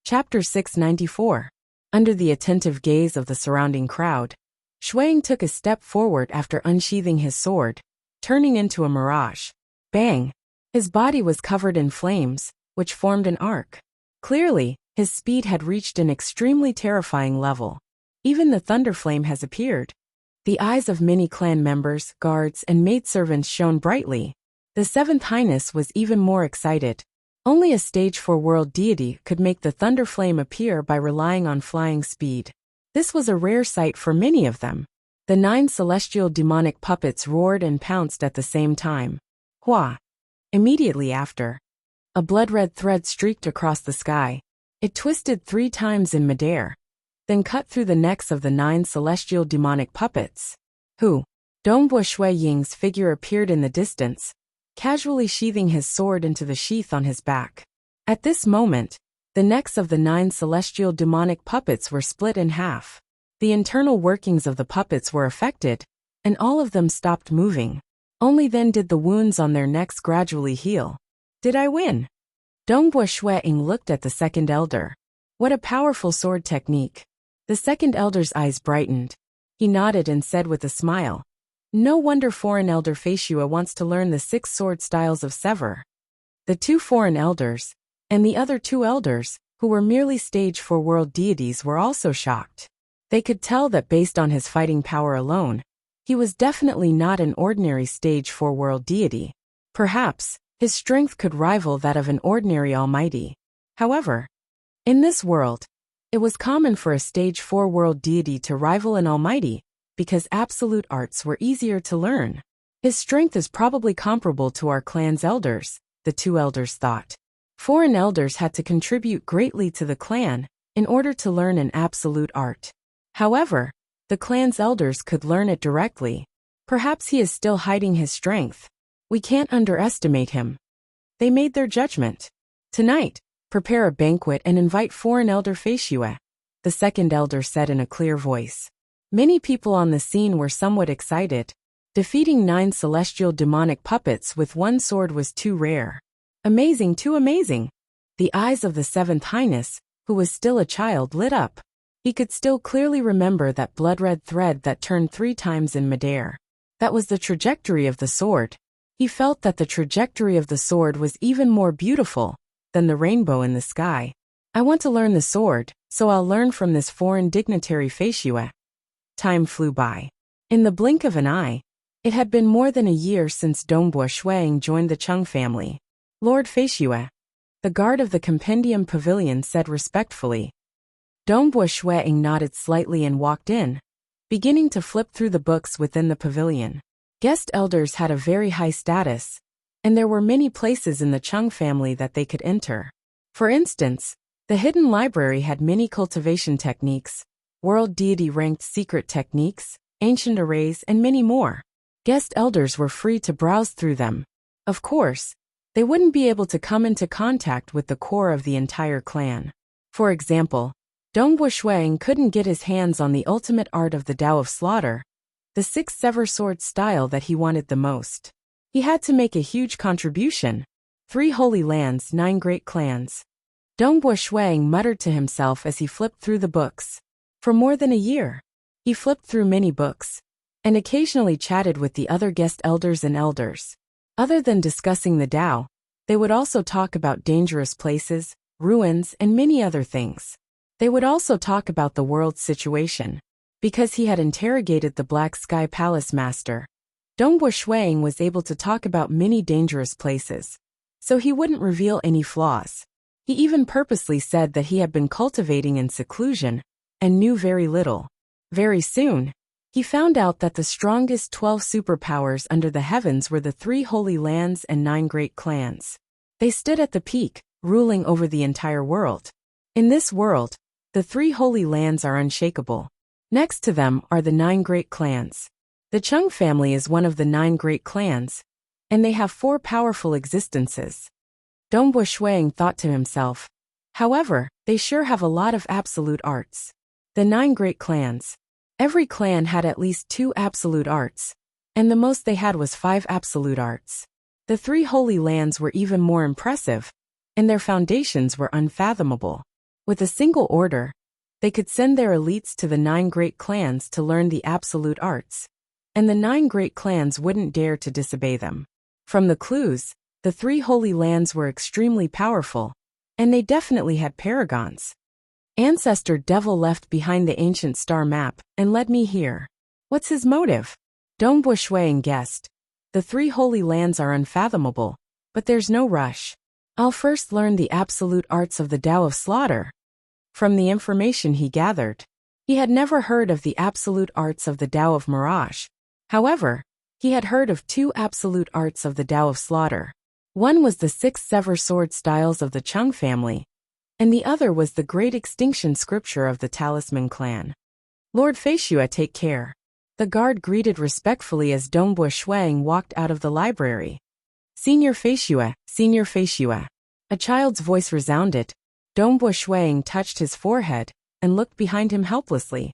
Chapter 694. Under the attentive gaze of the surrounding crowd, Shuang took a step forward after unsheathing his sword, turning into a mirage. Bang! His body was covered in flames, which formed an arc. Clearly, his speed had reached an extremely terrifying level. Even the thunderflame has appeared. The eyes of many clan members, guards, and maidservants shone brightly. The Seventh Highness was even more excited. Only a stage 4 world deity could make the thunderflame appear by relying on flying speed. This was a rare sight for many of them. The 9 celestial demonic puppets roared and pounced at the same time. Hua! Immediately after, a blood-red thread streaked across the sky. It twisted 3 times in midair, then cut through the necks of the 9 celestial demonic puppets. Who? Dongbua Shui Ying's figure appeared in the distance, casually sheathing his sword into the sheath on his back. At this moment, the necks of the 9 celestial demonic puppets were split in half. The internal workings of the puppets were affected, and all of them stopped moving. Only then did the wounds on their necks gradually heal. Did I win? Dongbua Shui Ying looked at the second elder. What a powerful sword technique. The second elder's eyes brightened. He nodded and said with a smile, "No wonder foreign elder Feishua wants to learn the 6 sword styles of Sever." The 2 foreign elders, and the other 2 elders, who were merely stage 4 world deities, were also shocked. They could tell that based on his fighting power alone, he was definitely not an ordinary stage 4 world deity. Perhaps, his strength could rival that of an ordinary almighty. However, in this world, it was common for a stage 4 world deity to rival an almighty, because absolute arts were easier to learn. His strength is probably comparable to our clan's elders, the 2 elders thought. Foreign elders had to contribute greatly to the clan in order to learn an absolute art. However, the clan's elders could learn it directly. Perhaps he is still hiding his strength. We can't underestimate him. They made their judgment. Tonight, prepare a banquet and invite foreign elder Feishua, the second elder said in a clear voice. Many people on the scene were somewhat excited. Defeating 9 celestial demonic puppets with 1 sword was too rare. Amazing, too amazing. The eyes of the 7th Highness, who was still a child, lit up. He could still clearly remember that blood-red thread that turned 3 times in midair. That was the trajectory of the sword. He felt that the trajectory of the sword was even more beautiful than the rainbow in the sky. I want to learn the sword, so I'll learn from this foreign dignitary Feishua. Time flew by. In the blink of an eye, it had been more than a year since Dongbua Shui Ying joined the Chung family. Lord Feishua, the guard of the Compendium Pavilion said respectfully. Dongbua Shui Ying nodded slightly and walked in, beginning to flip through the books within the pavilion. Guest elders had a very high status, and there were many places in the Chung family that they could enter. For instance, the hidden library had many cultivation techniques, world deity-ranked secret techniques, ancient arrays, and many more. Guest elders were free to browse through them. Of course, they wouldn't be able to come into contact with the core of the entire clan. For example, Dongbua Shui Ying couldn't get his hands on the ultimate art of the Tao of Slaughter, the 6 Sever sword style that he wanted the most. He had to make a huge contribution. 3 holy lands, 9 great clans. Dongbua Shui Ying muttered to himself as he flipped through the books. For more than a year, he flipped through many books, and occasionally chatted with the other guest elders and elders. Other than discussing the Tao, they would also talk about dangerous places, ruins, and many other things. They would also talk about the world's situation. Because he had interrogated the Black Sky Palace Master, Dongbua Shui Ying was able to talk about many dangerous places, so he wouldn't reveal any flaws. He even purposely said that he had been cultivating in seclusion and knew very little. Very soon, he found out that the strongest 12 superpowers under the heavens were the 3 holy lands and 9 great clans. They stood at the peak, ruling over the entire world. In this world, the 3 holy lands are unshakable. Next to them are the 9 great clans. The Chung family is one of the 9 great clans, and they have 4 powerful existences. Dongbua Shui Ying thought to himself. However, they sure have a lot of absolute arts. The 9 great clans. Every clan had at least 2 absolute arts, and the most they had was 5 absolute arts. The 3 holy lands were even more impressive, and their foundations were unfathomable. With a single order, they could send their elites to the 9 great clans to learn the absolute arts, and the 9 great clans wouldn't dare to disobey them. From the clues, the 3 holy lands were extremely powerful, and they definitely had paragons. Ancestor Devil left behind the ancient star map and led me here. What's his motive? Dongbo Shuang guessed. The 3 holy lands are unfathomable, but there's no rush. I'll first learn the absolute arts of the Tao of Slaughter. From the information he gathered, he had never heard of the absolute arts of the Tao of Mirage. However, he had heard of 2 absolute arts of the Tao of Slaughter. One was the 6 sever sword styles of the Chung family, and the other was the great extinction scripture of the Talisman clan. Lord Feishua, take care. The guard greeted respectfully as Dongbo Shuang walked out of the library. Senior Feishua, Senior Feishua. A child's voice resounded. Dongbo Shuang touched his forehead and looked behind him helplessly.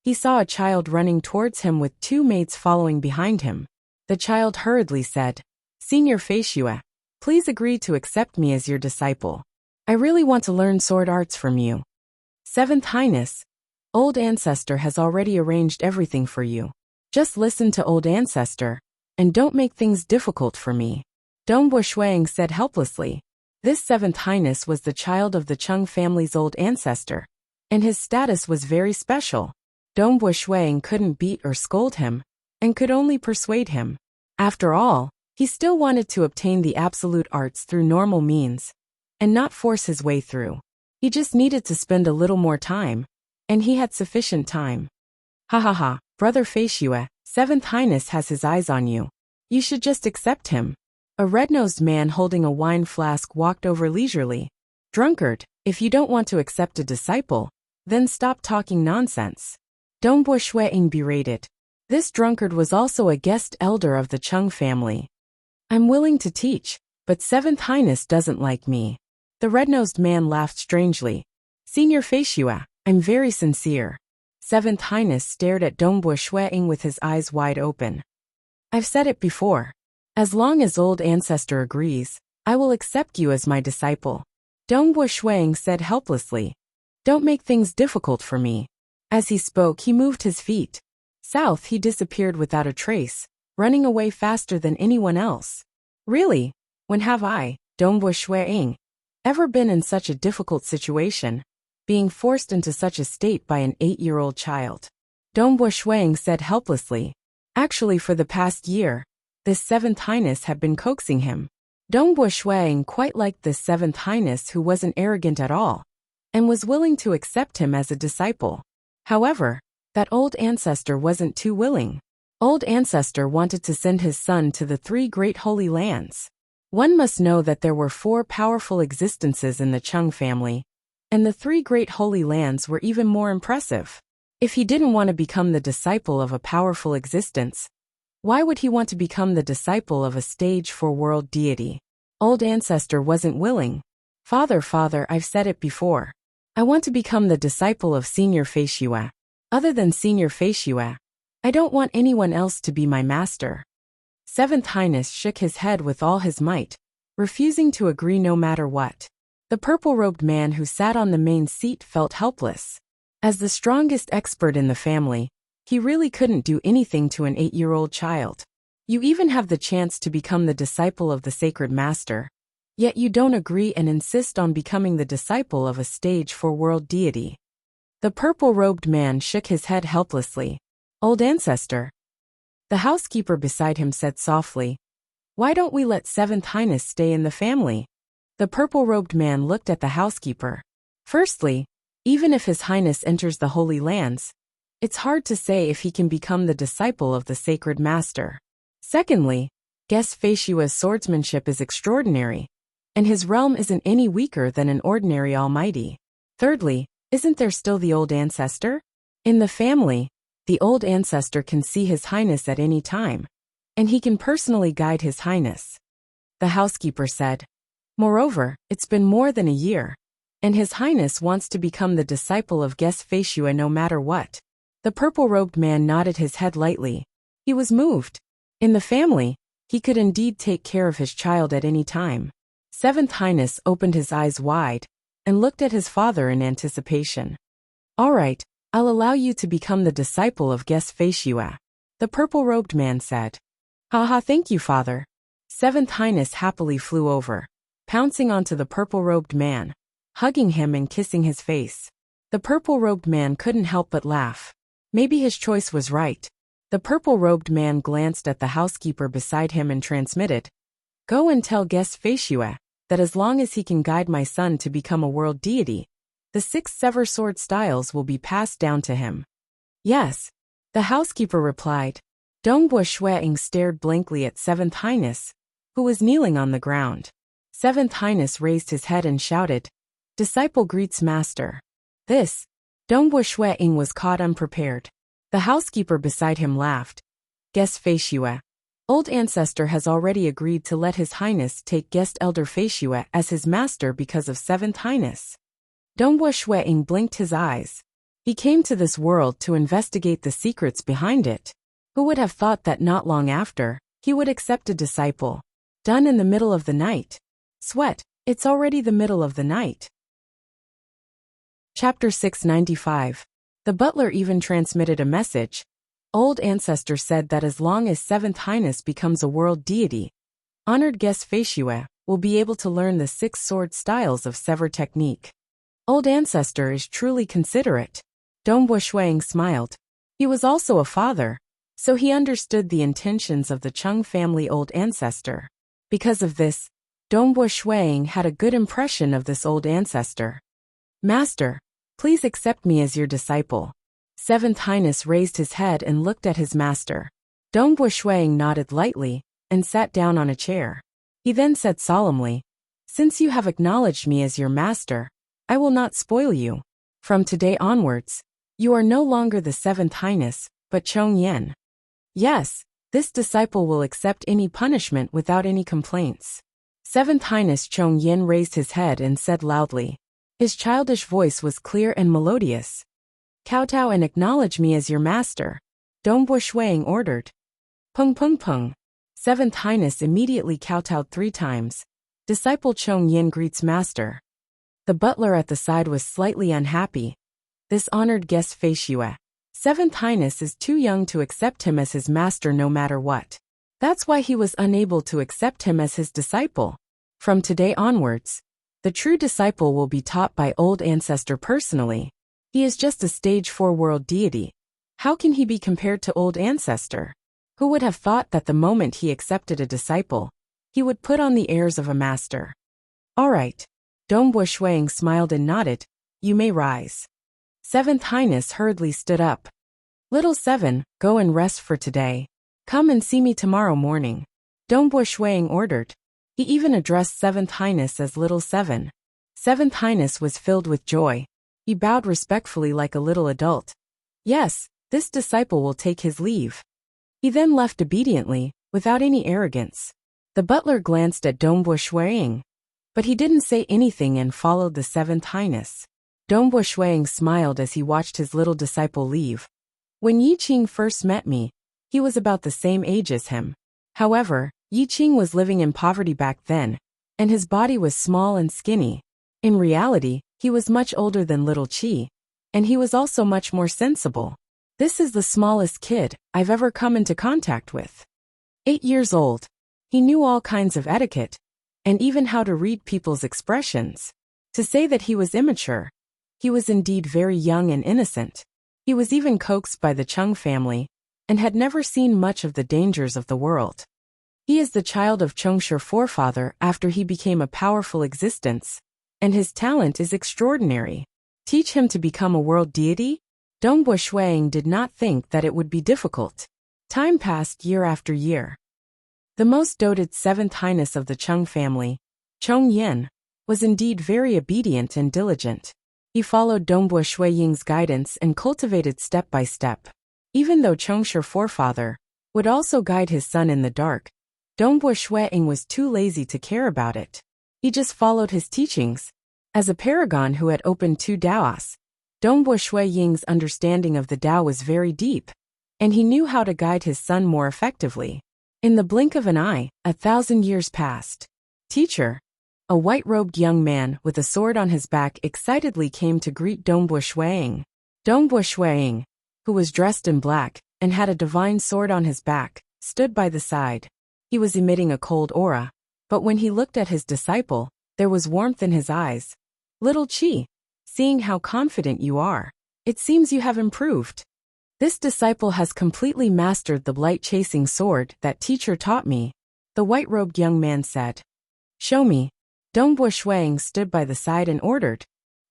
He saw a child running towards him with 2 maids following behind him. The child hurriedly said, Senior Feishua, please agree to accept me as your disciple. I really want to learn sword arts from you. 7th Highness, Old Ancestor has already arranged everything for you. Just listen to Old Ancestor, and don't make things difficult for me. Dongbo Shuang said helplessly. This 7th Highness was the child of the Chung family's old ancestor, and his status was very special. Dongbo Shuang couldn't beat or scold him, and could only persuade him. After all, he still wanted to obtain the absolute arts through normal means, and not force his way through. He just needed to spend a little more time, and he had sufficient time. Ha ha ha, Brother Feishua, 7th Highness has his eyes on you. You should just accept him. A red-nosed man holding a wine flask walked over leisurely. Drunkard, if you don't want to accept a disciple, then stop talking nonsense. Dongbo Shuang berated. This drunkard was also a guest elder of the Chung family. I'm willing to teach, but 7th Highness doesn't like me. The red-nosed man laughed strangely. Senior Feishua, I'm very sincere. 7th Highness stared at Dongbo Shuang with his eyes wide open. I've said it before. As long as Old Ancestor agrees, I will accept you as my disciple. Dongbo Shuang said helplessly. Don't make things difficult for me. As he spoke, he moved his feet. South, he disappeared without a trace, running away faster than anyone else. Really? When have I, Dongbo Shuang, ever been in such a difficult situation, being forced into such a state by an 8-year-old child? Dongbo Shuang said helplessly. Actually, for the past year, this 7th Highness had been coaxing him. Dongbo Shuang quite liked this 7th Highness who wasn't arrogant at all, and was willing to accept him as a disciple. However, that Old Ancestor wasn't too willing. Old Ancestor wanted to send his son to the 3 great holy lands. One must know that there were 4 powerful existences in the Chung family, and the 3 great holy lands were even more impressive. If he didn't want to become the disciple of a powerful existence, why would he want to become the disciple of a stage 4 world deity? Old Ancestor wasn't willing. Father, I've said it before. I want to become the disciple of Senior Feishua. Other than Senior Feishua, I don't want anyone else to be my master. 7th Highness shook his head with all his might, refusing to agree no matter what. The purple-robed man who sat on the main seat felt helpless. As the strongest expert in the family, he really couldn't do anything to an 8-year-old child. You even have the chance to become the disciple of the sacred master, yet you don't agree and insist on becoming the disciple of a stage 4 world deity. The purple-robed man shook his head helplessly. Old Ancestor. The housekeeper beside him said softly, why don't we let 7th Highness stay in the family? The purple-robed man looked at the housekeeper. Firstly, even if His Highness enters the Holy Lands, it's hard to say if he can become the disciple of the sacred master. Secondly, guess Feishua's swordsmanship is extraordinary, and his realm isn't any weaker than an ordinary almighty. Thirdly, isn't there still the Old Ancestor? In the family, the Old Ancestor can see His Highness at any time, and he can personally guide His Highness. The housekeeper said, moreover, it's been more than a year, and His Highness wants to become the disciple of Guest Feishua no matter what. The purple-robed man nodded his head lightly. He was moved. In the family, he could indeed take care of his child at any time. 7th Highness opened his eyes wide, and looked at his father in anticipation. All right, I'll allow you to become the disciple of guest Feishue, the purple-robed man said. Haha, thank you, father. Seventh Highness happily flew over, pouncing onto the purple-robed man, hugging him and kissing his face. The purple-robed man couldn't help but laugh. Maybe his choice was right. The purple-robed man glanced at the housekeeper beside him and transmitted, "Go and tell guest Feishue that as long as he can guide my son to become a world deity, the 6 sever sword styles will be passed down to him." Yes, the housekeeper replied. Dongbua Shueing stared blankly at Seventh Highness, who was kneeling on the ground. Seventh Highness raised his head and shouted, "Disciple greets master." This, Dongbua Shueing was caught unprepared. The housekeeper beside him laughed. Guest Feishue, old ancestor has already agreed to let his highness take guest elder Feishue as his master because of Seventh Highness. Dongbua Shueing blinked his eyes. He came to this world to investigate the secrets behind it. Who would have thought that not long after, he would accept a disciple? Done in the middle of the night. Sweat, it's already the middle of the night. Chapter 695. The butler even transmitted a message. Old ancestor said that as long as Seventh Highness becomes a world deity, honored guest Feishue will be able to learn the 6 sword styles of sever technique. Old ancestor is truly considerate. Dongbua Shueing smiled. He was also a father, so he understood the intentions of the Chung family old ancestor. Because of this, Dongbua Shueing had a good impression of this old ancestor. Master, please accept me as your disciple. Seventh Highness raised his head and looked at his master. Dongbua Shueing nodded lightly and sat down on a chair. He then said solemnly, "Since you have acknowledged me as your master, I will not spoil you. From today onwards, you are no longer the Seventh Highness, but Chong Yen. Yes, this disciple will accept any punishment without any complaints." Seventh Highness Chong Yen raised his head and said loudly. His childish voice was clear and melodious. "Kowtow and acknowledge me as your master," Dongbua Shueing ordered. Pung pung pung. Seventh Highness immediately kowtowed 3 times. Disciple Chong Yen greets master. The butler at the side was slightly unhappy. This honored guest Feishue, Seventh Highness is too young to accept him as his master no matter what. That's why he was unable to accept him as his disciple. From today onwards, the true disciple will be taught by old ancestor personally. He is just a stage 4 world deity. How can he be compared to old ancestor? Who would have thought that the moment he accepted a disciple, he would put on the airs of a master? All right. Dongbua Shueing smiled and nodded. You may rise. Seventh Highness hurriedly stood up. Little Seven, go and rest for today. Come and see me tomorrow morning. Dongbua Shueing ordered. He even addressed Seventh Highness as Little Seven. Seventh Highness was filled with joy. He bowed respectfully like a little adult. Yes, this disciple will take his leave. He then left obediently, without any arrogance. The butler glanced at Dongbua Shueing, but he didn't say anything and followed the Seventh Highness. Dongbua Shueing smiled as he watched his little disciple leave. When Yi Qing first met me, he was about the same age as him. However, Yi Qing was living in poverty back then, and his body was small and skinny. In reality, he was much older than little Qi, and he was also much more sensible. This is the smallest kid I've ever come into contact with. 8 years old. He knew all kinds of etiquette, and even how to read people's expressions. To say that he was immature, he was indeed very young and innocent. He was even coaxed by the Chung family, and had never seen much of the dangers of the world. He is the child of Chongsher forefather after he became a powerful existence, and his talent is extraordinary. Teach him to become a world deity? Dongbua Shueing did not think that it would be difficult. Time passed year after year. The most doted Seventh Highness of the Chung family, Chong Yen, was indeed very obedient and diligent. He followed Dongbua Shueying's guidance and cultivated step by step. Even though Chongsher forefather would also guide his son in the dark, Dongbua Shueying was too lazy to care about it. He just followed his teachings. As a paragon who had opened 2 Daos, Dongbua Shueying's understanding of the Tao was very deep, and he knew how to guide his son more effectively. In the blink of an eye, 1,000 years passed. Teacher, A white-robed young man with a sword on his back excitedly came to greet Dongbo Shuiying. Dongbo Shuiying, who was dressed in black and had a divine sword on his back, stood by the side. He was emitting a cold aura, but when he looked at his disciple, there was warmth in his eyes. Little Qi, seeing how confident you are, it seems you have improved. This disciple has completely mastered the light-chasing sword that teacher taught me, the white-robed young man said. Show me. Dongbo Shuiying stood by the side and ordered.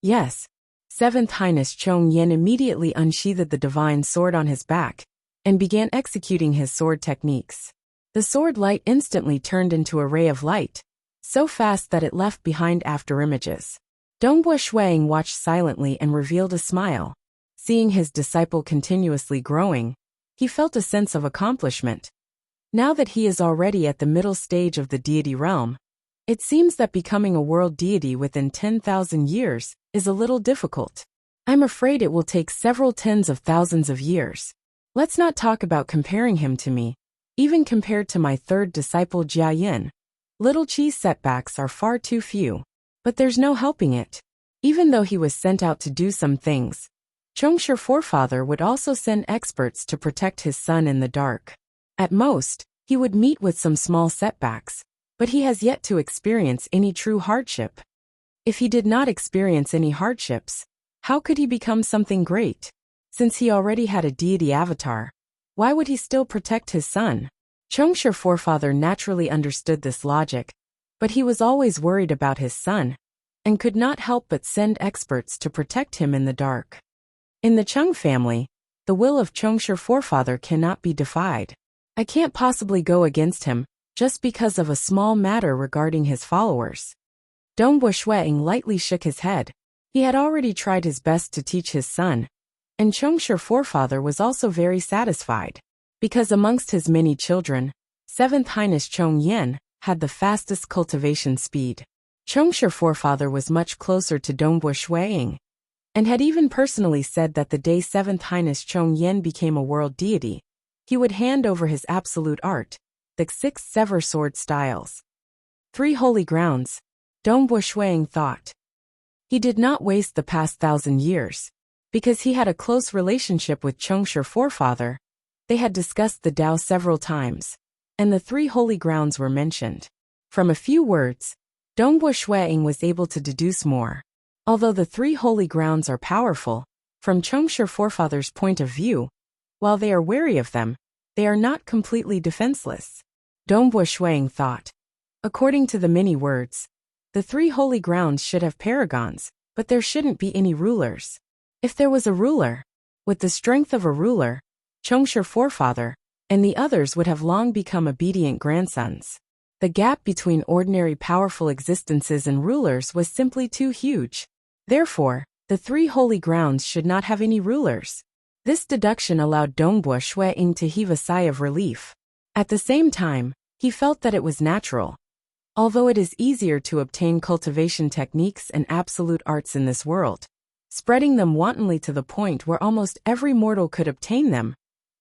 Yes. Seventh Highness Chong Yen immediately unsheathed the divine sword on his back and began executing his sword techniques. The sword light instantly turned into a ray of light, so fast that it left behind afterimages. Dongbo Shuiying watched silently and revealed a smile. Seeing his disciple continuously growing, he felt a sense of accomplishment. Now that he is already at the middle stage of the deity realm, it seems that becoming a world deity within 10,000 years is a little difficult. I'm afraid it will take several tens of thousands of years. Let's not talk about comparing him to me. Even compared to my third disciple Jia Yin, Little Qi's setbacks are far too few. But there's no helping it. Even though he was sent out to do some things, Chongshi forefather would also send experts to protect his son in the dark. At most, he would meet with some small setbacks, but he has yet to experience any true hardship. If he did not experience any hardships, how could he become something great? Since he already had a deity avatar, why would he still protect his son? Chongshi forefather naturally understood this logic, but he was always worried about his son, and could not help but send experts to protect him in the dark. In the Cheng family, the will of Chongshi forefather cannot be defied. I can't possibly go against him, just because of a small matter regarding his followers. Dongbo Shuiying lightly shook his head. He had already tried his best to teach his son, and Chongshi forefather was also very satisfied, because amongst his many children, 7th Highness Chong Yen had the fastest cultivation speed. Chongshi forefather was much closer to Dongbo Shuiying, and had even personally said that the day 7th Highness Chong Yen became a world deity, he would hand over his absolute art, the 6 sever sword styles. 3 holy grounds, Dongbo Shuiying thought. He did not waste the past 1,000 years, because he had a close relationship with Chongshi forefather. They had discussed the Tao several times, and the 3 holy grounds were mentioned. From a few words, Dongbo Shuiying was able to deduce more. Although the 3 holy grounds are powerful, from Chongshi forefather's point of view, while they are wary of them, they are not completely defenseless. Dongbo Shuiying thought. According to the many words, the 3 holy grounds should have paragons, but there shouldn't be any rulers. If there was a ruler, with the strength of a ruler, Chongshi forefather, and the others would have long become obedient grandsons. The gap between ordinary powerful existences and rulers was simply too huge. Therefore, the 3 holy grounds should not have any rulers. This deduction allowed Dongbo Shuiying to heave a sigh of relief. At the same time, he felt that it was natural. Although it is easier to obtain cultivation techniques and absolute arts in this world, spreading them wantonly to the point where almost every mortal could obtain them,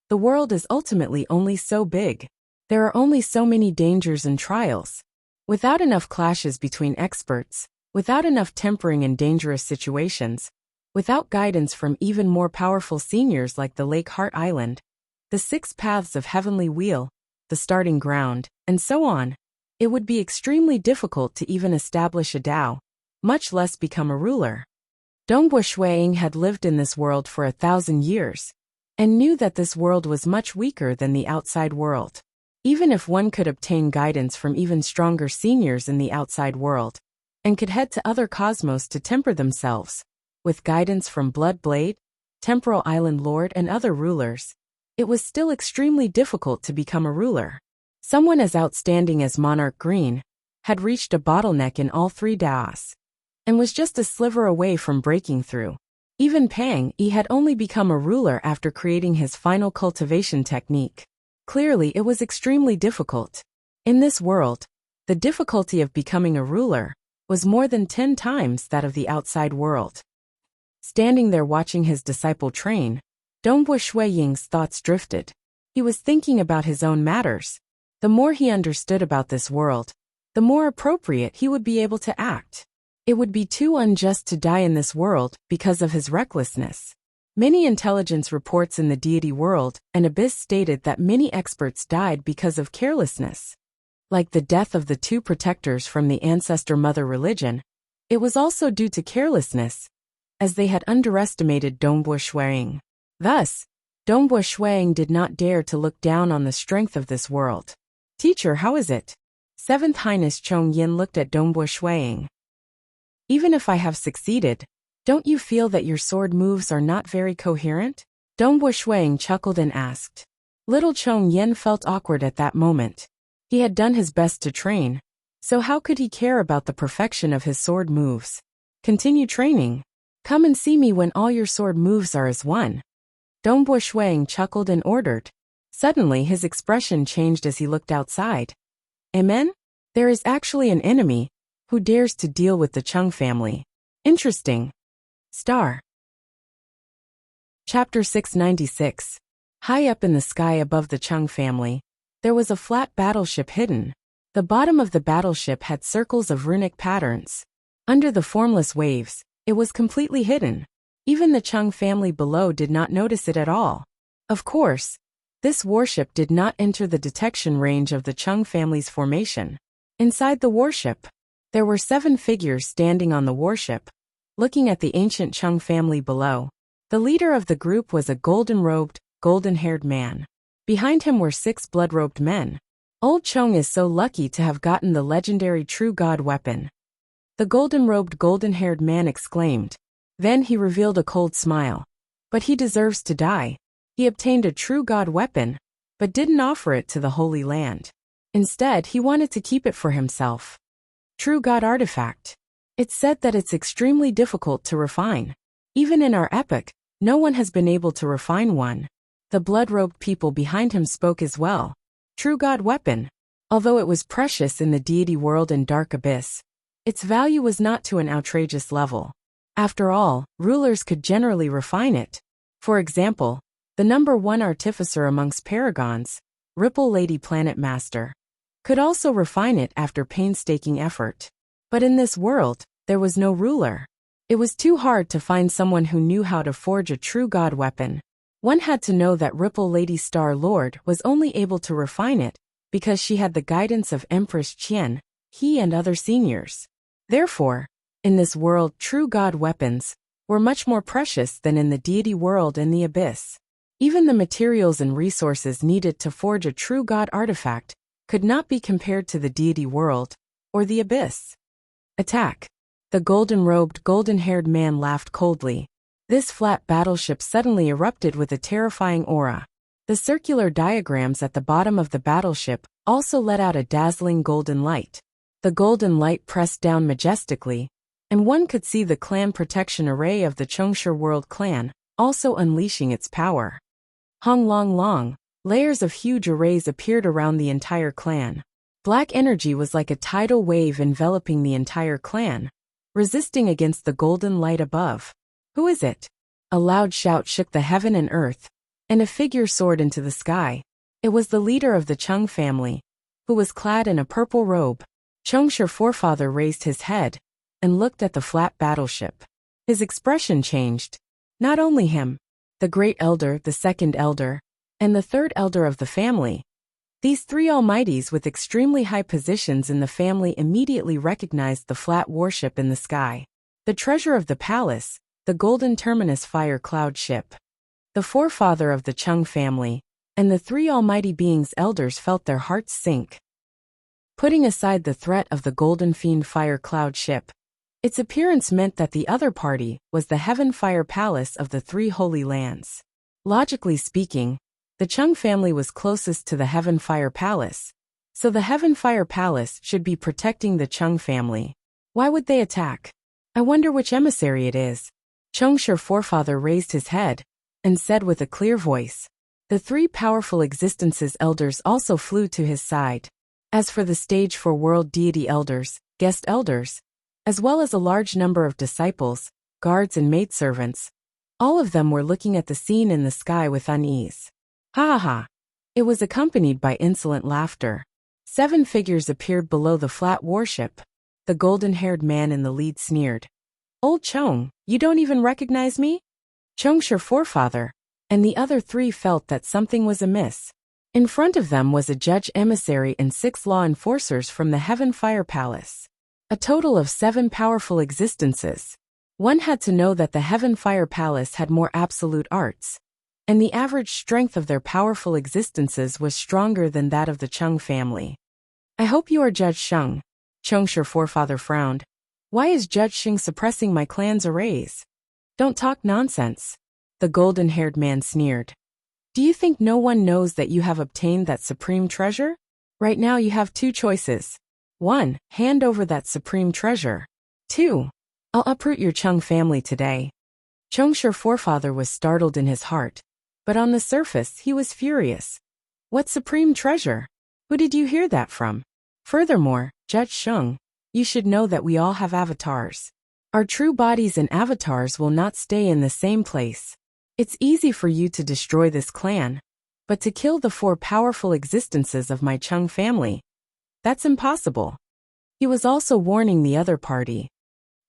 the world is ultimately only so big. There are only so many dangers and trials. Without enough clashes between experts, without enough tempering in dangerous situations, without guidance from even more powerful seniors like the Lake Heart Island, the 6 paths of Heavenly Wheel, the starting ground, and so on, it would be extremely difficult to even establish a Tao, much less become a ruler. Dongbo Shuiying had lived in this world for 1,000 years, and knew that this world was much weaker than the outside world. Even if one could obtain guidance from even stronger seniors in the outside world, and could head to other cosmos to temper themselves, with guidance from Blood Blade, Temporal Island Lord and other rulers, it was still extremely difficult to become a ruler. Someone as outstanding as Monarch Green had reached a bottleneck in all 3 Taos, and was just a sliver away from breaking through. Even Pang Yi had only become a ruler after creating his final cultivation technique. Clearly it was extremely difficult. In this world, the difficulty of becoming a ruler was more than 10 times that of the outside world. Standing there watching his disciple train, Dongbo Shuiying's thoughts drifted. He was thinking about his own matters. The more he understood about this world, the more appropriate he would be able to act. It would be too unjust to die in this world because of his recklessness. Many intelligence reports in the deity world and abyss stated that many experts died because of carelessness. Like the death of the two protectors from the ancestor mother religion, it was also due to carelessness, as they had underestimated Dongbo Shuang. Thus, Dongbo Shuang did not dare to look down on the strength of this world. Teacher, how is it? Seventh Highness Chong Yin looked at Dongbo Shuang. Even if I have succeeded, don't you feel that your sword moves are not very coherent? Dongbo Shuang chuckled and asked. Little Chong Yin felt awkward at that moment. He had done his best to train, so how could he care about the perfection of his sword moves? Continue training. Come and see me when all your sword moves are as one. Dongbo Shuang chuckled and ordered. Suddenly his expression changed as he looked outside. Amen? There is actually an enemy who dares to deal with the Chung family. Interesting. Star. Chapter 696. High up in the sky above the Chung family, there was a flat battleship hidden. The bottom of the battleship had circles of runic patterns. Under the formless waves, it was completely hidden. Even the Chung family below did not notice it at all. Of course, this warship did not enter the detection range of the Chung family's formation. Inside the warship, there were 7 figures standing on the warship, looking at the ancient Chung family below. The leader of the group was a golden-robed, golden-haired man. Behind him were 6 blood-robed men. Old Chung is so lucky to have gotten the legendary True God weapon. The golden-robed, golden-haired man exclaimed. Then he revealed a cold smile. But he deserves to die. He obtained a True God weapon, but didn't offer it to the Holy Land. Instead, he wanted to keep it for himself. True God artifact. It's said that it's extremely difficult to refine. Even in our epoch, no one has been able to refine one. The blood-robed people behind him spoke as well. True God weapon. Although it was precious in the deity world and dark abyss, its value was not to an outrageous level. After all, rulers could generally refine it. For example, the number 1 artificer amongst paragons, Ripple Lady Planet Master, could also refine it after painstaking effort. But in this world, there was no ruler. It was too hard to find someone who knew how to forge a True God weapon. One had to know that Ripple Lady Star Lord was only able to refine it because she had the guidance of Empress Qian, he and other seniors. Therefore, in this world, True God weapons were much more precious than in the deity world and the abyss. Even the materials and resources needed to forge a True God artifact could not be compared to the deity world or the abyss. Attack. The golden-robed, golden-haired man laughed coldly. This flat battleship suddenly erupted with a terrifying aura. The circular diagrams at the bottom of the battleship also let out a dazzling golden light. The golden light pressed down majestically, and one could see the clan protection array of the Chongsher World clan, also unleashing its power. Hong Long Long, layers of huge arrays appeared around the entire clan. Black energy was like a tidal wave enveloping the entire clan, resisting against the golden light above. Who is it? A loud shout shook the heaven and earth, and a figure soared into the sky. It was the leader of the Chung family, who was clad in a purple robe. Chongsher forefather raised his head and looked at the flat battleship. His expression changed. Not only him, the great elder, the second elder, and the third elder of the family. These 3 almighties with extremely high positions in the family immediately recognized the flat warship in the sky. The treasure of the palace, the golden terminus fire cloud ship. The forefather of the Chung family, and the 3 almighty beings' elders felt their hearts sink. Putting aside the threat of the golden fiend fire cloud ship, its appearance meant that the other party was the heaven fire palace of the 3 holy lands. Logically speaking, the Chung family was closest to the Heaven Fire Palace, so the Heaven Fire Palace should be protecting the Chung family. Why would they attack? I wonder which emissary it is. Chongsher forefather raised his head and said with a clear voice. The 3 powerful existences elders also flew to his side. As for the stage for world deity elders, guest elders, as well as a large number of disciples, guards and maidservants, all of them were looking at the scene in the sky with unease. Ha ha ha. It was accompanied by insolent laughter. 7 figures appeared below the flat warship. The golden-haired man in the lead sneered. Old Chong, you don't even recognize me? Chong's your forefather, and the other 3 felt that something was amiss. In front of them was a judge emissary and 6 law enforcers from the Heaven Fire Palace. A total of 7 powerful existences. One had to know that the Heaven Fire Palace had more absolute arts, and the average strength of their powerful existences was stronger than that of the Chung family. I hope you are Judge Sheng. Chong's your forefather frowned. Why is Judge Sheng suppressing my clan's arrays? Don't talk nonsense. The golden-haired man sneered. Do you think no one knows that you have obtained that supreme treasure? Right now you have 2 choices. 1. Hand over that supreme treasure. 2. I'll uproot your Chung family today. Chong's your forefather was startled in his heart, but on the surface he was furious. What supreme treasure? Who did you hear that from? Furthermore, Judge Sheng, you should know that we all have avatars. Our true bodies and avatars will not stay in the same place. It's easy for you to destroy this clan, but to kill the 4 powerful existences of my Chung family, that's impossible. He was also warning the other party.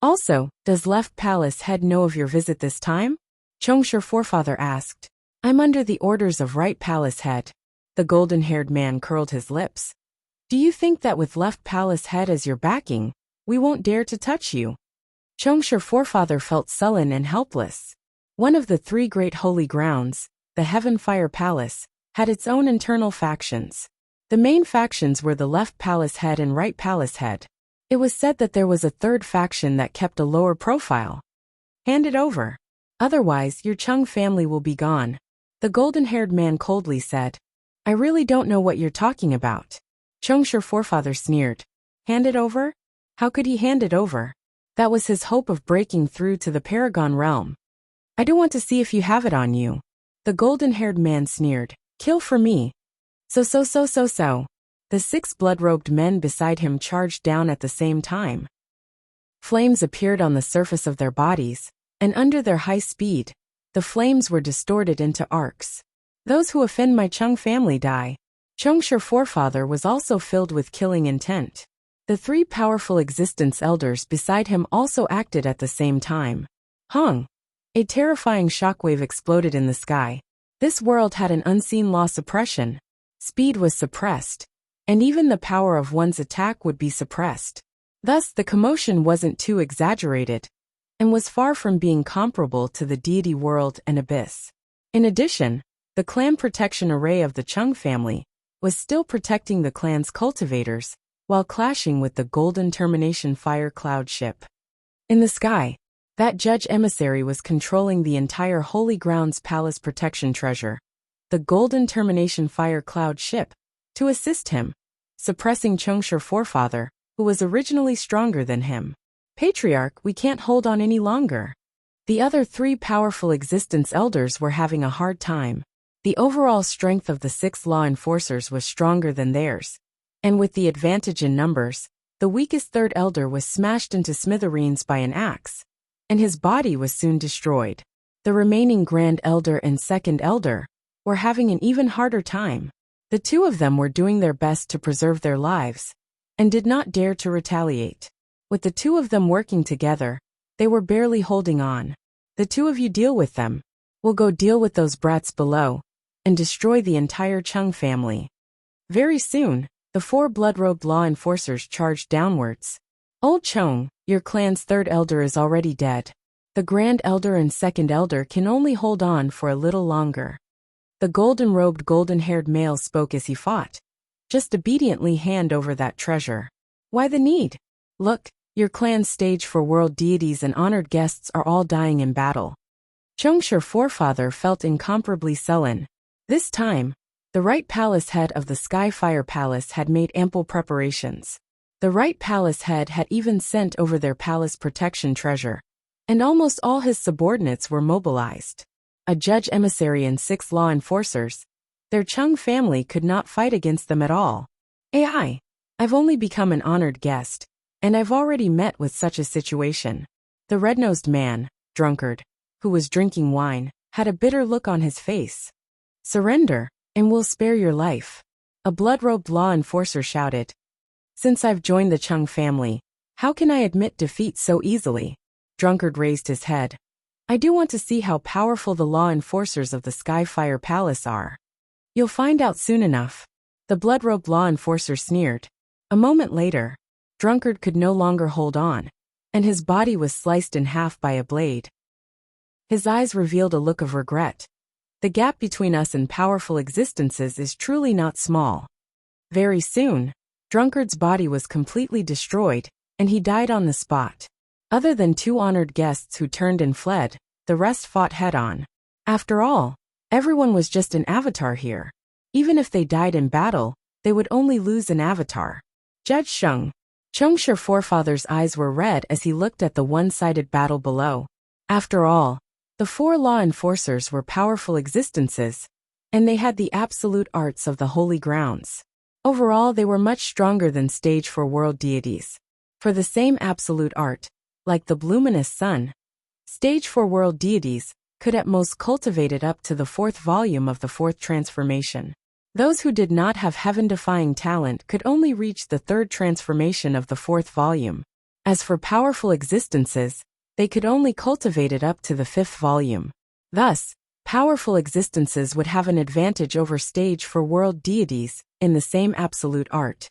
Also, does Left Palace Head know of your visit this time? Chong's your forefather asked. I'm under the orders of Right Palace Head. The golden-haired man curled his lips. Do you think that with Left Palace Head as your backing, we won't dare to touch you? Chong's your forefather felt sullen and helpless. One of the 3 great holy grounds, the Heaven Fire Palace, had its own internal factions. The main factions were the Left Palace Head and Right Palace Head. It was said that there was a 3rd faction that kept a lower profile. Hand it over. Otherwise, your Chung family will be gone. The golden-haired man coldly said. I really don't know what you're talking about. Chong's your forefather sneered. Hand it over? How could he hand it over? That was his hope of breaking through to the Paragon realm. I do want to see if you have it on you. The golden-haired man sneered. Kill for me. So. The 6 blood-robed men beside him charged down at the same time. Flames appeared on the surface of their bodies, and under their high speed, the flames were distorted into arcs. Those who offend my Chung family die. Chong's your forefather was also filled with killing intent. The 3 powerful existence elders beside him also acted at the same time. Hung! A terrifying shockwave exploded in the sky. This world had an unseen law suppression. Speed was suppressed, and even the power of one's attack would be suppressed. Thus, the commotion wasn't too exaggerated, and was far from being comparable to the deity world and abyss. In addition, the clan protection array of the Chung family was still protecting the clan's cultivators, while clashing with the golden termination fire cloud ship. In the sky, that judge emissary was controlling the entire Holy Grounds Palace protection treasure, the golden termination fire cloud ship, to assist him, suppressing Chong's your forefather, who was originally stronger than him. Patriarch, we can't hold on any longer. The other 3 powerful existence elders were having a hard time. The overall strength of the 6 law enforcers was stronger than theirs, and with the advantage in numbers, the weakest 3rd elder was smashed into smithereens by an axe, and his body was soon destroyed. The remaining Grand Elder and 2nd Elder were having an even harder time. The 2 of them were doing their best to preserve their lives, and did not dare to retaliate. With the 2 of them working together, they were barely holding on. The 2 of you deal with them. We'll go deal with those brats below, and destroy the entire Chung family. Very soon, the 4 blood-robed law enforcers charged downwards. Old Chong, your clan's 3rd elder is already dead. The Grand Elder and 2nd Elder can only hold on for a little longer. The golden-robed, golden-haired male spoke as he fought. Just obediently hand over that treasure. Why the need? Look, your clan's stage for world deities and honored guests are all dying in battle. Chong's your forefather felt incomparably sullen. This time, the Right Palace Head of the Skyfire Palace had made ample preparations. The Right Palace Head had even sent over their palace protection treasure, and almost all his subordinates were mobilized. A judge emissary and 6 law enforcers, their Chung family could not fight against them at all. I've only become an honored guest, and I've already met with such a situation. The red-nosed man, drunkard, who was drinking wine, had a bitter look on his face. Surrender, and we'll spare your life. A blood-robed law enforcer shouted. Since I've joined the Chung family, how can I admit defeat so easily? Drunkard raised his head. I do want to see how powerful the law enforcers of the Skyfire Palace are. You'll find out soon enough. The blood-robed law enforcer sneered. A moment later, Drunkard could no longer hold on, and his body was sliced in half by a blade. His eyes revealed a look of regret. The gap between us and powerful existences is truly not small. Very soon, Drunkard's body was completely destroyed, and he died on the spot. Other than 2 honored guests who turned and fled, the rest fought head-on. After all, everyone was just an avatar here. Even if they died in battle, they would only lose an avatar. Judge Sheng. Chengshi forefather's eyes were red as he looked at the one-sided battle below. After all, the 4 law enforcers were powerful existences, and they had the absolute arts of the holy grounds. Overall, they were much stronger than stage 4 world deities. For the same absolute art, like the luminous sun, stage 4 world deities could at most cultivate it up to the 4th volume of the 4th transformation. Those who did not have heaven-defying talent could only reach the 3rd transformation of the 4th volume. As for powerful existences, they could only cultivate it up to the 5th volume. Thus, powerful existences would have an advantage over stage 4 world deities in the same absolute art.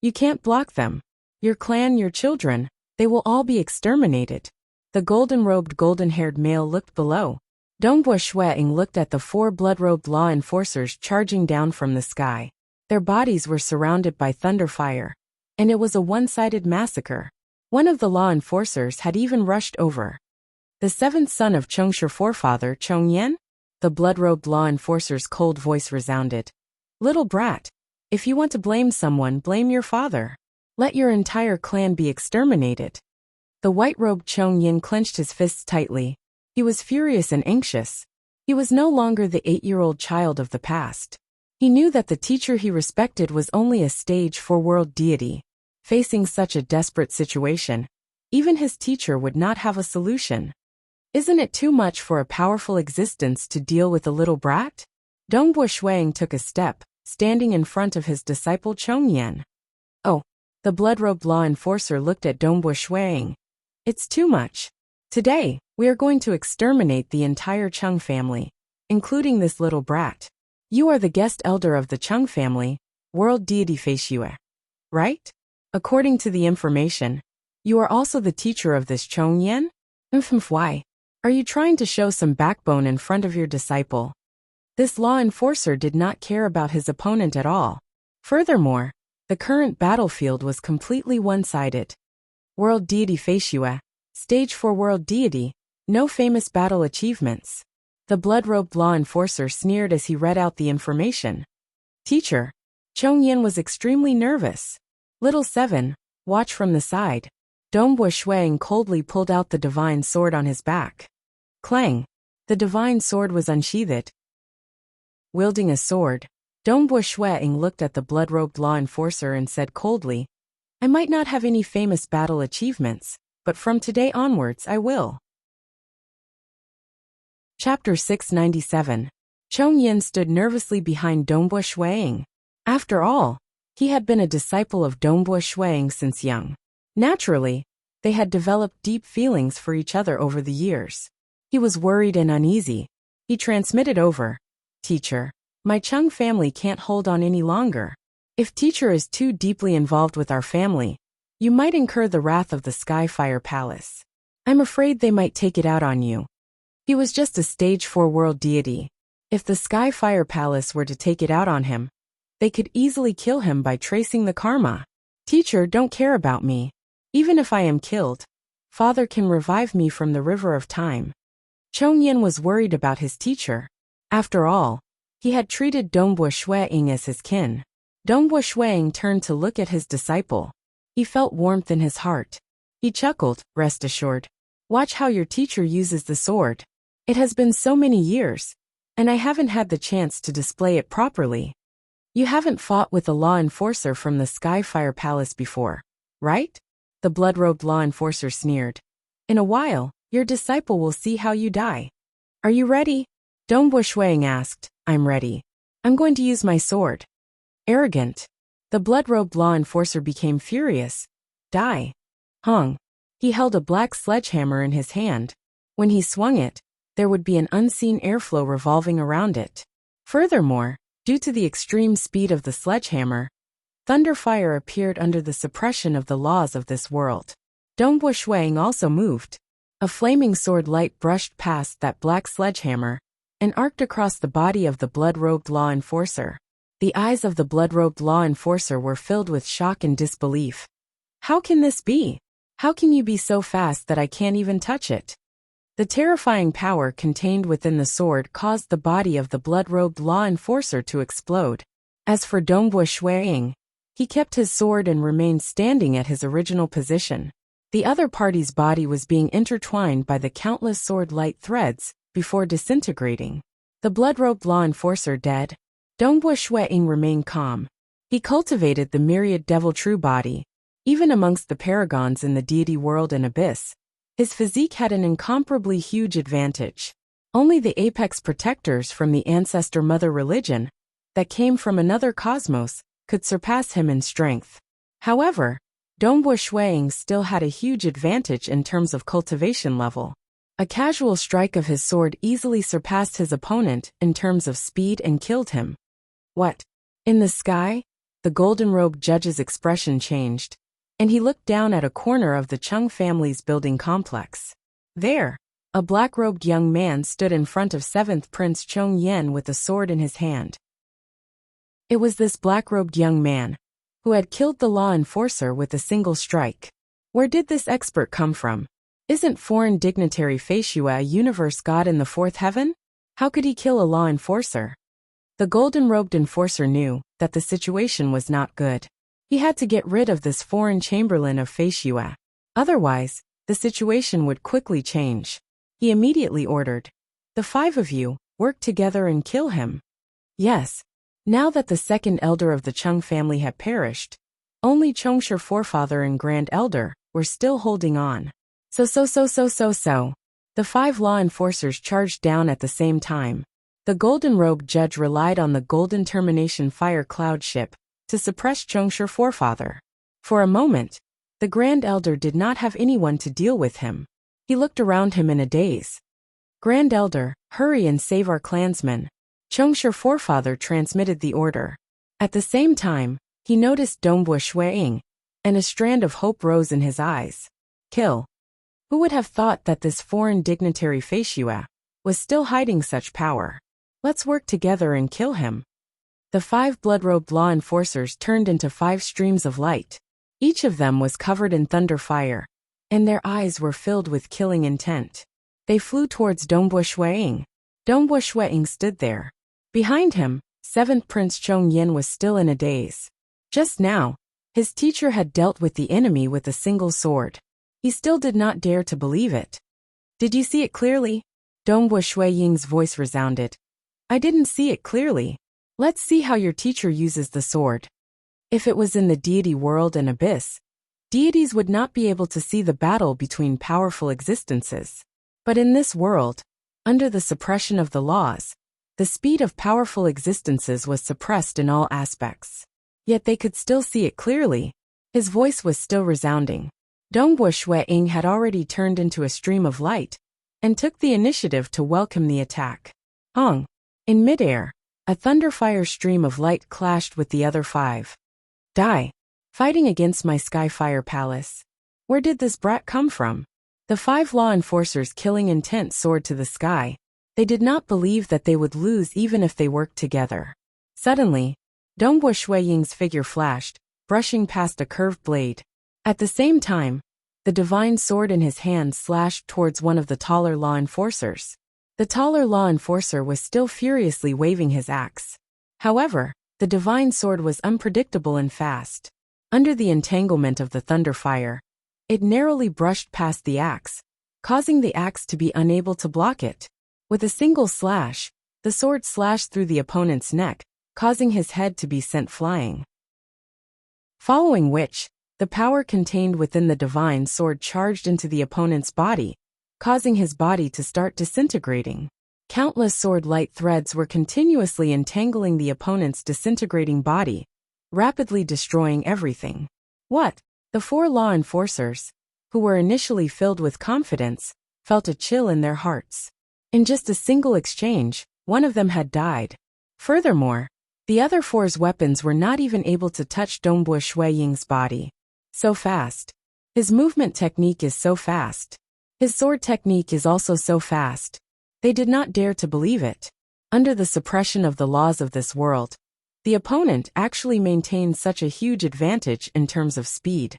You can't block them. Your clan, your children, they will all be exterminated. The golden-robed, golden-haired male looked below. Dongbua Shueing looked at the 4 blood-robed law enforcers charging down from the sky. Their bodies were surrounded by thunderfire, and it was a one-sided massacre. One of the law enforcers had even rushed over. The 7th son of Chengshi forefather, Chongyan? The blood-robed law enforcer's cold voice resounded. Little brat, if you want to blame someone, blame your father. Let your entire clan be exterminated. The white-robed Chongyan clenched his fists tightly. He was furious and anxious. He was no longer the 8-year-old child of the past. He knew that the teacher he respected was only a stage 4 world deity. Facing such a desperate situation, even his teacher would not have a solution. Isn't it too much for a powerful existence to deal with a little brat? Dongbua Shueing took a step, standing in front of his disciple Chongyan. Oh, the blood-robed law enforcer looked at Dongbua Shueing. It's too much. Today, we are going to exterminate the entire Chung family, including this little brat. You are the guest elder of the Chung family, world deity Feishue, right? According to the information, you are also the teacher of this Chongyan? Why? Are you trying to show some backbone in front of your disciple? This law enforcer did not care about his opponent at all. Furthermore, the current battlefield was completely one-sided. World deity Feishue, stage 4 world deity, no famous battle achievements. The blood-robed law enforcer sneered as he read out the information. Teacher, Chongyan was extremely nervous. Little 7, watch from the side. Dongbua Shueing coldly pulled out the divine sword on his back. Clang! The divine sword was unsheathed. Wielding a sword, Dongbua Shueing looked at the blood-robed law enforcer and said coldly, I might not have any famous battle achievements, but from today onwards I will. Chapter 697. Chongyan stood nervously behind Dongbua Shueing. After all, he had been a disciple of Dongbua Shueing since young. Naturally, they had developed deep feelings for each other over the years. He was worried and uneasy. He transmitted over, Teacher, my Chung family can't hold on any longer. If teacher is too deeply involved with our family, you might incur the wrath of the Skyfire Palace. I'm afraid they might take it out on you. He was just a stage 4 world deity. If the Skyfire Palace were to take it out on him, they could easily kill him by tracing the karma. Teacher, don't care about me. Even if I am killed, Father can revive me from the river of time. Chongyan was worried about his teacher. After all, he had treated Dongbua Shueing as his kin. Dongbua Shueing turned to look at his disciple. He felt warmth in his heart. He chuckled, rest assured. Watch how your teacher uses the sword. It has been so many years, and I haven't had the chance to display it properly. You haven't fought with a law enforcer from the Skyfire Palace before, right? The blood-robed law enforcer sneered. In a while, your disciple will see how you die. Are you ready? Dongbua Shueing asked. I'm ready. I'm going to use my sword. Arrogant. The blood-robed law enforcer became furious. Die. Hung. He held a black sledgehammer in his hand. When he swung it, there would be an unseen airflow revolving around it. Furthermore, due to the extreme speed of the sledgehammer, thunderfire appeared under the suppression of the laws of this world. Dongbo Shuang also moved. A flaming sword light brushed past that black sledgehammer and arced across the body of the blood-robed law enforcer. The eyes of the blood-robed law enforcer were filled with shock and disbelief. How can this be? How can you be so fast that I can't even touch it? The terrifying power contained within the sword caused the body of the blood-robed law enforcer to explode. As for Dongbo Shuang, he kept his sword and remained standing at his original position. The other party's body was being intertwined by the countless sword-light threads before disintegrating. The blood-robed law enforcer dead, Dongbo Shuang remained calm. He cultivated the myriad devil true body. Even amongst the paragons in the deity world and abyss, his physique had an incomparably huge advantage. Only the apex protectors from the ancestor mother religion that came from another cosmos could surpass him in strength. However, Dongbo Shuang still had a huge advantage in terms of cultivation level. A casual strike of his sword easily surpassed his opponent in terms of speed and killed him. What? In the sky? The golden-robed judge's expression changed, and he looked down at a corner of the Chung family's building complex. There, a black-robed young man stood in front of 7th Prince Chong Yen with a sword in his hand. It was this black-robed young man who had killed the law enforcer with a single strike. Where did this expert come from? Isn't foreign dignitary Feishua a universe god in the 4th heaven? How could he kill a law enforcer? The golden-robed enforcer knew that the situation was not good. He had to get rid of this foreign chamberlain of Feishua. Otherwise, the situation would quickly change. He immediately ordered, "The 5 of you, work together and kill him." Yes. Now that the second elder of the Chung family had perished, only Chongsher forefather and grand elder were still holding on. So. The 5 law enforcers charged down at the same time. The golden-robed judge relied on the golden termination fire cloud ship to suppress Chongsher forefather. For a moment, the grand elder did not have anyone to deal with him. He looked around him in a daze. "Grand elder, hurry and save our clansmen." Chongsher forefather transmitted the order. At the same time, he noticed Dongbo Shuang, and a strand of hope rose in his eyes. Kill. Who would have thought that this foreign dignitary Feishua was still hiding such power? Let's work together and kill him. The 5 blood-robed law enforcers turned into 5 streams of light. Each of them was covered in thunder fire, and their eyes were filled with killing intent. They flew towards Dongbo Shuang. Dongbo Shuang stood there. Behind him, 7th Prince Chong Yen was still in a daze. Just now, his teacher had dealt with the enemy with a single sword. He still did not dare to believe it. "Did you see it clearly?" Dongbo Shuang's voice resounded. "I didn't see it clearly. Let's see how your teacher uses the sword." If it was in the deity world and abyss, deities would not be able to see the battle between powerful existences. But in this world, under the suppression of the laws, the speed of powerful existences was suppressed in all aspects. Yet they could still see it clearly. His voice was still resounding. Dongbo Shuang had already turned into a stream of light and took the initiative to welcome the attack. Hong. In midair, a thunderfire stream of light clashed with the other 5. Die. Fighting against my Skyfire Palace. Where did this brat come from? The 5 law enforcers' killing intent soared to the sky. They did not believe that they would lose even if they worked together. Suddenly, Dongbo Shuang's figure flashed, brushing past a curved blade. At the same time, the divine sword in his hand slashed towards one of the taller law enforcers. The taller law enforcer was still furiously waving his axe. However, the divine sword was unpredictable and fast. Under the entanglement of the thunderfire, it narrowly brushed past the axe, causing the axe to be unable to block it. With a single slash, the sword slashed through the opponent's neck, causing his head to be sent flying. Following which, the power contained within the divine sword charged into the opponent's body, causing his body to start disintegrating. Countless sword-light threads were continuously entangling the opponent's disintegrating body, rapidly destroying everything. What? The four law enforcers, who were initially filled with confidence, felt a chill in their hearts. In just a single exchange, one of them had died. Furthermore, the other four's weapons were not even able to touch Dongbo Shui Ying's body. So fast. His movement technique is so fast. His sword technique is also so fast. They did not dare to believe it. Under the suppression of the laws of this world, the opponent actually maintained such a huge advantage in terms of speed.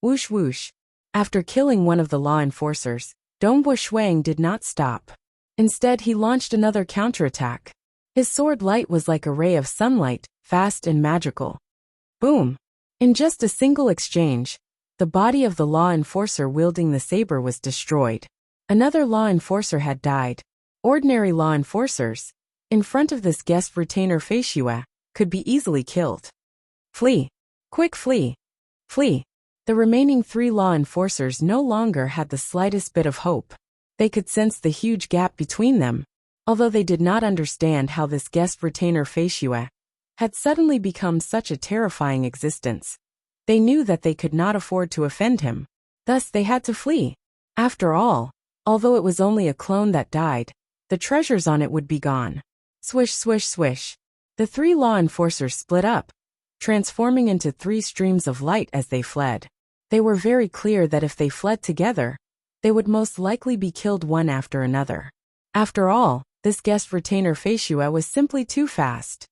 Whoosh whoosh. After killing one of the law enforcers, Dongbo Shuang did not stop. Instead, he launched another counterattack. His sword light was like a ray of sunlight, fast and magical. Boom! In just a single exchange, the body of the law enforcer wielding the saber was destroyed. Another law enforcer had died. Ordinary law enforcers, in front of this guest retainer Feishue, could be easily killed. Flee! Quick flee! Flee! The remaining three law enforcers no longer had the slightest bit of hope. They could sense the huge gap between them, although they did not understand how this guest retainer Feishue had suddenly become such a terrifying existence. They knew that they could not afford to offend him. Thus they had to flee. After all, although it was only a clone that died, the treasures on it would be gone. Swish swish swish. The three law enforcers split up, transforming into three streams of light as they fled. They were very clear that if they fled together, they would most likely be killed one after another. After all, this guest retainer Feishue was simply too fast.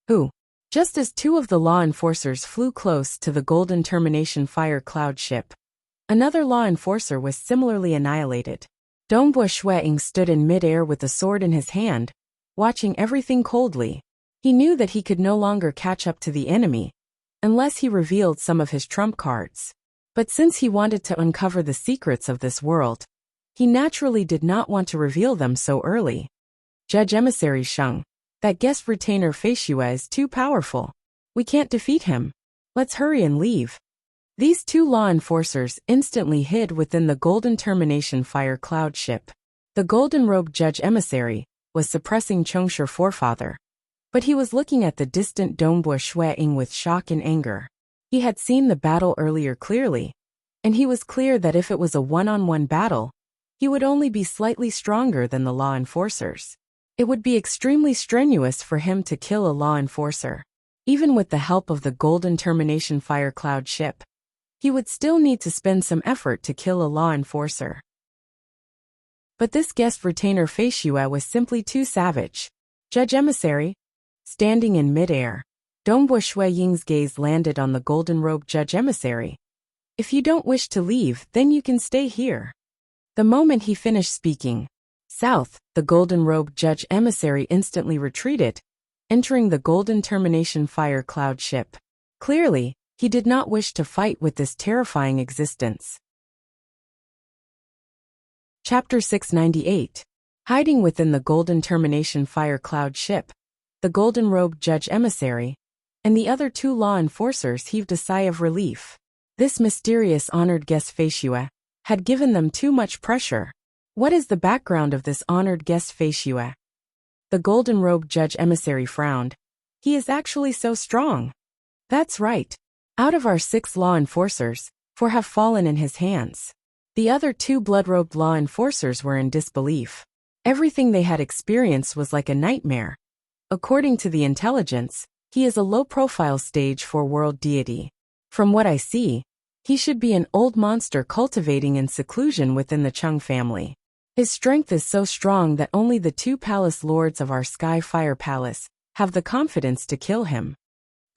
Who? Just as two of the law enforcers flew close to the Golden Termination Fire Cloud ship, another law enforcer was similarly annihilated. Dongbo Shuang stood in mid-air with a sword in his hand, watching everything coldly. He knew that he could no longer catch up to the enemy, unless he revealed some of his trump cards. But since he wanted to uncover the secrets of this world, he naturally did not want to reveal them so early. Judge Emissary Sheng, that guest retainer Feishue is too powerful. We can't defeat him. Let's hurry and leave. These two law enforcers instantly hid within the Golden Termination Fire Cloud ship. The golden-robed Judge Emissary was suppressing Chongsher Forefather, but he was looking at the distant Dongbo Shuang with shock and anger. He had seen the battle earlier clearly, and he was clear that if it was a one-on-one battle, he would only be slightly stronger than the law enforcers. It would be extremely strenuous for him to kill a law enforcer. Even with the help of the Golden Termination Fire Cloud ship, he would still need to spend some effort to kill a law enforcer. But this guest retainer Feishue was simply too savage. Judge Emissary, standing in mid-air, Dongbo Shui Ying's gaze landed on the golden-robed Judge Emissary. If you don't wish to leave, then you can stay here. The moment he finished speaking, south, the golden-robed Judge Emissary instantly retreated, entering the Golden Termination Fire Cloud ship. Clearly, he did not wish to fight with this terrifying existence. Chapter 698. Hiding within the Golden Termination Fire Cloud ship, the golden-robed Judge Emissary and the other two law enforcers heaved a sigh of relief. This mysterious honored guest Feishue had given them too much pressure. What is the background of this honored guest Feishue? The golden-robed Judge Emissary frowned. He is actually so strong. That's right. Out of our 6 law enforcers, 4 have fallen in his hands. The other 2 blood-robed law enforcers were in disbelief. Everything they had experienced was like a nightmare. According to the intelligence, he is a low-profile stage 4 world deity. From what I see, he should be an old monster cultivating in seclusion within the Chung family. His strength is so strong that only the 2 palace lords of our Sky Fire Palace have the confidence to kill him.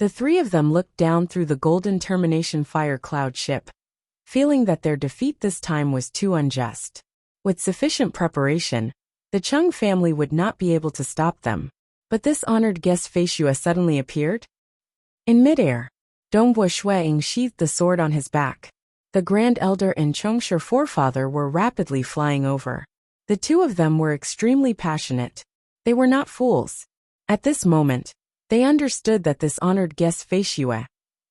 The 3 of them looked down through the Golden Termination Fire Cloud ship, feeling that their defeat this time was too unjust. With sufficient preparation, the Chung family would not be able to stop them. But this honored guest Feishue suddenly appeared. In midair, Dongbo Shuang sheathed the sword on his back. The Grand Elder and Chongsher Forefather were rapidly flying over. The 2 of them were extremely passionate. They were not fools. At this moment, they understood that this honored guest Feishue,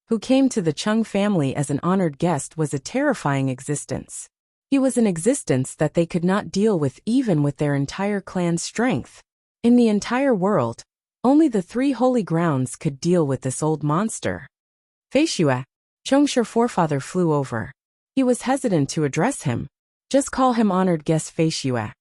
who came to the Chung family as an honored guest, was a terrifying existence. He was an existence that they could not deal with even with their entire clan's strength. In the entire world, Only the three holy grounds could deal with this old monster. Feishue, Chongsher forefather flew over. He was hesitant to address him. Just call him honored guest Feishue.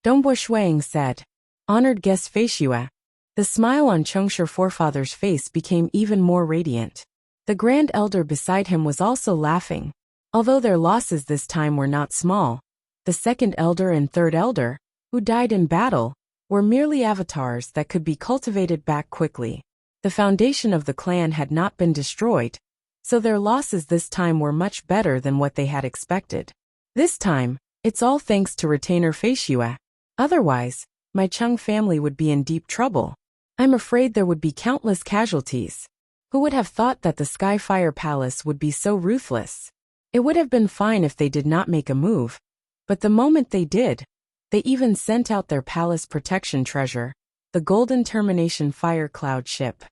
Dongbo Shuang said. Honored guest Feishue. The smile on Chongsher forefather's face became even more radiant. The grand elder beside him was also laughing. Although their losses this time were not small, the second elder and third elder, who died in battle, were merely avatars that could be cultivated back quickly. The foundation of the clan had not been destroyed, so their losses this time were much better than what they had expected. This time, it's all thanks to retainer Feishue. Otherwise, my Chung family would be in deep trouble. I'm afraid there would be countless casualties. Who would have thought that the Skyfire Palace would be so ruthless? It would have been fine if they did not make a move, but the moment they did, they even sent out their palace protection treasure, the Golden Termination Fire Cloud ship.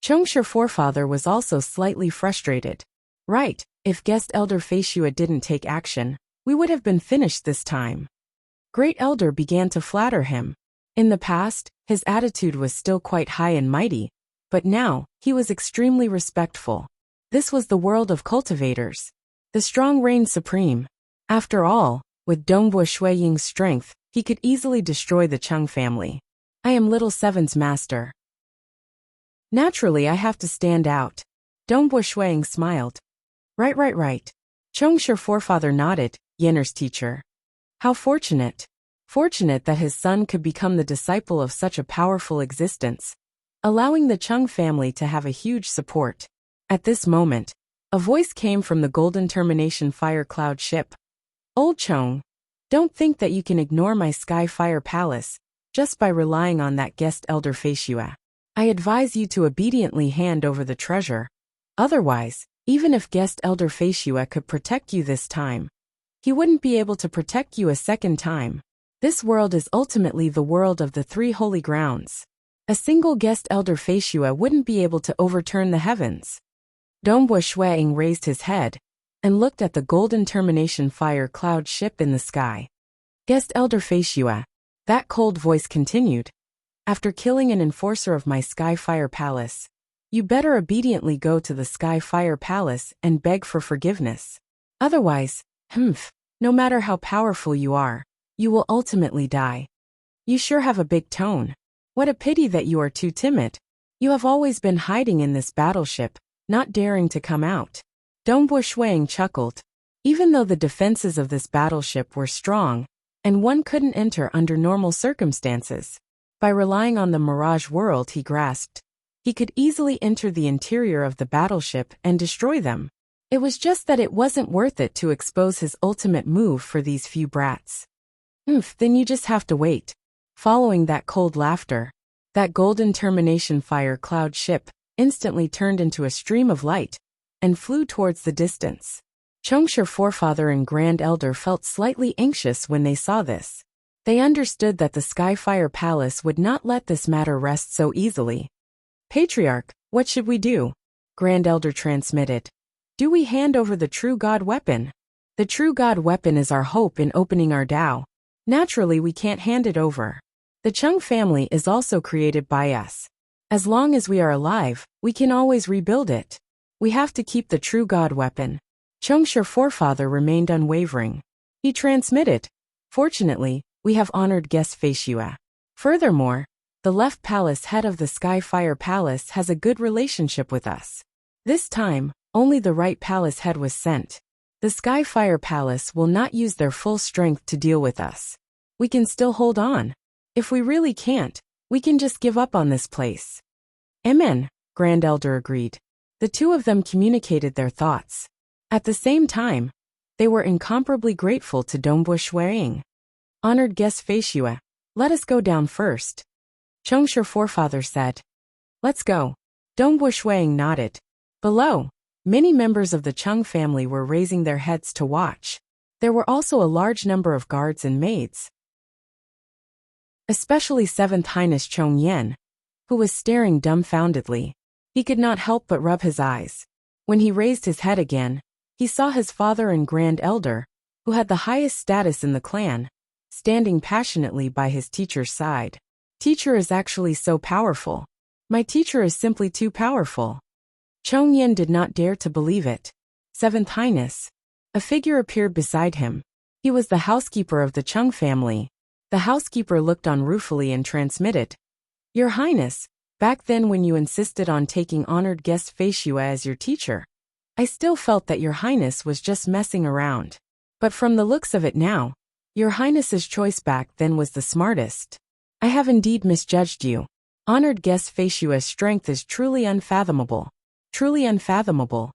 Chongsher forefather was also slightly frustrated. Right, if guest elder Feishue didn't take action, we would have been finished this time. Great elder began to flatter him. In the past, his attitude was still quite high and mighty, but now, he was extremely respectful. This was the world of cultivators. The strong reigned supreme. After all, with Dongbo Shuiying's strength, he could easily destroy the Chung family. I am Little Seven's master. Naturally, I have to stand out. Dongbo Shuiying smiled. Right. Chongsher forefather nodded, Yenner's teacher. How fortunate. Fortunate that his son could become the disciple of such a powerful existence, allowing the Chung family to have a huge support. At this moment, a voice came from the Golden Termination Fire Cloud ship. Old Chong, don't think that you can ignore my Sky Fire Palace just by relying on that guest elder Feishue. I advise you to obediently hand over the treasure. Otherwise, even if guest elder Feishue could protect you this time, he wouldn't be able to protect you a second time. This world is ultimately the world of the three holy grounds. A single guest elder Feishue wouldn't be able to overturn the heavens. Dongbo Shuiying raised his head and looked at the Golden Termination Fire Cloud ship in the sky. Guest elder Feishue, that cold voice continued. After killing an enforcer of my Sky Fire Palace, you better obediently go to the Sky Fire Palace and beg for forgiveness. Otherwise, no matter how powerful you are, you will ultimately die. You sure have a big tone. What a pity that you are too timid. You have always been hiding in this battleship, not daring to come out. Dongbo Shuiying chuckled. Even though the defenses of this battleship were strong, and one couldn't enter under normal circumstances, by relying on the Mirage world he grasped, he could easily enter the interior of the battleship and destroy them. It was just that it wasn't worth it to expose his ultimate move for these few brats. Then you just have to wait. Following that cold laughter, that Golden Termination Fire Cloud ship instantly turned into a stream of light and flew towards the distance. Chongsher forefather and grand elder felt slightly anxious when they saw this. They understood that the Skyfire Palace would not let this matter rest so easily. Patriarch, what should we do? Grand elder transmitted. Do we hand over the True God weapon? The True God weapon is our hope in opening our Dao. Naturally, we can't hand it over. The Chung family is also created by us. As long as we are alive, we can always rebuild it. We have to keep the True God weapon. Chongsher forefather remained unwavering. He transmitted. Fortunately, we have honored guest Feishue. Furthermore, the left palace head of the Skyfire Palace has a good relationship with us. This time, only the right palace head was sent. The Skyfire Palace will not use their full strength to deal with us. We can still hold on. If we really can't, we can just give up on this place. Amen, Grand Elder agreed. The two of them communicated their thoughts. At the same time, they were incomparably grateful to Dongbo Shuiying. Honored guest Feishue, let us go down first. Chongsher forefather said. Let's go. Dongbo Shuiying nodded. Below, many members of the Chung family were raising their heads to watch. There were also a large number of guards and maids. Especially 7th Highness Chong Yen, who was staring dumbfoundedly. He could not help but rub his eyes. When he raised his head again, he saw his father and grand elder, who had the highest status in the clan, standing passionately by his teacher's side. Teacher is actually so powerful. My teacher is simply too powerful. Chongyan did not dare to believe it. Seventh Highness. A figure appeared beside him. He was the housekeeper of the Chung family. The housekeeper looked on ruefully and transmitted. Your Highness, back then when you insisted on taking honored guest Fei Xue as your teacher, I still felt that your Highness was just messing around. But from the looks of it now, your Highness's choice back then was the smartest. I have indeed misjudged you. Honored guest Fei Xue's strength is truly unfathomable. Truly unfathomable.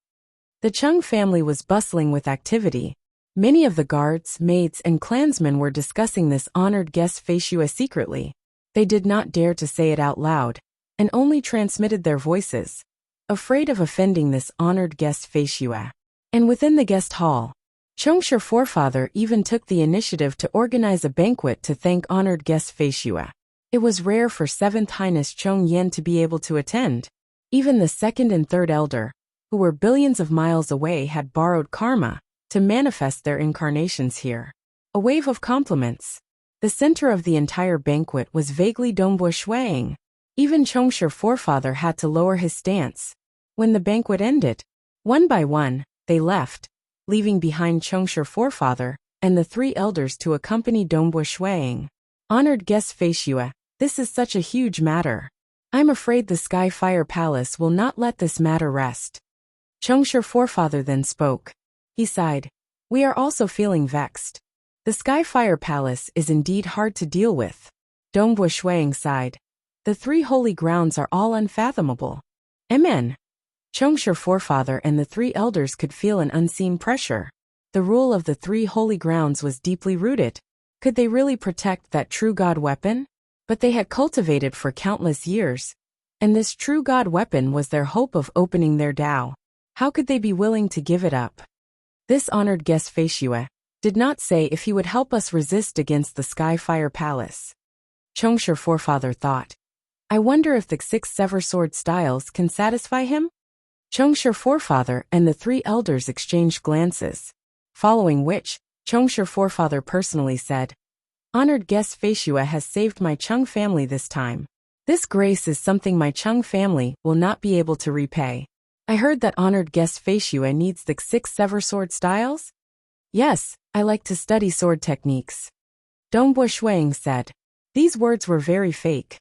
The Chung family was bustling with activity. Many of the guards, maids, and clansmen were discussing this honored guest Fei Xue secretly. They did not dare to say it out loud, and only transmitted their voices, afraid of offending this honored guest Fei Xue. And within the guest hall, Chongsher forefather even took the initiative to organize a banquet to thank honored guest Fei Xue. It was rare for 7th Highness Chong Yen to be able to attend. Even the second and third elder, who were billions of miles away, had borrowed karma to manifest their incarnations here. A wave of compliments. The center of the entire banquet was vaguely Dongbua Shuang. Even Chongsher forefather had to lower his stance. When the banquet ended, one by one, they left, leaving behind Chongsher forefather and the 3 elders to accompany Dongbua Shuang. Honored guest Fei Xue, this is such a huge matter. I'm afraid the Sky Fire Palace will not let this matter rest. Chongsher forefather then spoke. He sighed. We are also feeling vexed. The Sky Fire Palace is indeed hard to deal with. Dongbua Shuang sighed. The 3 holy grounds are all unfathomable. Amen. Chongsher forefather and the 3 elders could feel an unseen pressure. The rule of the 3 holy grounds was deeply rooted. Could they really protect that true God weapon? But they had cultivated for countless years, and this true God weapon was their hope of opening their Tao. How could they be willing to give it up? This honored guest Fei Xue did not say if he would help us resist against the Sky Fire Palace. Chongsher forefather thought. I wonder if the 6 sever sword styles can satisfy him? Chongsher forefather and the 3 elders exchanged glances, following which, Chongsher forefather personally said, Honored guest Fei Xue has saved my Chung family this time. This grace is something my Chung family will not be able to repay. I heard that honored guest Fei Xue needs the 6 sever sword styles? Yes, I like to study sword techniques. Dongbua Shuang said. These words were very fake.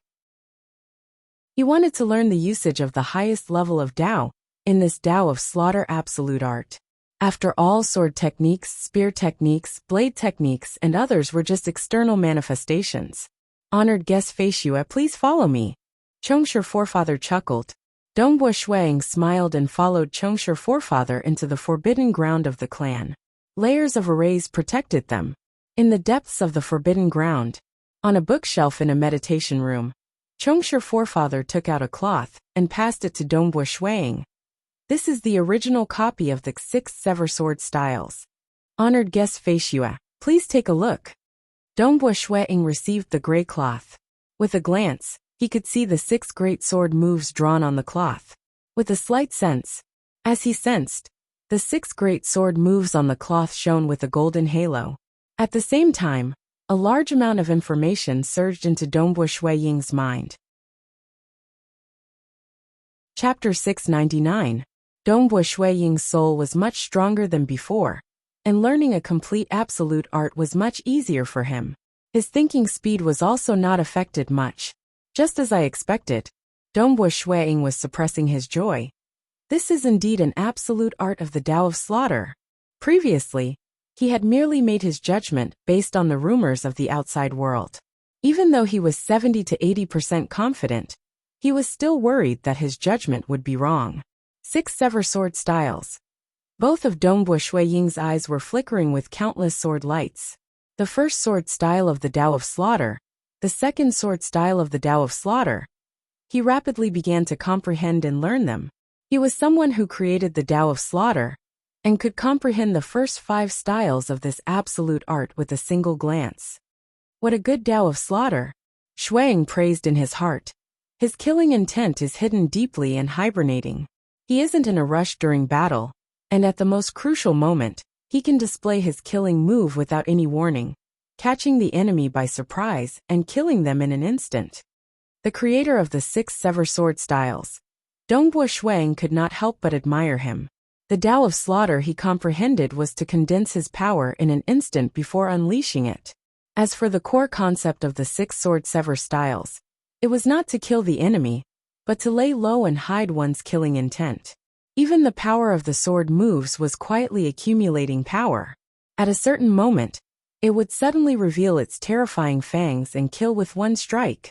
He wanted to learn the usage of the highest level of Tao, in this Tao of slaughter absolute art. After all, sword techniques, spear techniques, blade techniques, and others were just external manifestations. Honored guest Fei Xue, please follow me. Chongsher forefather chuckled. Dongbua Shuang smiled and followed Chongsher forefather into the forbidden ground of the clan. Layers of arrays protected them. In the depths of the forbidden ground, on a bookshelf in a meditation room, Chongsher forefather took out a cloth and passed it to Dongbua Shuang. This is the original copy of the 6 sever sword styles. Honored guest Fei Xue, please take a look. Dongbua Shuang received the gray cloth. With a glance, he could see the 6 great sword moves drawn on the cloth. With a slight sense, as he sensed, the 6 great sword moves on the cloth shone with a golden halo. At the same time, a large amount of information surged into Dongbua Shuang's mind. Chapter 699. Dongbua Shuang's soul was much stronger than before, and learning a complete absolute art was much easier for him. His thinking speed was also not affected much. Just as I expected, Dongbua Shuang was suppressing his joy. This is indeed an absolute art of the Tao of slaughter. Previously, he had merely made his judgment based on the rumors of the outside world. Even though he was 70 to 80% confident, he was still worried that his judgment would be wrong. 6 sever sword styles. Both of Dongbua Shuang's eyes were flickering with countless sword lights. The first sword style of the Tao of slaughter, the second sword style of the Tao of slaughter. He rapidly began to comprehend and learn them. He was someone who created the Tao of slaughter, and could comprehend the first 5 styles of this absolute art with a single glance. What a good Tao of slaughter! Shuang praised in his heart. His killing intent is hidden deeply and hibernating. He isn't in a rush during battle, and at the most crucial moment, he can display his killing move without any warning, catching the enemy by surprise and killing them in an instant. the creator of the 6 sever sword styles. Dongbo Shuang could not help but admire him. The Tao of slaughter he comprehended was to condense his power in an instant before unleashing it. As for the core concept of the 6 sword sever styles, it was not to kill the enemy, but to lay low and hide one's killing intent. Even the power of the sword moves was quietly accumulating power. At a certain moment, it would suddenly reveal its terrifying fangs and kill with one strike.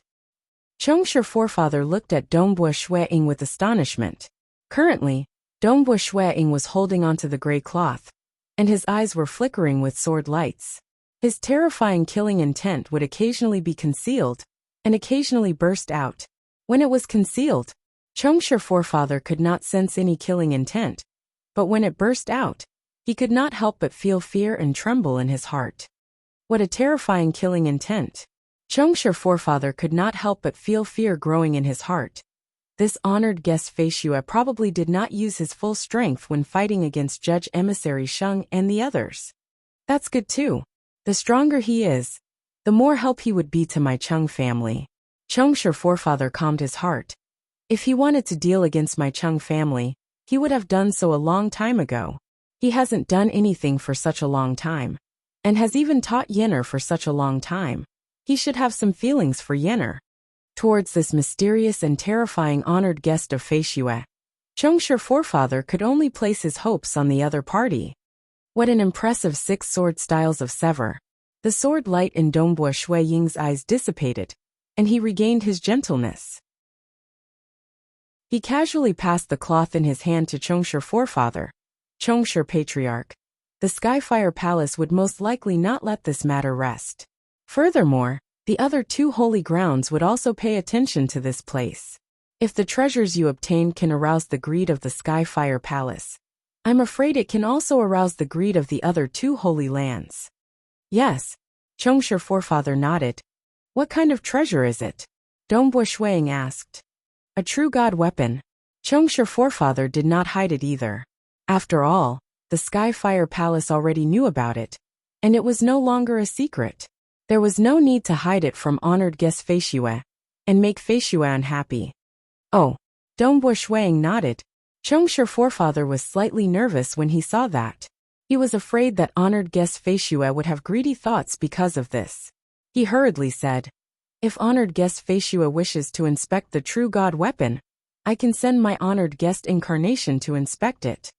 Chongsher forefather looked at Dongbo Shuang with astonishment. Currently, Dongbo Shuang was holding onto the gray cloth, and his eyes were flickering with sword lights. His terrifying killing intent would occasionally be concealed, and occasionally burst out. When it was concealed, Chongsher forefather could not sense any killing intent, but when it burst out, he could not help but feel fear and tremble in his heart. What a terrifying killing intent! Chongsher forefather could not help but feel fear growing in his heart. This honored guest Feishue probably did not use his full strength when fighting against Judge Emissary Sheng and the others. That's good too. The stronger he is, the more help he would be to my Chung family. Chongsher forefather calmed his heart. If he wanted to deal against my Chung family, he would have done so a long time ago. He hasn't done anything for such a long time, and has even taught Yenner for such a long time. He should have some feelings for Yenner. Towards this mysterious and terrifying honored guest of Feishue, Chongsher forefather could only place his hopes on the other party. What an impressive 6 sword styles of sever. The sword light in Dongbo Shuang's eyes dissipated, and he regained his gentleness. He casually passed the cloth in his hand to Chongsher forefather. Chongsher patriarch. The Skyfire Palace would most likely not let this matter rest. Furthermore, the other 2 holy grounds would also pay attention to this place. If the treasures you obtain can arouse the greed of the Skyfire Palace, I'm afraid it can also arouse the greed of the other 2 holy lands. Yes, Chongsher forefather nodded. What kind of treasure is it? Dongbo Shuang asked. A true god weapon. Chongsher forefather did not hide it either. After all, the Skyfire Palace already knew about it, and it was no longer a secret. There was no need to hide it from honored guest Feishue, and make Feishue unhappy. Oh, Dongbo Shuang nodded. Chongsher forefather was slightly nervous when he saw that. He was afraid that honored guest Feishue would have greedy thoughts because of this. He hurriedly said, if honored guest Feishue wishes to inspect the true god weapon, I can send my honored guest incarnation to inspect it.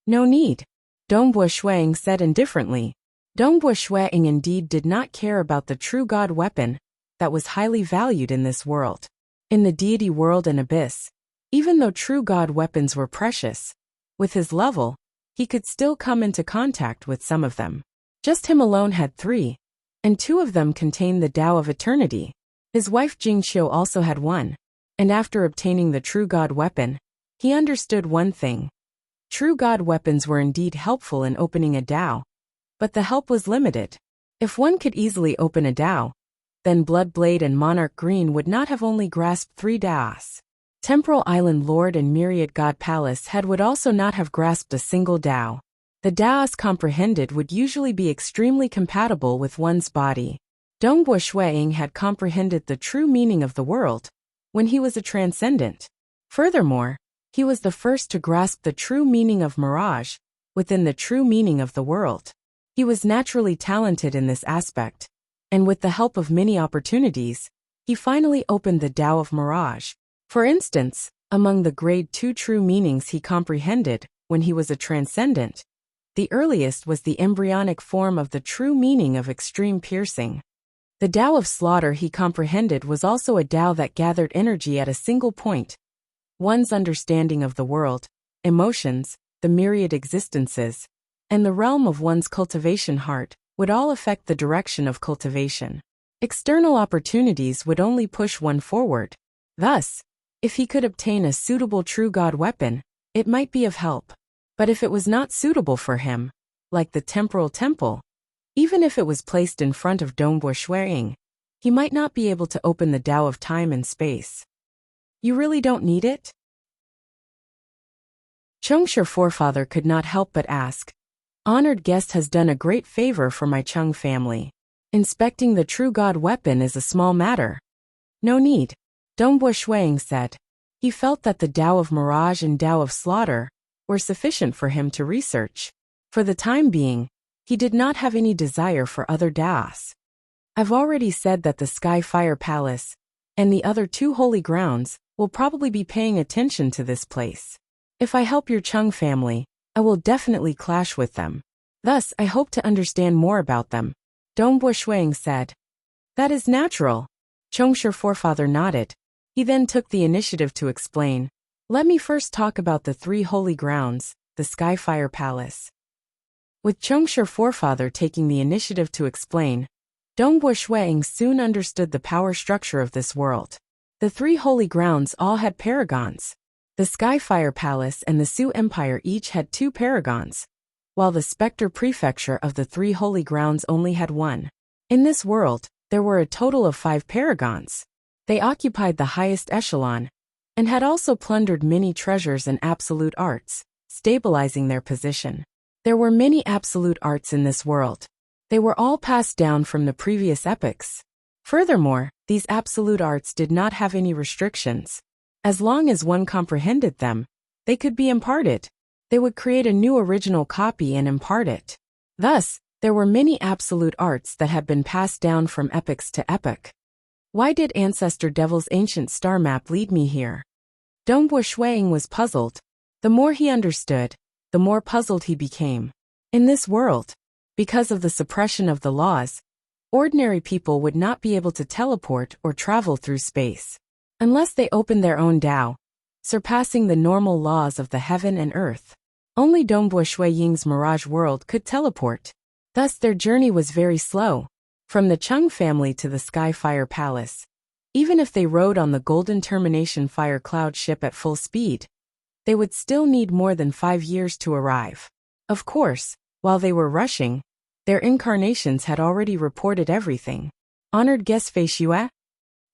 No need, Dongbo Shuang said indifferently. Dongbo Shuang indeed did not care about the true god weapon that was highly valued in this world. In the deity world and abyss, even though true god weapons were precious, with his level, he could still come into contact with some of them. Just him alone had 3, and 2 of them contained the Tao of Eternity. His wife Jingqiu also had 1, and after obtaining the true god weapon, he understood one thing. True god weapons were indeed helpful in opening a Tao, but the help was limited. If one could easily open a Tao, then Bloodblade and Monarch Green would not have only grasped 3 Taos. Temporal Island Lord and Myriad God Palace Head would also not have grasped a single Tao. The Taos comprehended would usually be extremely compatible with one's body. Dongbo Shuang had comprehended the true meaning of the world when he was a transcendent. Furthermore, he was the first to grasp the true meaning of mirage within the true meaning of the world. He was naturally talented in this aspect, and with the help of many opportunities, he finally opened the Tao of mirage. For instance, among the grade 2 true meanings he comprehended when he was a transcendent, the earliest was the embryonic form of the true meaning of extreme piercing. The Tao of slaughter he comprehended was also a Tao that gathered energy at a single point. One's understanding of the world, emotions, the myriad existences, and the realm of one's cultivation heart would all affect the direction of cultivation. External opportunities would only push one forward. Thus, if he could obtain a suitable true god weapon, it might be of help. But if it was not suitable for him, like the temporal temple, even if it was placed in front of Dongbo Shuang, he might not be able to open the Tao of time and space. You really don't need it? Chongsher forefather could not help but ask. Honored guest has done a great favor for my Chung family. Inspecting the true god weapon is a small matter. No need. Dongbua Shuang said. He felt that the Tao of Mirage and Tao of Slaughter were sufficient for him to research. For the time being, he did not have any desire for other Taos. I've already said that the Sky Fire Palace and the other 2 holy grounds will probably be paying attention to this place. If I help your Chung family, I will definitely clash with them. Thus, I hope to understand more about them. Dongbua Shuang said. That is natural. Chongsher forefather nodded. He then took the initiative to explain. Let me first talk about the 3 holy grounds, the Skyfire Palace. With Chongsher forefather taking the initiative to explain, Dongbua Shuang soon understood the power structure of this world. The 3 holy grounds all had paragons. The Skyfire Palace and the Su Empire each had 2 paragons, while the Spectre Prefecture of the 3 holy grounds only had 1. In this world, there were a total of 5 paragons. They occupied the highest echelon, and had also plundered many treasures and absolute arts, stabilizing their position. There were many absolute arts in this world. They were all passed down from the previous epochs. Furthermore, these absolute arts did not have any restrictions. As long as one comprehended them, they could be imparted. They would create a new original copy and impart it. Thus, there were many absolute arts that had been passed down from epochs to epoch. Why did Ancestor Devil's ancient star map lead me here? Dongbua Shuang was puzzled. The more he understood, the more puzzled he became. In this world, because of the suppression of the laws, ordinary people would not be able to teleport or travel through space, unless they opened their own Tao, surpassing the normal laws of the heaven and earth. Only Dongbua Shuiying's Mirage world could teleport. Thus their journey was very slow. From the Chung family to the Skyfire Palace, even if they rode on the Golden Termination Fire Cloud ship at full speed, they would still need more than 5 years to arrive. Of course, while they were rushing, their incarnations had already reported everything. Honored guest Fei Xue?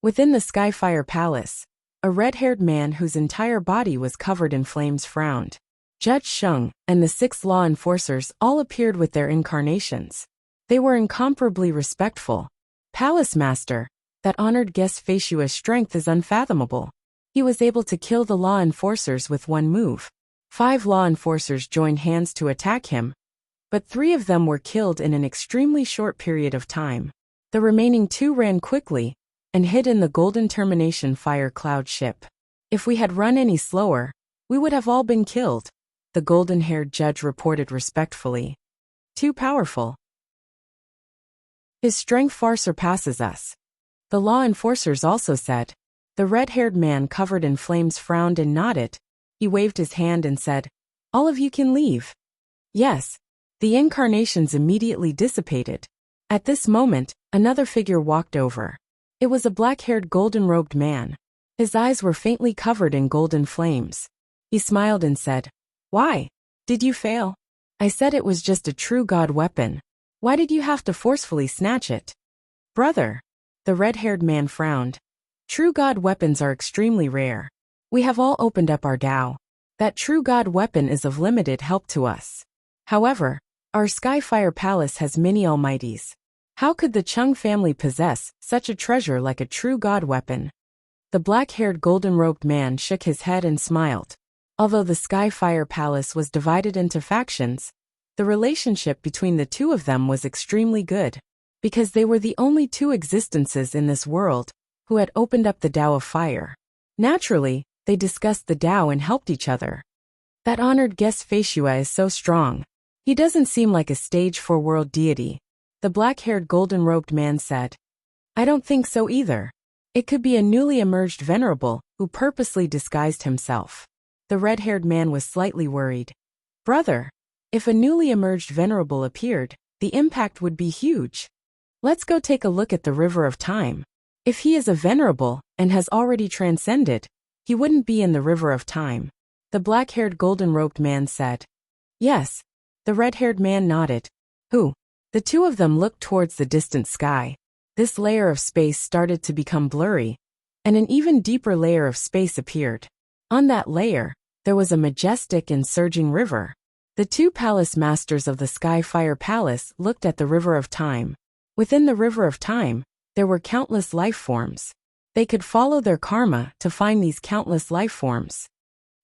Within the Skyfire Palace, a red-haired man whose entire body was covered in flames frowned. Judge Sheng and the 6 law enforcers all appeared with their incarnations. They were incomparably respectful. Palace Master, that honored guest Fei Xue's strength is unfathomable. He was able to kill the law enforcers with 1 move. 5 law enforcers joined hands to attack him, but 3 of them were killed in an extremely short period of time. The remaining 2 ran quickly and hid in the Golden Termination Fire Cloud ship. If we had run any slower, we would have all been killed, the golden-haired judge reported respectfully. Too powerful. His strength far surpasses us. The law enforcers also said. The red-haired man covered in flames frowned and nodded. He waved his hand and said, all of you can leave. Yes. The incarnations immediately dissipated. At this moment, another figure walked over. It was a black-haired golden-robed man. His eyes were faintly covered in golden flames. He smiled and said, why? Did you fail? I said it was just a true god weapon. Why did you have to forcefully snatch it? Brother. The red-haired man frowned. True god weapons are extremely rare. We have all opened up our Tao. That true god weapon is of limited help to us. However, our Skyfire Palace has many almighties. How could the Chung family possess such a treasure like a true god weapon? The black-haired golden-robed man shook his head and smiled. Although the Skyfire Palace was divided into factions, the relationship between the 2 of them was extremely good, because they were the only 2 existences in this world who had opened up the Tao of Fire. Naturally, they discussed the Tao and helped each other. That honored guest Fei Xue is so strong. He doesn't seem like a stage 4 world deity, the black-haired golden-robed man said. I don't think so either. It could be a newly emerged venerable who purposely disguised himself. The red-haired man was slightly worried. Brother, if a newly emerged venerable appeared, the impact would be huge. Let's go take a look at the River of Time. If he is a venerable and has already transcended, he wouldn't be in the River of Time. The black-haired golden-robed man said. Yes. The red-haired man nodded. Who? The 2 of them looked towards the distant sky. This layer of space started to become blurry, and an even deeper layer of space appeared. On that layer, there was a majestic and surging river. The 2 palace masters of the Skyfire Palace looked at the River of Time. Within the River of Time, there were countless life forms. They could follow their karma to find these countless life forms.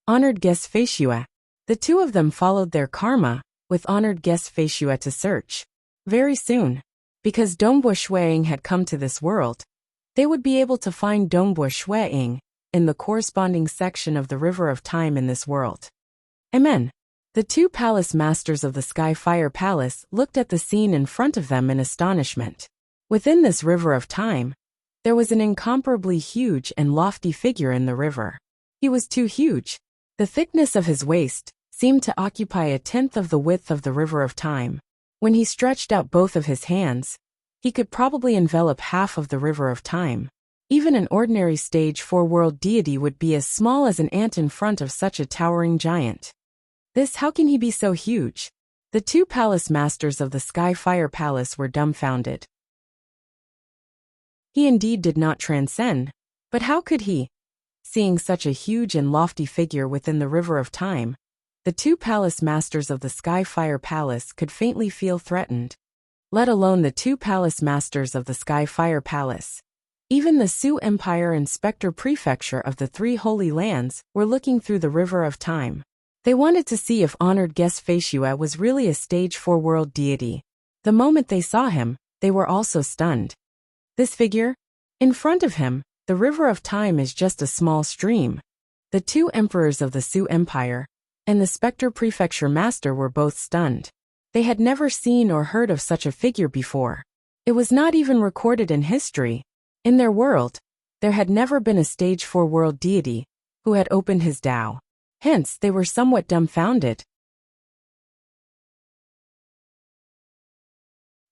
Honored guest Feishue. The two of them followed their karma, with honored guest Feishue to search. Very soon, because Dongbo Shueying had come to this world, they would be able to find Dongbo Shueying in the corresponding section of the River of Time in this world. Amen. The two palace masters of the Sky Fire Palace looked at the scene in front of them in astonishment. Within this River of Time, there was an incomparably huge and lofty figure in the river. He was too huge. The thickness of his waist seemed to occupy a tenth of the width of the River of Time. When he stretched out both of his hands, he could probably envelop half of the River of Time. Even an ordinary stage 4-world deity would be as small as an ant in front of such a towering giant. How can he be so huge? The two palace masters of the Sky Fire Palace were dumbfounded. He indeed did not transcend, but how could he? Seeing such a huge and lofty figure within the River of Time, the two palace masters of the Sky Fire Palace could faintly feel threatened. Let alone the two palace masters of the Sky Fire Palace. Even the Su Empire and Spectre Prefecture of the Three Holy Lands were looking through the River of Time. They wanted to see if honored guest Feishue was really a stage 4-world deity. The moment they saw him, they were also stunned. This figure? In front of him, the River of Time is just a small stream. The two emperors of the Su Empire and the Spectre Prefecture Master were both stunned. They had never seen or heard of such a figure before. It was not even recorded in history. In their world, there had never been a stage 4-world deity who had opened his Tao. Hence, they were somewhat dumbfounded.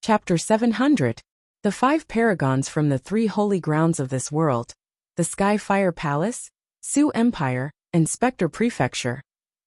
Chapter 700. The 5 paragons from the 3 holy grounds of this world, the Sky Fire Palace, Su Empire, and Spectre Prefecture,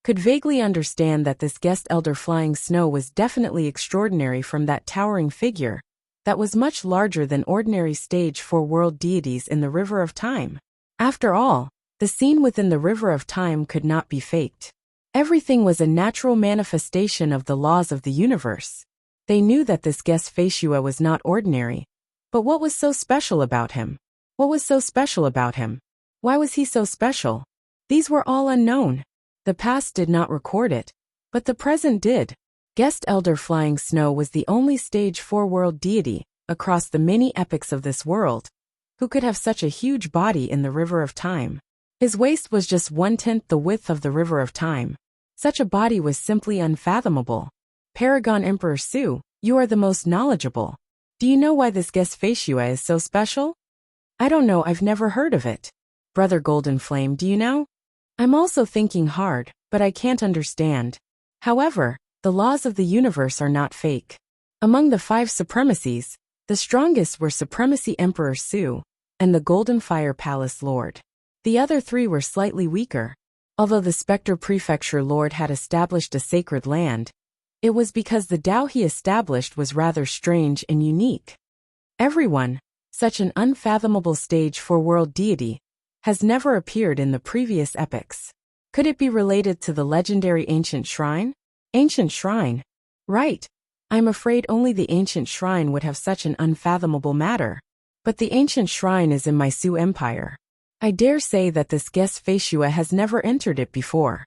could vaguely understand that this guest elder flying snow was definitely extraordinary from that towering figure that was much larger than ordinary stage 4-world deities in the River of Time. After all, the scene within the River of Time could not be faked. Everything was a natural manifestation of the laws of the universe. They knew that this guest Feishue was not ordinary. But what was so special about him? What was so special about him? Why was he so special? These were all unknown. The past did not record it, but the present did. Guest Elder Flying Snow was the only stage 4-world deity across the many epochs of this world who could have such a huge body in the River of Time. His waist was just 1/10 the width of the River of Time. Such a body was simply unfathomable. Paragon Emperor Su, you are the most knowledgeable. Do you know why this guest Feishue is so special? I don't know, I've never heard of it. Brother Golden Flame, do you know? I'm also thinking hard, but I can't understand. However, the laws of the universe are not fake. Among the 5 supremacies, the strongest were Supremacy Emperor Su and the Golden Fire Palace Lord. The other 3 were slightly weaker. Although the Spectre Prefecture Lord had established a sacred land, it was because the Tao he established was rather strange and unique. Everyone, such an unfathomable stage 4-world deity, has never appeared in the previous epochs. Could it be related to the legendary Ancient Shrine? Ancient Shrine. Right. I'm afraid only the Ancient Shrine would have such an unfathomable matter. But the Ancient Shrine is in my Su Empire. I dare say that this guest Feishue has never entered it before.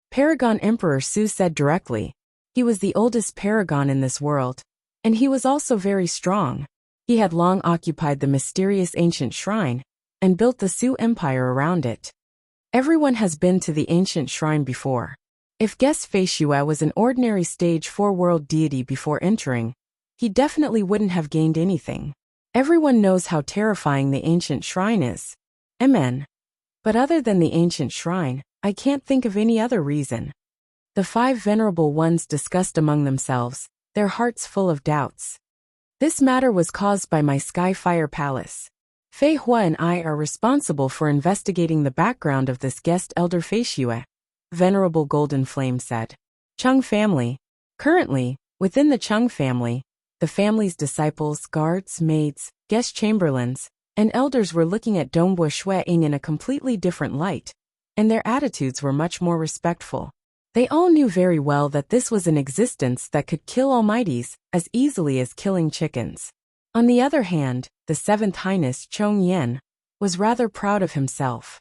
Paragon Emperor Su said directly. He was the oldest paragon in this world, and he was also very strong. He had long occupied the mysterious ancient shrine, and built the Su Empire around it. Everyone has been to the ancient shrine before. If guest Feishue was an ordinary stage 4-world deity before entering, he definitely wouldn't have gained anything. Everyone knows how terrifying the ancient shrine is. Amen. But other than the ancient shrine, I can't think of any other reason. The 5 venerable ones discussed among themselves, their hearts full of doubts. This matter was caused by my Sky Fire Palace. Fei Hua and I are responsible for investigating the background of this guest Elder Feishue, Venerable Golden Flame said. Chung family. Currently, within the Chung family, the family's disciples, guards, maids, guest chamberlains, and elders were looking at Dongbo Shueying in a completely different light, and their attitudes were much more respectful. They all knew very well that this was an existence that could kill almighties as easily as killing chickens. On the other hand, the 7th Highness Chong Yen, was rather proud of himself.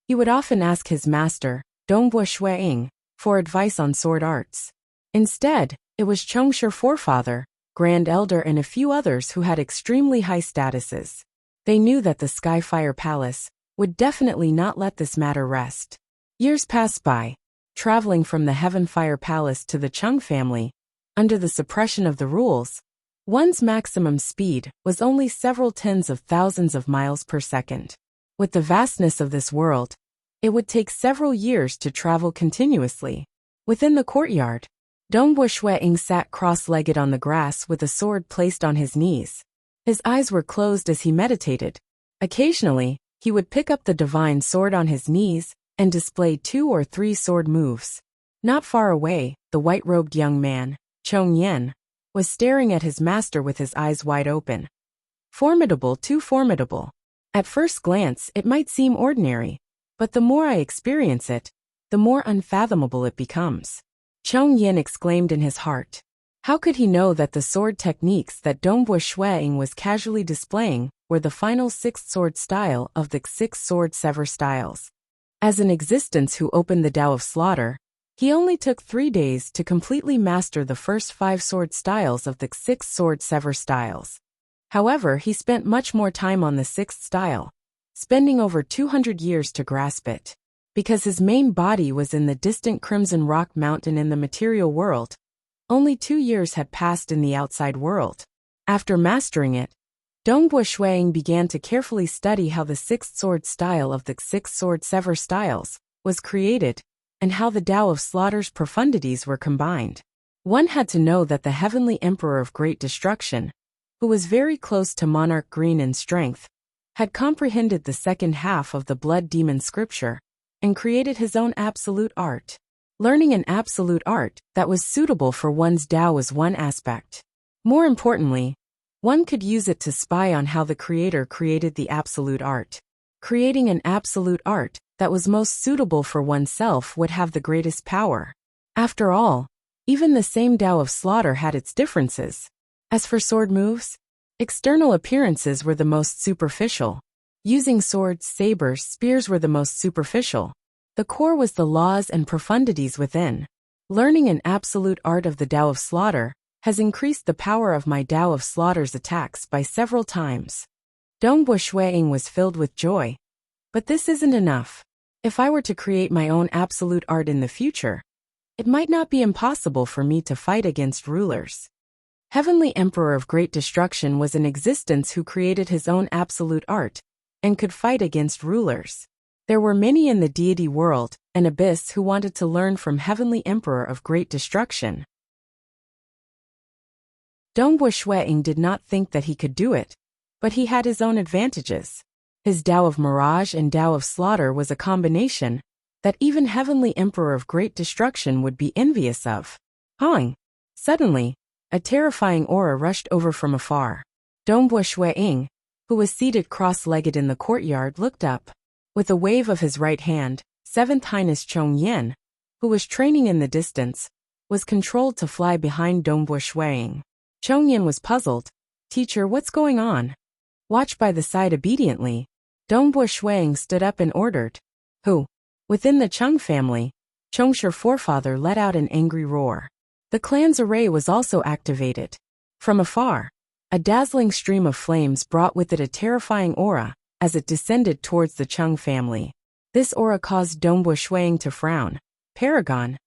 He would often ask his master, Dongbua Shuiying, for advice on sword arts. Instead, it was Chongshi forefather, grand elder and a few others who had extremely high statuses. They knew that the Skyfire Palace would definitely not let this matter rest. Years passed by, traveling from the Heavenfire Palace to the Chung family, under the suppression of the rules. One's maximum speed was only several tens of thousands of miles per second. With the vastness of this world, it would take several years to travel continuously. Within the courtyard, Dongbua Shuiying sat cross-legged on the grass with a sword placed on his knees. His eyes were closed as he meditated. Occasionally, he would pick up the divine sword on his knees and display 2 or 3 sword moves. Not far away, the white-robed young man, Chong Yen, was staring at his master with his eyes wide open. Formidable, too formidable. At first glance, it might seem ordinary, but the more I experience it, the more unfathomable it becomes. Chong Yen exclaimed in his heart. How could he know that the sword techniques that Dongbua Shuiying was casually displaying were the final 6th sword style of the 6 sword sever styles? As an existence who opened the Tao of Slaughter, he only took 3 days to completely master the first 5 sword styles of the 6 sword sever styles. However, he spent much more time on the 6th style, spending over 200 years to grasp it. Because his main body was in the distant Crimson Rock Mountain in the material world, only 2 years had passed in the outside world. After mastering it, Dongbua Shuiying began to carefully study how the 6th sword style of the 6 sword sever styles was created, and how the Tao of Slaughter's profundities were combined. One had to know that the Heavenly Emperor of Great Destruction, who was very close to Monarch Green in strength, had comprehended the second half of the Blood Demon scripture, and created his own absolute art. Learning an absolute art that was suitable for one's Tao was one aspect. More importantly, one could use it to spy on how the Creator created the absolute art. Creating an absolute art that was most suitable for oneself would have the greatest power. After all, even the same Tao of Slaughter had its differences. As for sword moves, external appearances were the most superficial. Using swords, sabers, spears were the most superficial. The core was the laws and profundities within. Learning an absolute art of the Tao of Slaughter has increased the power of my Tao of Slaughter's attacks by several times. Dongbua Shuiying was filled with joy. But this isn't enough. If I were to create my own absolute art in the future, it might not be impossible for me to fight against rulers. Heavenly Emperor of Great Destruction was in existence who created his own absolute art, and could fight against rulers. There were many in the deity world, an abyss, who wanted to learn from Heavenly Emperor of Great Destruction. Dongbua Shuiying did not think that he could do it, but he had his own advantages. His Tao of Mirage and Tao of Slaughter was a combination that even Heavenly Emperor of Great Destruction would be envious of. Hong! Suddenly, a terrifying aura rushed over from afar. Dongbua Shuiying, who was seated cross-legged in the courtyard, looked up. With a wave of his right hand, 7th Highness Chong Yen, who was training in the distance, was controlled to fly behind Dongbua Shuiying. Chong Yen was puzzled. Teacher, what's going on? Watch by the side obediently. Dongbua Shuiying stood up and ordered. Who? Within the Chung family, Chongshi forefather let out an angry roar. The clan's array was also activated. From afar, a dazzling stream of flames brought with it a terrifying aura as it descended towards the Chung family. This aura caused Dongbua Shuiying to frown. Paragon.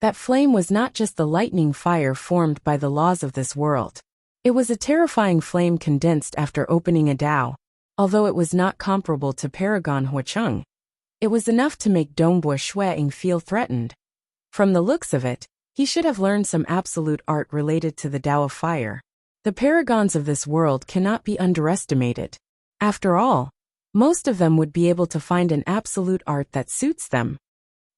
That flame was not just the lightning fire formed by the laws of this world. It was a terrifying flame condensed after opening a Tao. Although it was not comparable to Paragon Huacheng, it was enough to make Dongbua Shuiying feel threatened. From the looks of it, he should have learned some absolute art related to the Tao of Fire. The paragons of this world cannot be underestimated. After all, most of them would be able to find an absolute art that suits them.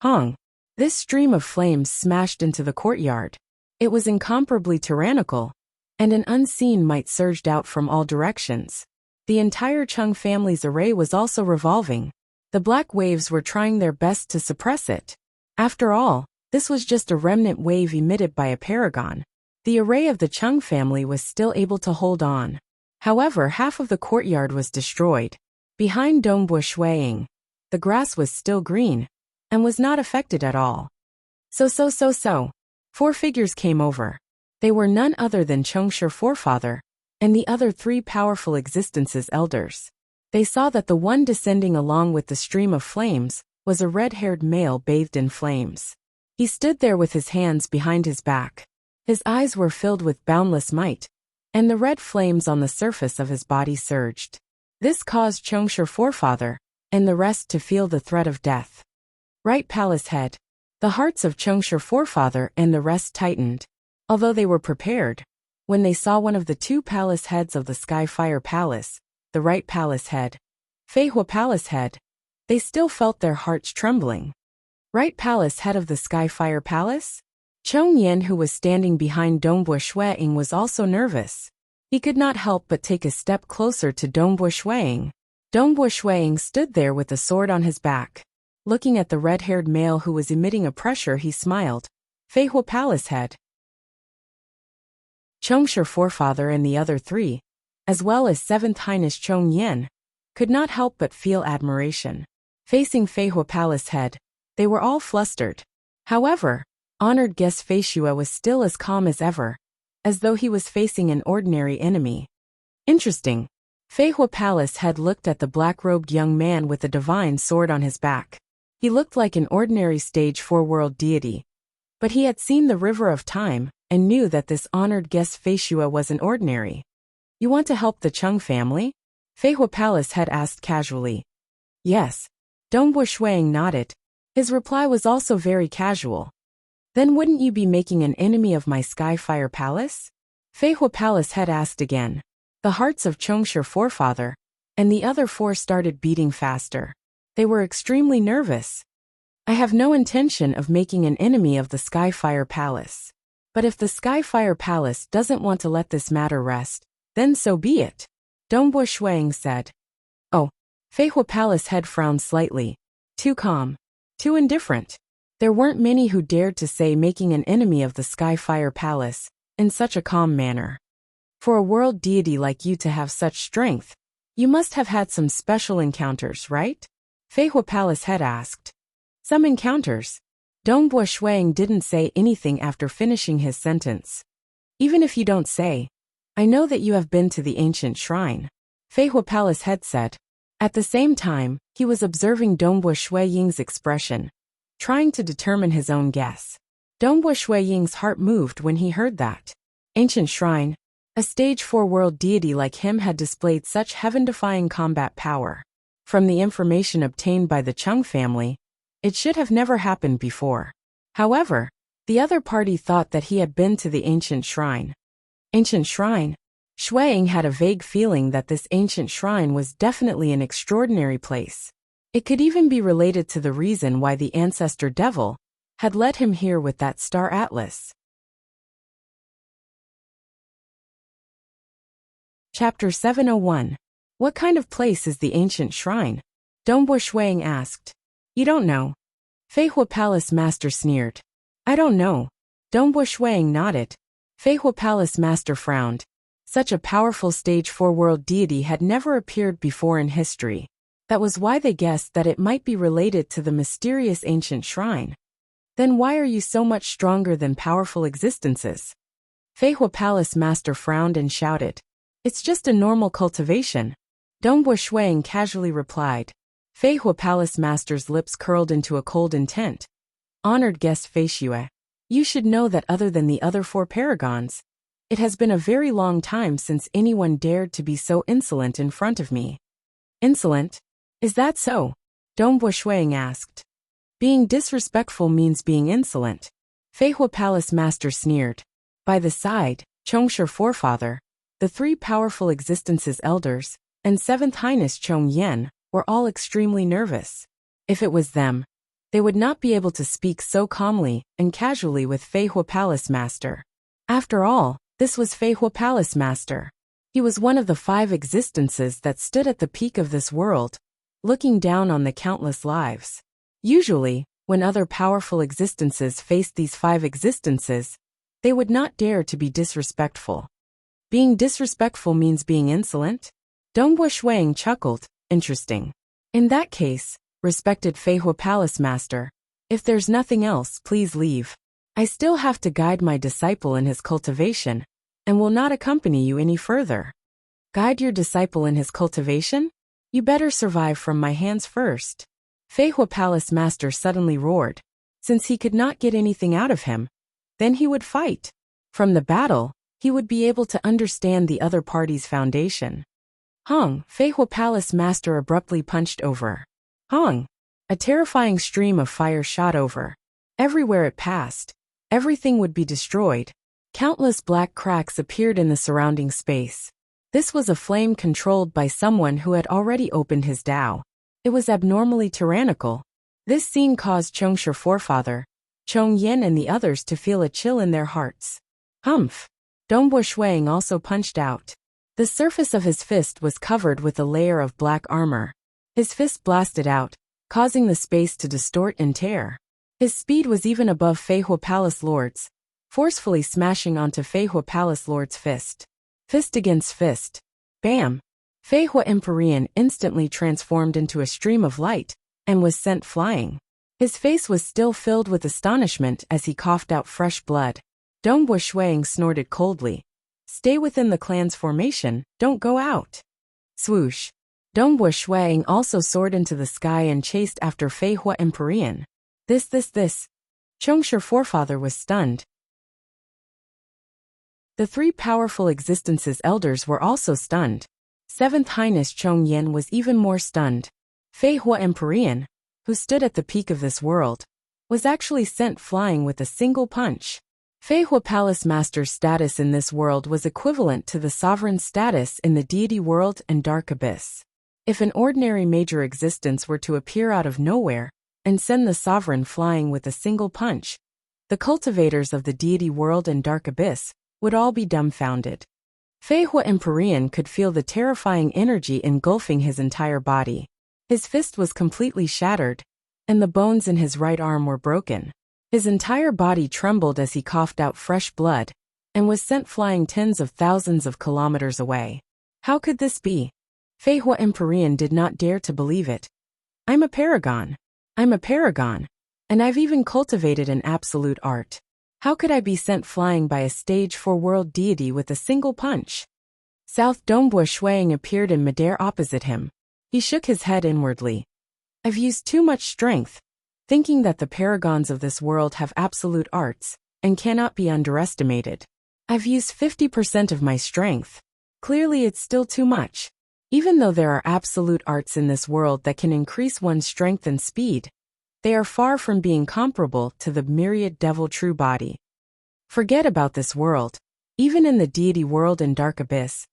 Hong! This stream of flames smashed into the courtyard. It was incomparably tyrannical, and an unseen might surged out from all directions. The entire Chung family's array was also revolving. The black waves were trying their best to suppress it. After all, this was just a remnant wave emitted by a paragon. The array of the Chung family was still able to hold on. However, half of the courtyard was destroyed. Behind Dongbua Shuiying, the grass was still green and was not affected at all. So. 4 figures came over. They were none other than Chengshi forefather and the other 3 powerful existences elders. They saw that the one descending along with the stream of flames was a red-haired male bathed in flames. He stood there with his hands behind his back. His eyes were filled with boundless might, and the red flames on the surface of his body surged. This caused Chengshi forefather and the rest to feel the threat of death. Right palace head. The hearts of Chengshi forefather and the rest tightened, although they were prepared. When they saw one of the 2 palace heads of the Skyfire Palace, the right palace head, Feihua Palace head, they still felt their hearts trembling. Right palace head of the Skyfire Palace? Cheng Yan, who was standing behind Dongbua Shuiying, was also nervous. He could not help but take a step closer to Dongbua Shuiying. Dongbua Shuiying stood there with a sword on his back. Looking at the red-haired male who was emitting a pressure, he smiled. Feihua Palace head. Chengshi forefather and the other 3, as well as 7th Highness Cheng Yan, could not help but feel admiration. Facing Feihua Palace head, they were all flustered. However, honored guest Feishua was still as calm as ever, as though he was facing an ordinary enemy. Interesting. Feihua Palace head looked at the black-robed young man with a divine sword on his back. He looked like an ordinary stage 4-world deity. But he had seen the River of Time and knew that this honored guest Feishua wasn't ordinary. You want to help the Cheng family? Feihua Palace head asked casually. Yes. Dongbua Shuiying nodded. His reply was also very casual. Then wouldn't you be making an enemy of my Skyfire Palace? Feihua Palace head asked again. The hearts of Chengshi forefather and the other 4 started beating faster. They were extremely nervous. I have no intention of making an enemy of the Skyfire Palace. But if the Skyfire Palace doesn't want to let this matter rest, then so be it, Dongbua Shuiying said. Oh. Feihua Palace head frowned slightly. Too calm. Too indifferent. There weren't many who dared to say making an enemy of the Skyfire Palace in such a calm manner. For a world deity like you to have such strength, you must have had some special encounters, right? Feihua Palace head asked. Some encounters. Dongbua Shuiying didn't say anything after finishing his sentence. Even if you don't say, I know that you have been to the ancient shrine, Feihua Palace head said. At the same time, he was observing Dongbua Shuiying's expression, trying to determine his own guess. Dongbua Shuiying's heart moved when he heard that. Ancient shrine. A stage 4-world deity like him had displayed such heaven-defying combat power. From the information obtained by the Cheng family, it should have never happened before. However, the other party thought that he had been to the ancient shrine. Ancient shrine? Shuiying had a vague feeling that this ancient shrine was definitely an extraordinary place. It could even be related to the reason why the ancestor devil had led him here with that star atlas. Chapter 701. What kind of place is the ancient shrine? Dongbua Shuiying asked. You don't know. Feihua Palace Master sneered. I don't know. Dongbua Shuiying nodded. Feihua Palace Master frowned. Such a powerful stage 4-world deity had never appeared before in history. That was why they guessed that it might be related to the mysterious ancient shrine. Then why are you so much stronger than powerful existences? Feihua Palace Master frowned and shouted. It's just a normal cultivation. Dongbua Shuiying casually replied. Feihua Palace Master's lips curled into a cold intent. Honored guest Feishua, you should know that other than the other 4 paragons, it has been a very long time since anyone dared to be so insolent in front of me. Insolent? Is that so? Dongbua Shuiying asked. Being disrespectful means being insolent. Feihua Palace Master sneered. By the side, Chengshi forefather, the 3 powerful existences elders, and 7th Highness Cheng Yan were all extremely nervous. If it was them, they would not be able to speak so calmly and casually with Feihua Palace Master. After all, this was Feihua Palace Master. He was one of the 5 existences that stood at the peak of this world, looking down on the countless lives. Usually, when other powerful existences faced these 5 existences, they would not dare to be disrespectful. Being disrespectful means being insolent? Dongbo Shuang chuckled. Interesting. In that case, respected Feihua Palace Master, if there's nothing else, please leave. I still have to guide my disciple in his cultivation, and will not accompany you any further. Guide your disciple in his cultivation? You better survive from my hands first. Feihua Palace Master suddenly roared. Since he could not get anything out of him, then he would fight. From the battle, he would be able to understand the other party's foundation. Hong, Feihua Palace Master abruptly punched over. Hong! A terrifying stream of fire shot over. Everywhere it passed, everything would be destroyed. Countless black cracks appeared in the surrounding space. This was a flame controlled by someone who had already opened his Dao. It was abnormally tyrannical. This scene caused Chongshi's forefather, Chong Yen, and the others to feel a chill in their hearts. Humph! Dongbo Shuang also punched out. The surface of his fist was covered with a layer of black armor. His fist blasted out, causing the space to distort and tear. His speed was even above Feihua Palace Lord's, forcefully smashing onto Feihua Palace Lord's fist. Fist against fist. Bam! Feihua Empyrean instantly transformed into a stream of light, and was sent flying. His face was still filled with astonishment as he coughed out fresh blood. Dongbo Shuang snorted coldly. Stay within the clan's formation, don't go out. Swoosh. Dongbo Shuang also soared into the sky and chased after Feihua Empyrean. This. Chongshi's forefather was stunned. The three powerful existence's elders were also stunned. Seventh Highness Chong Yen was even more stunned. Feihua Empyrean, who stood at the peak of this world, was actually sent flying with a single punch. Feihua Palace Master's status in this world was equivalent to the sovereign's status in the deity world and dark abyss. If an ordinary major existence were to appear out of nowhere and send the sovereign flying with a single punch, the cultivators of the deity world and dark abyss would all be dumbfounded. Feihua Empyrean could feel the terrifying energy engulfing his entire body. His fist was completely shattered, and the bones in his right arm were broken. His entire body trembled as he coughed out fresh blood, and was sent flying tens of thousands of kilometers away. How could this be? Feihua Empyrean did not dare to believe it. I'm a paragon, and I've even cultivated an absolute art. How could I be sent flying by a stage 4 world deity with a single punch? South Dongbo Shuang appeared in midair opposite him. He shook his head inwardly. I've used too much strength, thinking that the paragons of this world have absolute arts, and cannot be underestimated. I've used 50% of my strength. Clearly it's still too much. Even though there are absolute arts in this world that can increase one's strength and speed, they are far from being comparable to the myriad devil true body. Forget about this world. Even in the deity world and dark abyss,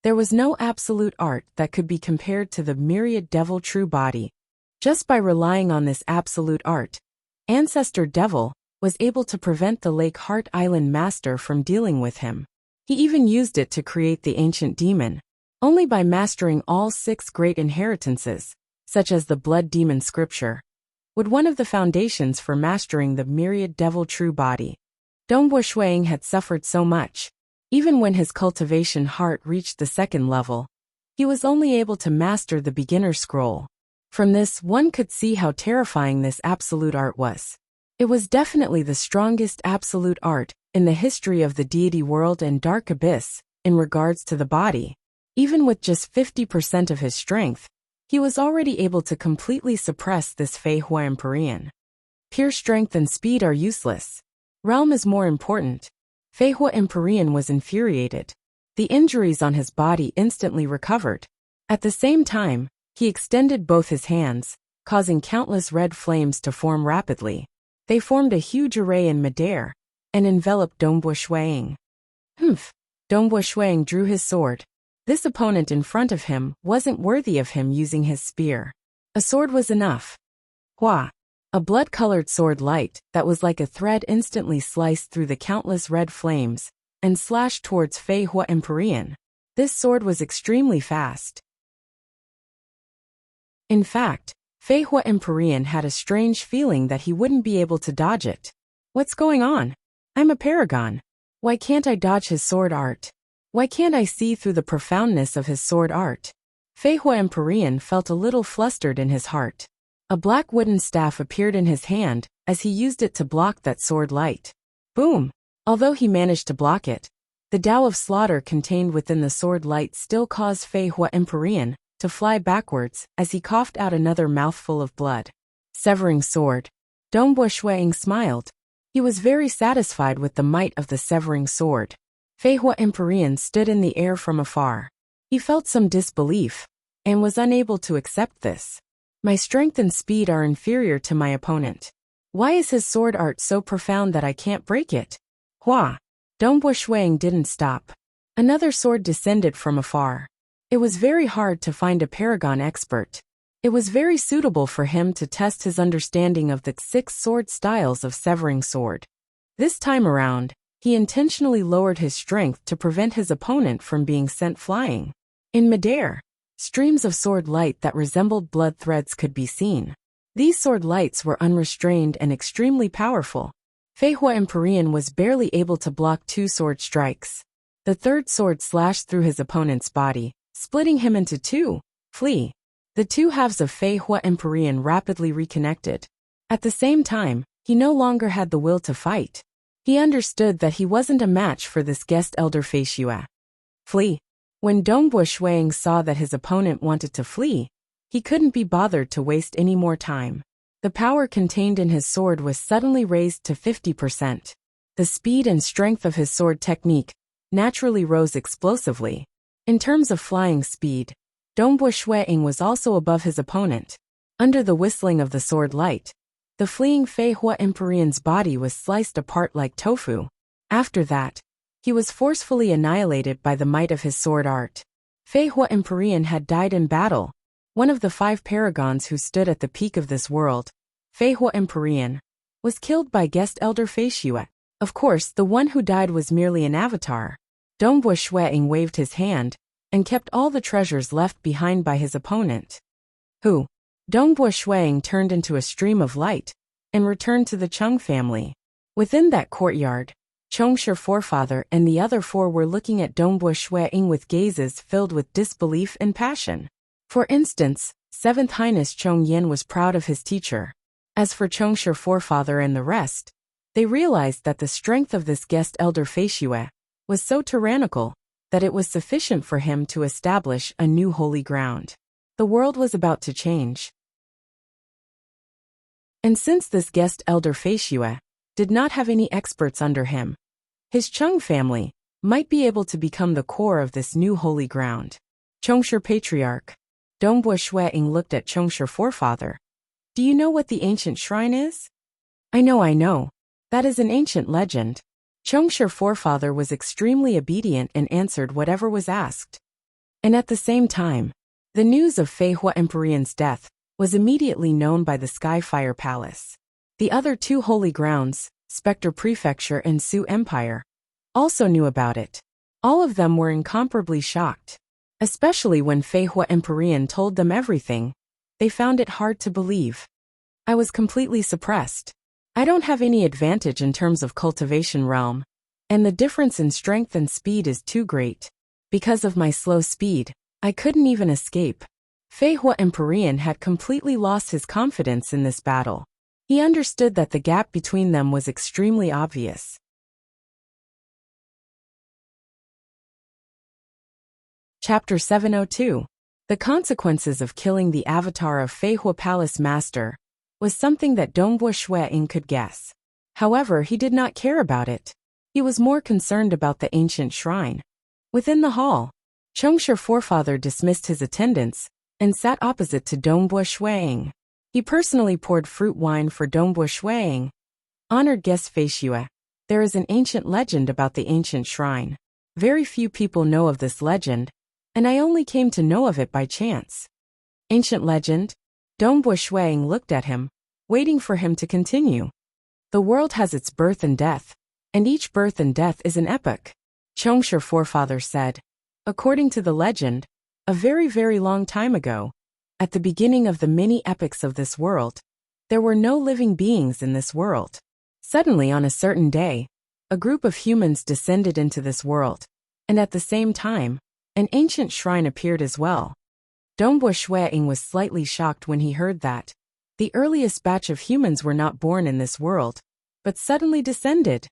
there was no absolute art that could be compared to the myriad devil true body. Just by relying on this absolute art, Ancestor Devil was able to prevent the Lake Heart Island Master from dealing with him. He even used it to create the ancient demon. Only by mastering all 6 great inheritances, such as the Blood Demon Scripture, would one of the foundations for mastering the myriad devil true body. Dongbo Shuang had suffered so much. Even when his cultivation heart reached the 2nd level, he was only able to master the beginner scroll. From this, one could see how terrifying this absolute art was. It was definitely the strongest absolute art in the history of the deity world and dark abyss in regards to the body. Even with just 50% of his strength, he was already able to completely suppress this Feihua Empyrean. Pure strength and speed are useless. Realm is more important. Feihua Empyrean was infuriated. The injuries on his body instantly recovered. At the same time, he extended both his hands, causing countless red flames to form rapidly. They formed a huge array in midair, and enveloped Dongbo Shuang. Humph! Dongbo Shuang drew his sword. This opponent in front of him wasn't worthy of him using his spear. A sword was enough. Hua! A blood-colored sword light that was like a thread instantly sliced through the countless red flames, and slashed towards Feihua Empyrean. This sword was extremely fast. In fact, Feihua Empyrean had a strange feeling that he wouldn't be able to dodge it. What's going on? I'm a paragon. Why can't I dodge his sword art? Why can't I see through the profoundness of his sword art? Fei Hua Empyrean felt a little flustered in his heart. A black wooden staff appeared in his hand as he used it to block that sword light. Boom! Although he managed to block it, the Tao of slaughter contained within the sword light still caused Fei Hua Empyrean to fly backwards as he coughed out another mouthful of blood. Severing sword. Dongbua Shuiying smiled. He was very satisfied with the might of the severing sword. Fei Hua Empyrean stood in the air from afar. He felt some disbelief and was unable to accept this. My strength and speed are inferior to my opponent. Why is his sword art so profound that I can't break it? Hua! Dongbua Shuiying didn't stop. Another sword descended from afar. It was very hard to find a paragon expert. It was very suitable for him to test his understanding of the 6 sword styles of severing sword. This time around, he intentionally lowered his strength to prevent his opponent from being sent flying. In midair, streams of sword light that resembled blood threads could be seen. These sword lights were unrestrained and extremely powerful. Fei Hua Empyrean was barely able to block 2 sword strikes. The third sword slashed through his opponent's body, splitting him into 2. Flee. The 2 halves of Fei Hua Empyrean rapidly reconnected. At the same time, he no longer had the will to fight. He understood that he wasn't a match for this guest elder Fei Xue. Flee. When Dongbua Shuiying saw that his opponent wanted to flee, he couldn't be bothered to waste any more time. The power contained in his sword was suddenly raised to 50%. The speed and strength of his sword technique naturally rose explosively. In terms of flying speed, Dongbua Shuiying was also above his opponent. Under the whistling of the sword light, the fleeing Fei Hua Empyrean's body was sliced apart like tofu. After that, he was forcefully annihilated by the might of his sword art. Fei Hua Empyrean had died in battle. One of the 5 paragons who stood at the peak of this world, Fei Hua Empyrean, was killed by guest elder Fei Xue. Of course, the one who died was merely an avatar. Dongbua Shuiying waved his hand and kept all the treasures left behind by his opponent. Who? Dongbua Shuiying turned into a stream of light and returned to the Cheng family. Within that courtyard, Chongshi forefather and the other 4 were looking at Dongbua Shuiying with gazes filled with disbelief and passion. For instance, 7th Highness Chong Yin was proud of his teacher. As for Chongshi forefather and the rest, they realized that the strength of this guest elder Fei Xue was so tyrannical that it was sufficient for him to establish a new holy ground. The world was about to change. And since this guest elder Fei Xue did not have any experts under him, his Cheng family might be able to become the core of this new holy ground. Chongshi Patriarch. Dongbua Shuiying looked at Chongshi forefather. Do you know what the ancient shrine is? I know. That is an ancient legend. Chongshi forefather was extremely obedient and answered whatever was asked. And at the same time, the news of Fei Hua Empyrean's death was immediately known by the Skyfire Palace. The other 2 holy grounds, Spectre Prefecture and Su Empire, also knew about it. All of them were incomparably shocked. Especially when Fei Hua Empyrean told them everything, they found it hard to believe. I was completely suppressed. I don't have any advantage in terms of cultivation realm, and the difference in strength and speed is too great. Because of my slow speed, I couldn't even escape. Fei Hua Empyrean had completely lost his confidence in this battle. He understood that the gap between them was extremely obvious. Chapter 702. The consequences of killing the avatar of Fei Hua Palace Master was something that Dongbua Shuiying could guess. However, he did not care about it. He was more concerned about the ancient shrine. Within the hall, Chongshi forefather dismissed his attendants and sat opposite to Dongbua Shuiying. He personally poured fruit wine for Dongbua Shuiying. Honored guest Fei Xue, there is an ancient legend about the ancient shrine. Very few people know of this legend, and I only came to know of it by chance. Ancient legend? Dongbua Shuiying looked at him, waiting for him to continue. The world has its birth and death, and each birth and death is an epoch. Chongshi forefather said. According to the legend, a very, very long time ago, at the beginning of the many epochs of this world, there were no living beings in this world. Suddenly on a certain day, a group of humans descended into this world. and at the same time, an ancient shrine appeared as well. Dongbo Shuiying was slightly shocked when he heard that. The earliest batch of humans were not born in this world, but suddenly descended.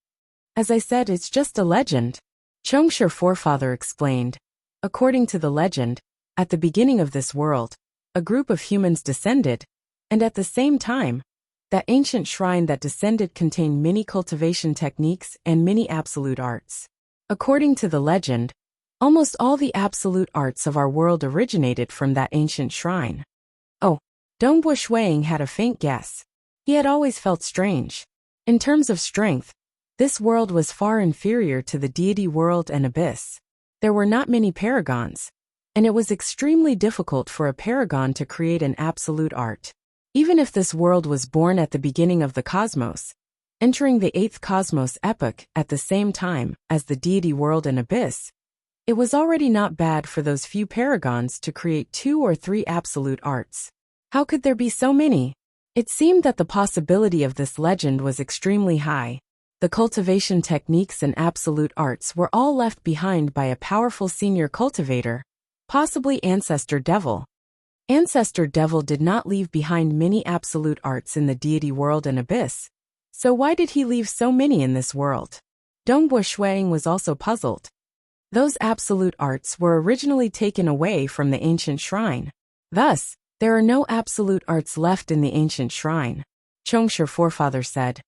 As I said, it's just a legend. Chongsher forefather explained. According to the legend, at the beginning of this world, a group of humans descended, and at the same time, that ancient shrine that descended contained many cultivation techniques and many absolute arts. According to the legend, almost all the absolute arts of our world originated from that ancient shrine. Oh, Dongbo Shuiying had a faint guess. He had always felt strange. In terms of strength, this world was far inferior to the deity world and abyss. There were not many paragons, and it was extremely difficult for a paragon to create an absolute art. Even if this world was born at the beginning of the cosmos, entering the 8th cosmos epoch at the same time as the deity world and abyss, it was already not bad for those few paragons to create 2 or 3 absolute arts. How could there be so many? It seemed that the possibility of this legend was extremely high. The cultivation techniques and absolute arts were all left behind by a powerful senior cultivator, possibly Ancestor Devil. Ancestor Devil did not leave behind many absolute arts in the deity world and abyss, so why did he leave so many in this world? Dongbo Shuiying was also puzzled. Those absolute arts were originally taken away from the ancient shrine. Thus, there are no absolute arts left in the ancient shrine, Chongsher forefather said.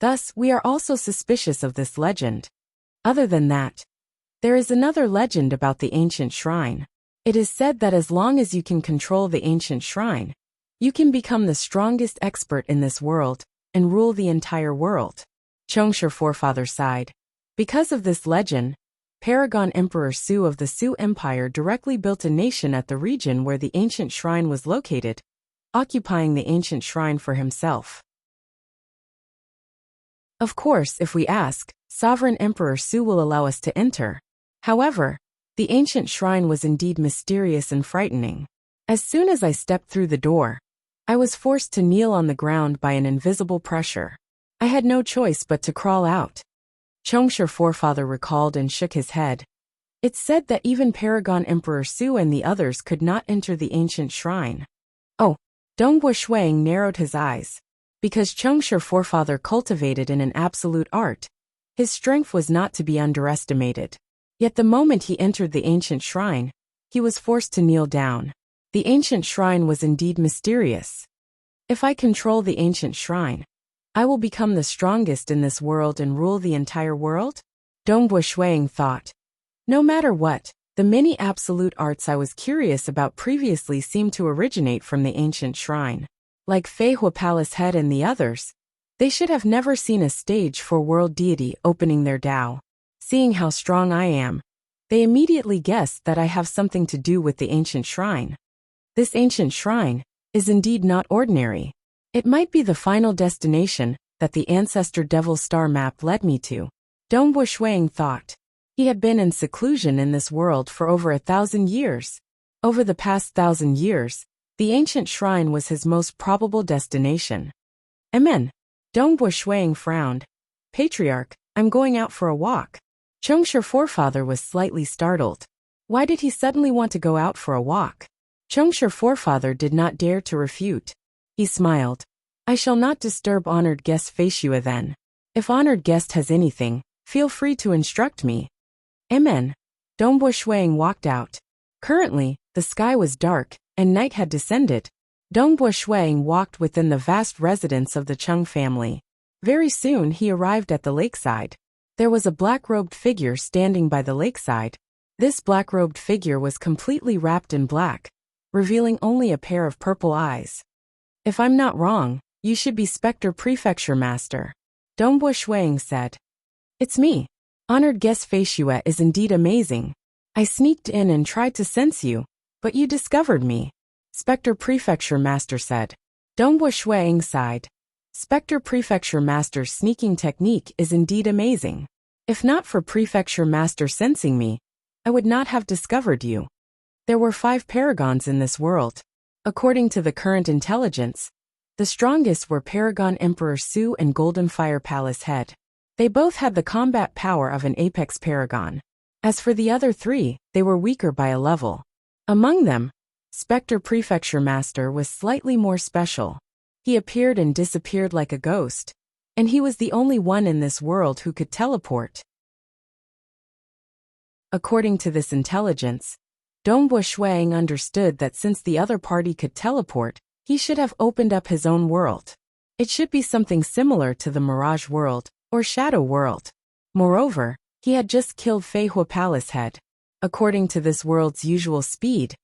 Thus, we are also suspicious of this legend. Other than that, there is another legend about the ancient shrine. It is said that as long as you can control the ancient shrine, you can become the strongest expert in this world and rule the entire world. Chongsher forefather sighed. Because of this legend, Paragon Emperor Su of the Su Empire directly built a nation at the region where the ancient shrine was located, occupying the ancient shrine for himself. Of course, if we ask, Sovereign Emperor Su will allow us to enter. However, the ancient shrine was indeed mysterious and frightening. As soon as I stepped through the door, I was forced to kneel on the ground by an invisible pressure. I had no choice but to crawl out. Chongsher forefather recalled and shook his head. It's said that even Paragon Emperor Su and the others could not enter the ancient shrine. Oh, Dongbo Shuiying narrowed his eyes. Because Chongsher forefather cultivated in an absolute art, his strength was not to be underestimated. Yet the moment he entered the ancient shrine, he was forced to kneel down. The ancient shrine was indeed mysterious. If I control the ancient shrine, I will become the strongest in this world and rule the entire world? Dongbo Shuiying thought. No matter what, the many absolute arts I was curious about previously seemed to originate from the ancient shrine. Like Fei Hua Palace Head and the others, they should have never seen a stage for world deity opening their Tao. Seeing how strong I am, they immediately guessed that I have something to do with the ancient shrine. This ancient shrine is indeed not ordinary. It might be the final destination that the Ancestor Devil star map led me to. Dongbo Shuiying thought. He had been in seclusion in this world for over 1,000 years. Over the past 1,000 years, the ancient shrine was his most probable destination. Amen. Dongbo Shuiying frowned. Patriarch, I'm going out for a walk. Chongsher forefather was slightly startled. Why did he suddenly want to go out for a walk? Chongsher forefather did not dare to refute. He smiled. I shall not disturb honored guest Feishua then. If honored guest has anything, feel free to instruct me. Amen. Dongbo Shuiying walked out. Currently, the sky was dark, and night had descended. Dongbo Shuiying walked within the vast residence of the Chung family. Very soon he arrived at the lakeside. There was a black-robed figure standing by the lakeside. This black-robed figure was completely wrapped in black, revealing only a pair of purple eyes. If I'm not wrong, you should be Spectre Prefecture Master. Dongbo Shuiying said. It's me. Honored guest Feishua is indeed amazing. I sneaked in and tried to sense you, but you discovered me. Spectre Prefecture Master said. Dongbo Shuiying sighed. Spectre Prefecture Master's sneaking technique is indeed amazing. If not for Prefecture Master sensing me, I would not have discovered you. There were 5 paragons in this world. According to the current intelligence, the strongest were Paragon Emperor Su and Golden Fire Palace Head. They both had the combat power of an apex paragon. As for the other three, they were weaker by a level. Among them, Spectre Prefecture Master was slightly more special. He appeared and disappeared like a ghost, and he was the only one in this world who could teleport. According to this intelligence, Dongbo Shuang understood that since the other party could teleport, he should have opened up his own world. It should be something similar to the Mirage World, or Shadow World. Moreover, he had just killed Fei Hua Palace head. According to this world's usual speed,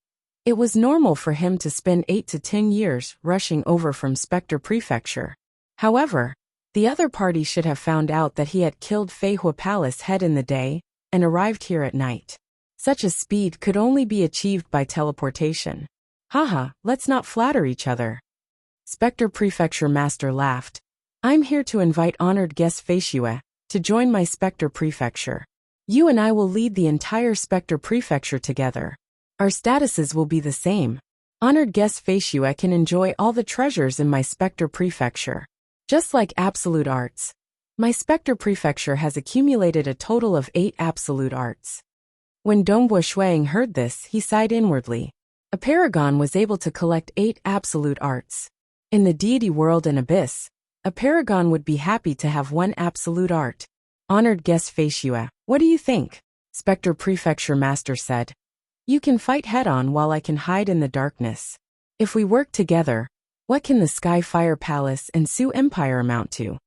it was normal for him to spend 8 to 10 years rushing over from Spectre Prefecture. However, the other party should have found out that he had killed Fei Hua Palace head in the day and arrived here at night. Such a speed could only be achieved by teleportation. Haha, let's not flatter each other. Spectre Prefecture Master laughed. I'm here to invite honored guest Fei Xue to join my Spectre Prefecture. You and I will lead the entire Spectre Prefecture together. Our statuses will be the same. Honored guest Fei Xue can enjoy all the treasures in my Spectre Prefecture. Just like absolute arts, my Spectre Prefecture has accumulated a total of 8 absolute arts. When Dongbo Shuang heard this, he sighed inwardly. A paragon was able to collect 8 absolute arts. In the deity world and abyss, a paragon would be happy to have 1 absolute art. Honored guest Fei Xue, what do you think? Spectre Prefecture Master said. You can fight head-on while I can hide in the darkness. If we work together, what can the Sky Fire Palace and Su Empire amount to?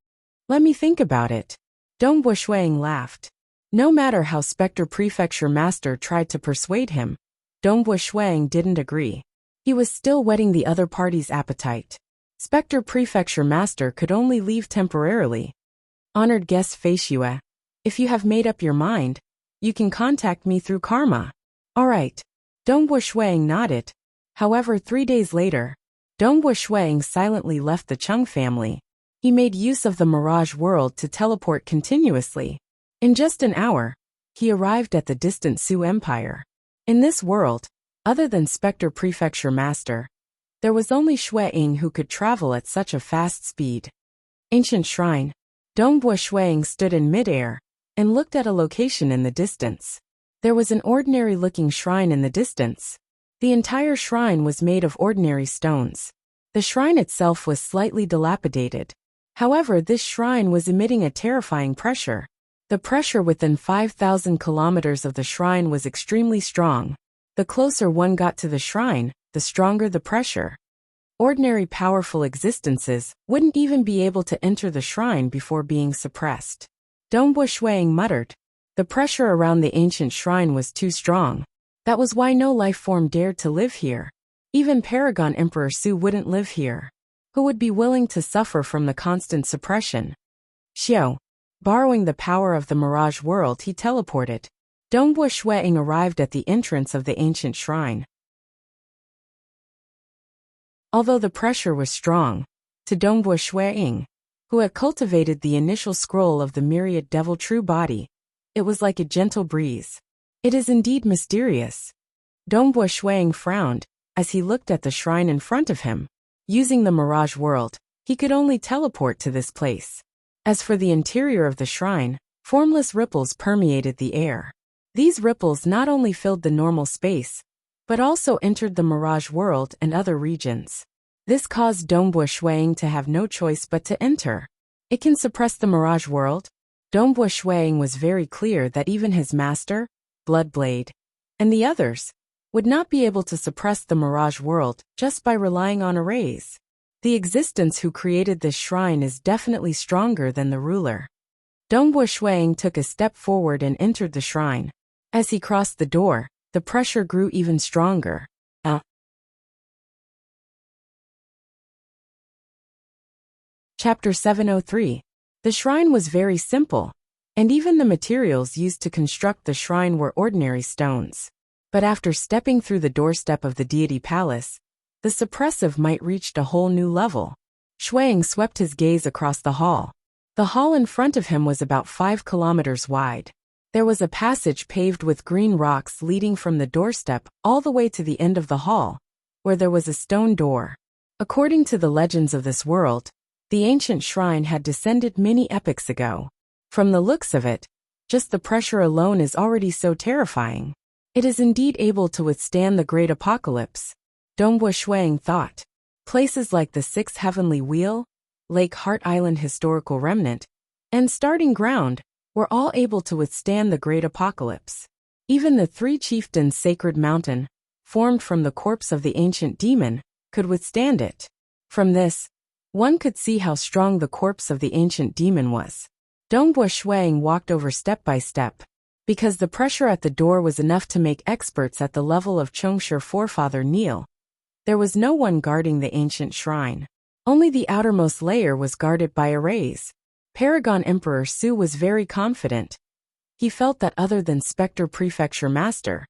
Let me think about it. Dongbo Shuang laughed. No matter how Spectre Prefecture Master tried to persuade him, Dongbo Shuang didn't agree. He was still whetting the other party's appetite. Spectre Prefecture Master could only leave temporarily. Honored guest Fei Xue, if you have made up your mind, you can contact me through karma. Alright. Dongbo Shuang nodded. However, 3 days later, Dongbo Shuang silently left the Chung family. He made use of the Mirage World to teleport continuously. In just an hour, he arrived at the distant Su Empire. In this world, other than Spectre Prefecture Master, there was only Ying who could travel at such a fast speed. Ancient Shrine. Dongbo Shuang stood in midair and looked at a location in the distance. There was an ordinary-looking shrine in the distance. The entire shrine was made of ordinary stones. The shrine itself was slightly dilapidated. However, this shrine was emitting a terrifying pressure. The pressure within 5,000 kilometers of the shrine was extremely strong. The closer one got to the shrine, the stronger the pressure. Ordinary powerful existences wouldn't even be able to enter the shrine before being suppressed. Dongbo Shuang muttered. The pressure around the ancient shrine was too strong. That was why no life form dared to live here. Even Paragon Emperor Su wouldn't live here. Who would be willing to suffer from the constant suppression? Xiao. Borrowing the power of the Mirage World, he teleported. Dongbo Shuang arrived at the entrance of the ancient shrine. Although the pressure was strong, to Dongbo Shuang, who had cultivated the initial scroll of the myriad devil true body, it was like a gentle breeze. It is indeed mysterious. Dongbo Shuang frowned as he looked at the shrine in front of him. Using the Mirage World, he could only teleport to this place. As for the interior of the shrine, formless ripples permeated the air. These ripples not only filled the normal space, but also entered the Mirage World and other regions. This caused Dongbo Shuang to have no choice but to enter. It can suppress the Mirage World. Dongbo Shuang was very clear that even his master, Bloodblade, and the others would not be able to suppress the Mirage World just by relying on arrays. The existence who created this shrine is definitely stronger than the ruler. Dongbo Shuang took a step forward and entered the shrine. As he crossed the door, the pressure grew even stronger. Chapter 703. The shrine was very simple, and even the materials used to construct the shrine were ordinary stones. But after stepping through the doorstep of the deity palace, the suppressive might reached a whole new level. Shuang swept his gaze across the hall. The hall in front of him was about 5 kilometers wide. There was a passage paved with green rocks leading from the doorstep all the way to the end of the hall, where there was a stone door. According to the legends of this world, the ancient shrine had descended many epochs ago. From the looks of it, Just the pressure alone is already so terrifying. It is indeed able to withstand the great apocalypse, Dongbo Shuang thought. Places like the Sixth Heavenly Wheel, Lake Heart Island Historical Remnant, and Starting Ground were all able to withstand the great apocalypse. Even the Three Chieftains' sacred mountain, formed from the corpse of the ancient demon, could withstand it. From this, one could see how strong the corpse of the ancient demon was. Dongbo Shuang walked over step by step, because the pressure at the door was enough to make experts at the level of Chongsher forefather kneel. There was no one guarding the ancient shrine. Only the outermost layer was guarded by arrays. Paragon Emperor Su was very confident. He felt that other than Spectre Prefecture Master,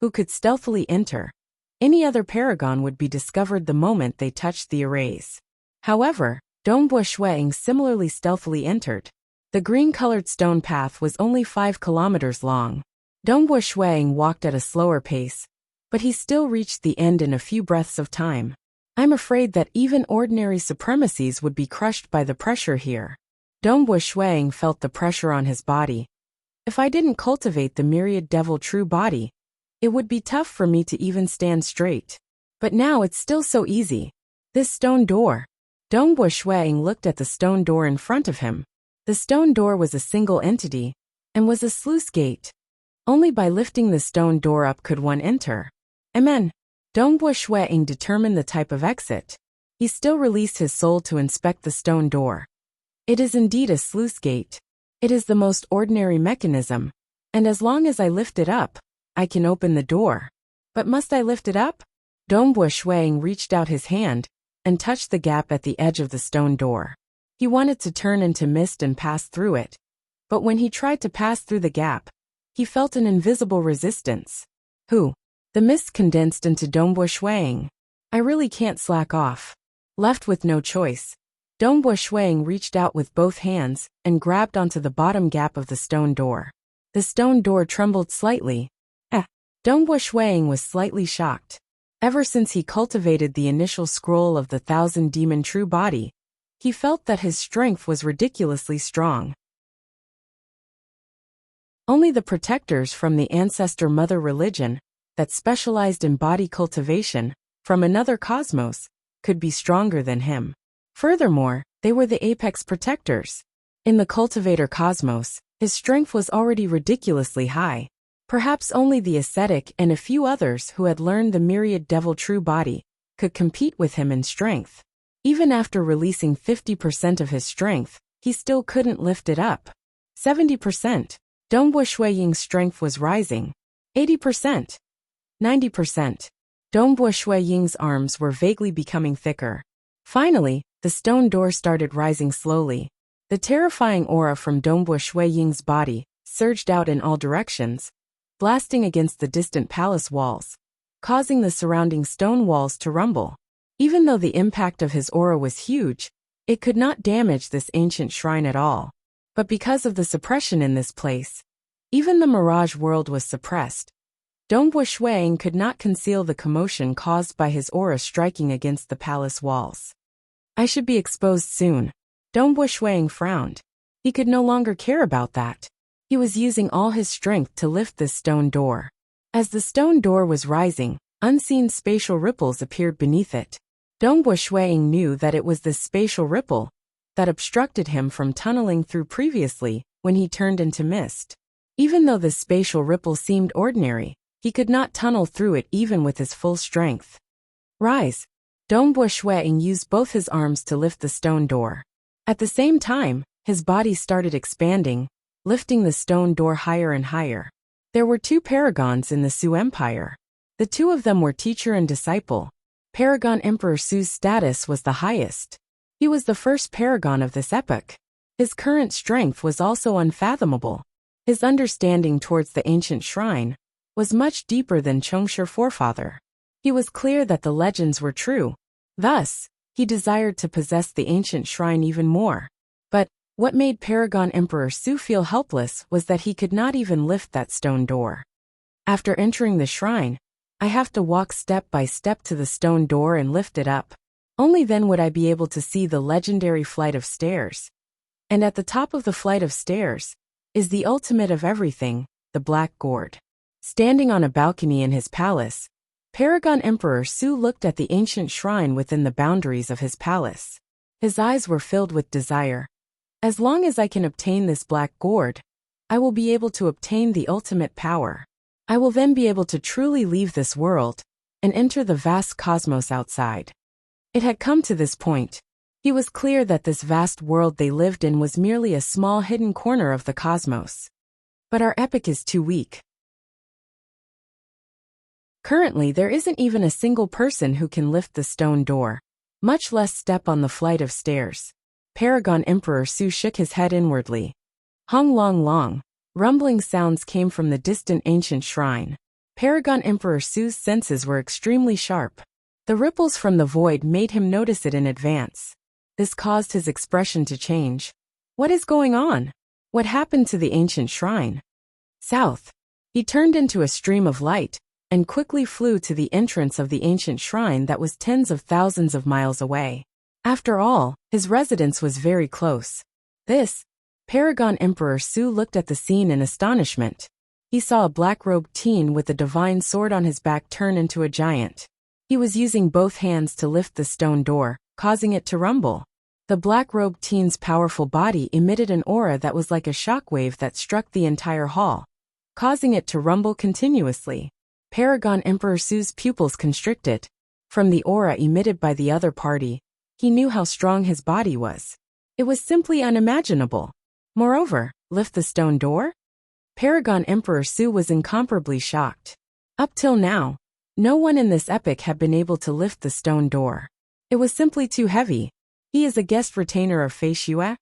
who could stealthily enter, any other paragon would be discovered the moment they touched the arrays. However, Dongbo Shuang similarly stealthily entered. The green-colored stone path was only 5 kilometers long. Dongbo Shuang walked at a slower pace, but he still reached the end in a few breaths of time. I'm afraid that even ordinary supremacies would be crushed by the pressure here. Dongbo Shuang felt the pressure on his body. If I didn't cultivate the myriad devil true body, it would be tough for me to even stand straight. But now it's still so easy. This stone door. Dongbo Shuang looked at the stone door in front of him. The stone door was a single entity, and was a sluice gate. Only by lifting the stone door up could one enter. Amen. Dongbo Shuang determined the type of exit. He still released his soul to inspect the stone door. It is indeed a sluice gate. It is the most ordinary mechanism, and as long as I lift it up, I can open the door. But must I lift it up? Dongbo Shuang reached out his hand and touched the gap at the edge of the stone door. He wanted to turn into mist and pass through it, but when he tried to pass through the gap, he felt an invisible resistance. The mist condensed into Dongbo Shuang. I really can't slack off. Left with no choice, Dongbo Shuang reached out with both hands and grabbed onto the bottom gap of the stone door. The stone door trembled slightly. Dongbo Shuang was slightly shocked. Ever since he cultivated the initial scroll of the 1,000 demon true body, he felt that his strength was ridiculously strong. Only the protectors from the ancestor mother religion, that specialized in body cultivation, from another cosmos, could be stronger than him. Furthermore, they were the apex protectors. In the cultivator cosmos, his strength was already ridiculously high. Perhaps only the ascetic and a few others who had learned the myriad devil true body could compete with him in strength. Even after releasing 50% of his strength, he still couldn't lift it up. 70%. Dongbo Shuang's strength was rising. 80%. 90%. Dongbo Shuang's arms were vaguely becoming thicker. Finally, the stone door started rising slowly. The terrifying aura from Dongbo Shuang's body surged out in all directions, blasting against the distant palace walls, causing the surrounding stone walls to rumble. Even though the impact of his aura was huge, it could not damage this ancient shrine at all. But because of the suppression in this place, even the mirage world was suppressed. Dongbo Shuang could not conceal the commotion caused by his aura striking against the palace walls. I should be exposed soon. Dongbo Shuang frowned. He could no longer care about that. He was using all his strength to lift this stone door. As the stone door was rising, unseen spatial ripples appeared beneath it. Dongbo Shuang knew that it was this spatial ripple that obstructed him from tunneling through previously when he turned into mist. Even though this spatial ripple seemed ordinary, he could not tunnel through it even with his full strength. Rise! Dongbo Shuang used both his arms to lift the stone door. At the same time, his body started expanding, lifting the stone door higher and higher. There were 2 paragons in the Su Empire. The 2 of them were teacher and disciple. Paragon Emperor Su's status was the highest. He was the first paragon of this epoch. His current strength was also unfathomable. His understanding towards the ancient shrine was much deeper than Chongsher forefather. He was clear that the legends were true. Thus, he desired to possess the ancient shrine even more. But what made Paragon Emperor Su feel helpless was that he could not even lift that stone door. After entering the shrine, I have to walk step by step to the stone door and lift it up. Only then would I be able to see the legendary flight of stairs. And at the top of the flight of stairs, is the ultimate of everything, the Black Gourd. Standing on a balcony in his palace, Paragon Emperor Su looked at the ancient shrine within the boundaries of his palace. His eyes were filled with desire. As long as I can obtain this Black Gourd, I will be able to obtain the ultimate power. I will then be able to truly leave this world and enter the vast cosmos outside. It had come to this point. He was clear that this vast world they lived in was merely a small hidden corner of the cosmos. But our epic is too weak. Currently, there isn't even a single person who can lift the stone door, much less step on the flight of stairs. Paragon Emperor Su shook his head inwardly. Hung long long, rumbling sounds came from the distant ancient shrine. Paragon Emperor Su's senses were extremely sharp. The ripples from the void made him notice it in advance. This caused his expression to change. What is going on? What happened to the ancient shrine? South. He turned into a stream of light and quickly flew to the entrance of the ancient shrine that was tens of thousands of miles away. After all, his residence was very close. Paragon Emperor Su looked at the scene in astonishment. He saw a black-robed teen with a divine sword on his back turn into a giant. He was using both hands to lift the stone door, causing it to rumble. The black-robed teen's powerful body emitted an aura that was like a shockwave that struck the entire hall, causing it to rumble continuously. Paragon Emperor Su's pupils constricted. From the aura emitted by the other party, he knew how strong his body was. It was simply unimaginable. Moreover, lift the stone door? Paragon Emperor Su was incomparably shocked. Up till now, no one in this epic had been able to lift the stone door. It was simply too heavy. He is a guest retainer of Fei Xue?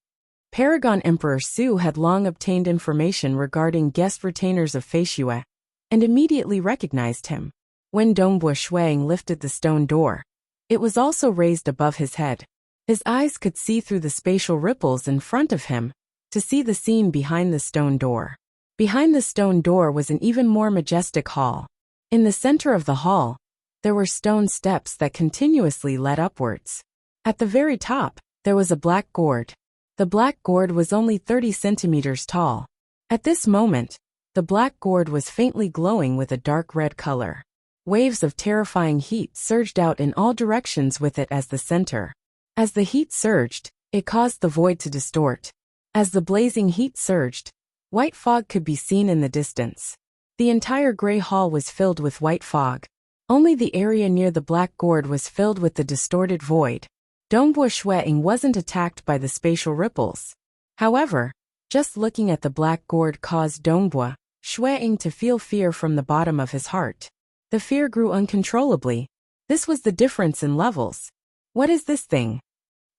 Paragon Emperor Su had long obtained information regarding guest retainers of Fei Xue, and immediately recognized him. When Dongbua Shuang lifted the stone door, it was also raised above his head. His eyes could see through the spatial ripples in front of him to see the scene behind the stone door. Behind the stone door was an even more majestic hall. In the center of the hall, there were stone steps that continuously led upwards. At the very top, there was a black gourd. The black gourd was only 30 centimeters tall. At this moment, the black gourd was faintly glowing with a dark red color. Waves of terrifying heat surged out in all directions with it as the center. As the heat surged, it caused the void to distort. As the blazing heat surged, white fog could be seen in the distance. The entire gray hall was filled with white fog. Only the area near the black gourd was filled with the distorted void. Dongbua Shuang wasn't attacked by the spatial ripples. However, just looking at the black gourd caused Dongbua Shuang to feel fear from the bottom of his heart. The fear grew uncontrollably. This was the difference in levels. What is this thing?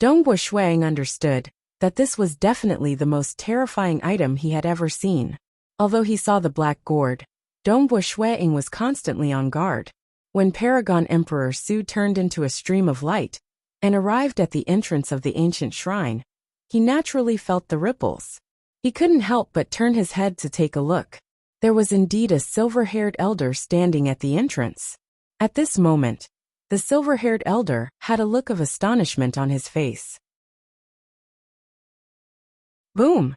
Dongbua Shuang understood that this was definitely the most terrifying item he had ever seen. Although he saw the black gourd, Dongbua Shuang was constantly on guard. When Paragon Emperor Su turned into a stream of light and arrived at the entrance of the ancient shrine, he naturally felt the ripples. He couldn't help but turn his head to take a look. There was indeed a silver-haired elder standing at the entrance. At this moment, the silver-haired elder had a look of astonishment on his face. Boom!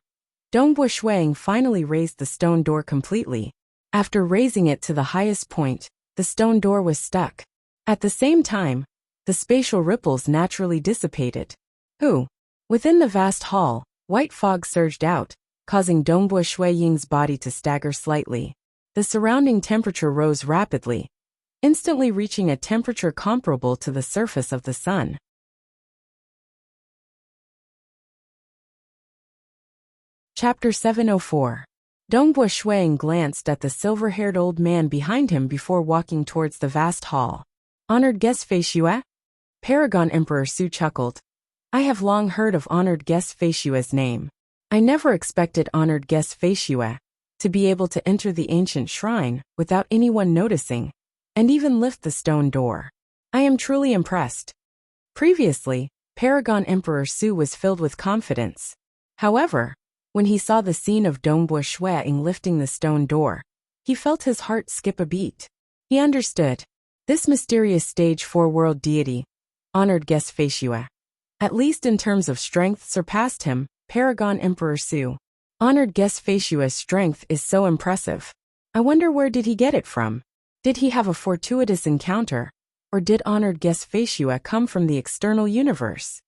Dongbua Shuang finally raised the stone door completely. After raising it to the highest point, the stone door was stuck. At the same time, the spatial ripples naturally dissipated. Within the vast hall, white fog surged out, causing Dongbua Shuang's body to stagger slightly. The surrounding temperature rose rapidly, instantly reaching a temperature comparable to the surface of the sun. Chapter 704. Dongbua Shuang glanced at the silver-haired old man behind him before walking towards the vast hall. Honored guest Fei Xue? Paragon Emperor Su chuckled. I have long heard of honored guest Fei Xue's name. I never expected honored guest Fei Xue to be able to enter the ancient shrine without anyone noticing, and even lift the stone door. I am truly impressed. Previously, Paragon Emperor Su was filled with confidence. However, when he saw the scene of Dongbua Shuang lifting the stone door, he felt his heart skip a beat. He understood. This mysterious stage 4 world deity, honored guest Fei Xue, at least in terms of strength surpassed him, Paragon Emperor Su. Honored guest Feishua's strength is so impressive. I wonder where did he get it from? Did he have a fortuitous encounter? Or did honored guest Feishua come from the external universe?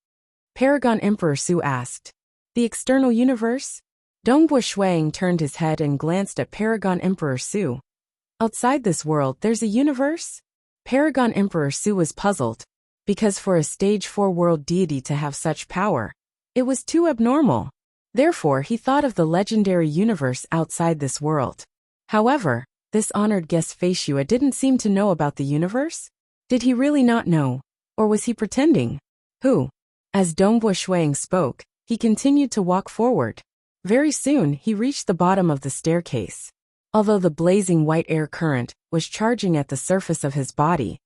Paragon Emperor Su asked. The external universe? Dongbua Shuang turned his head and glanced at Paragon Emperor Su. Outside this world there's a universe? Paragon Emperor Su was puzzled, because for a stage 4 world deity to have such power, it was too abnormal. Therefore he thought of the legendary universe outside this world. However, this honored guest Feishua didn't seem to know about the universe? Did he really not know? Or was he pretending? Who? As Dongbua Shuang spoke, he continued to walk forward. Very soon he reached the bottom of the staircase. Although the blazing white air current was charging at the surface of his body,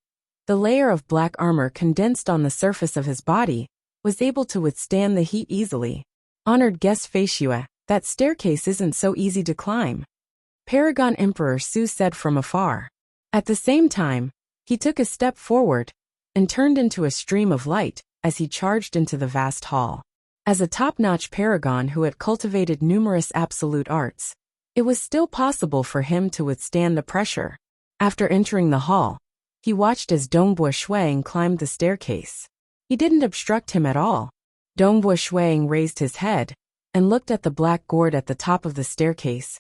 the layer of black armor condensed on the surface of his body was able to withstand the heat easily. Honored guest Feishua, that staircase isn't so easy to climb. Paragon Emperor Su said from afar. At the same time, he took a step forward and turned into a stream of light as he charged into the vast hall. As a top-notch paragon who had cultivated numerous absolute arts, it was still possible for him to withstand the pressure. After entering the hall, he watched as Dongbua Shuang climbed the staircase. He didn't obstruct him at all. Dongbua Shuang raised his head and looked at the black gourd at the top of the staircase.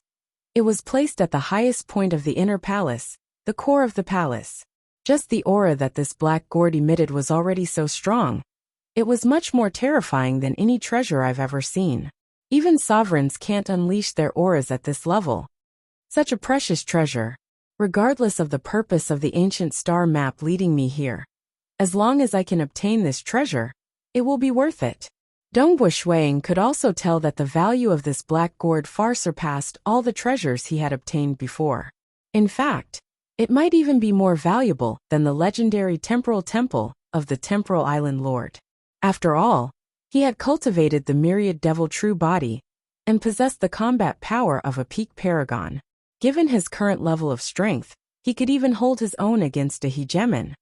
It was placed at the highest point of the inner palace, the core of the palace. Just the aura that this black gourd emitted was already so strong. It was much more terrifying than any treasure I've ever seen. Even sovereigns can't unleash their auras at this level. Such a precious treasure, regardless of the purpose of the ancient star map leading me here. As long as I can obtain this treasure, it will be worth it. Dongbua Shuang could also tell that the value of this black gourd far surpassed all the treasures he had obtained before. In fact, it might even be more valuable than the legendary temporal temple of the Temporal Island Lord. After all, he had cultivated the myriad devil true body and possessed the combat power of a peak paragon. Given his current level of strength, he could even hold his own against a hegemon.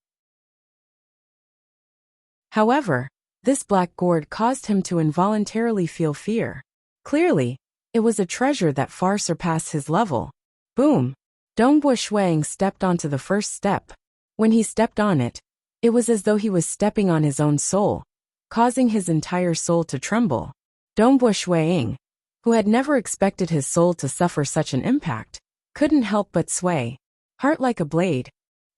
However, this black gourd caused him to involuntarily feel fear. Clearly, it was a treasure that far surpassed his level. Boom! Dongbua Shuang stepped onto the first step. When he stepped on it, it was as though he was stepping on his own soul, causing his entire soul to tremble. Dongbua Shuang, who had never expected his soul to suffer such an impact, couldn't help but sway. Heart like a blade.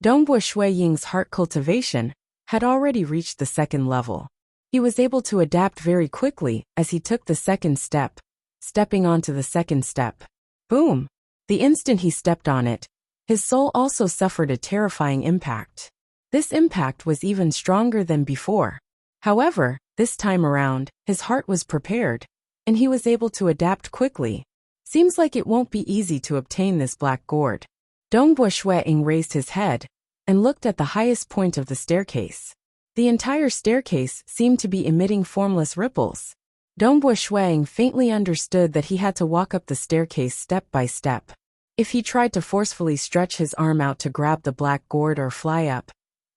Dongbua Shuang's heart cultivation had already reached the second level. He was able to adapt very quickly as he took the second step, stepping onto the second step. Boom! The instant he stepped on it, his soul also suffered a terrifying impact. This impact was even stronger than before. However, this time around, his heart was prepared, and he was able to adapt quickly. Seems like it won't be easy to obtain this black gourd. Dongbua Shuang raised his head and looked at the highest point of the staircase. The entire staircase seemed to be emitting formless ripples. Dongbua Shuang faintly understood that he had to walk up the staircase step by step. If he tried to forcefully stretch his arm out to grab the black gourd or fly up,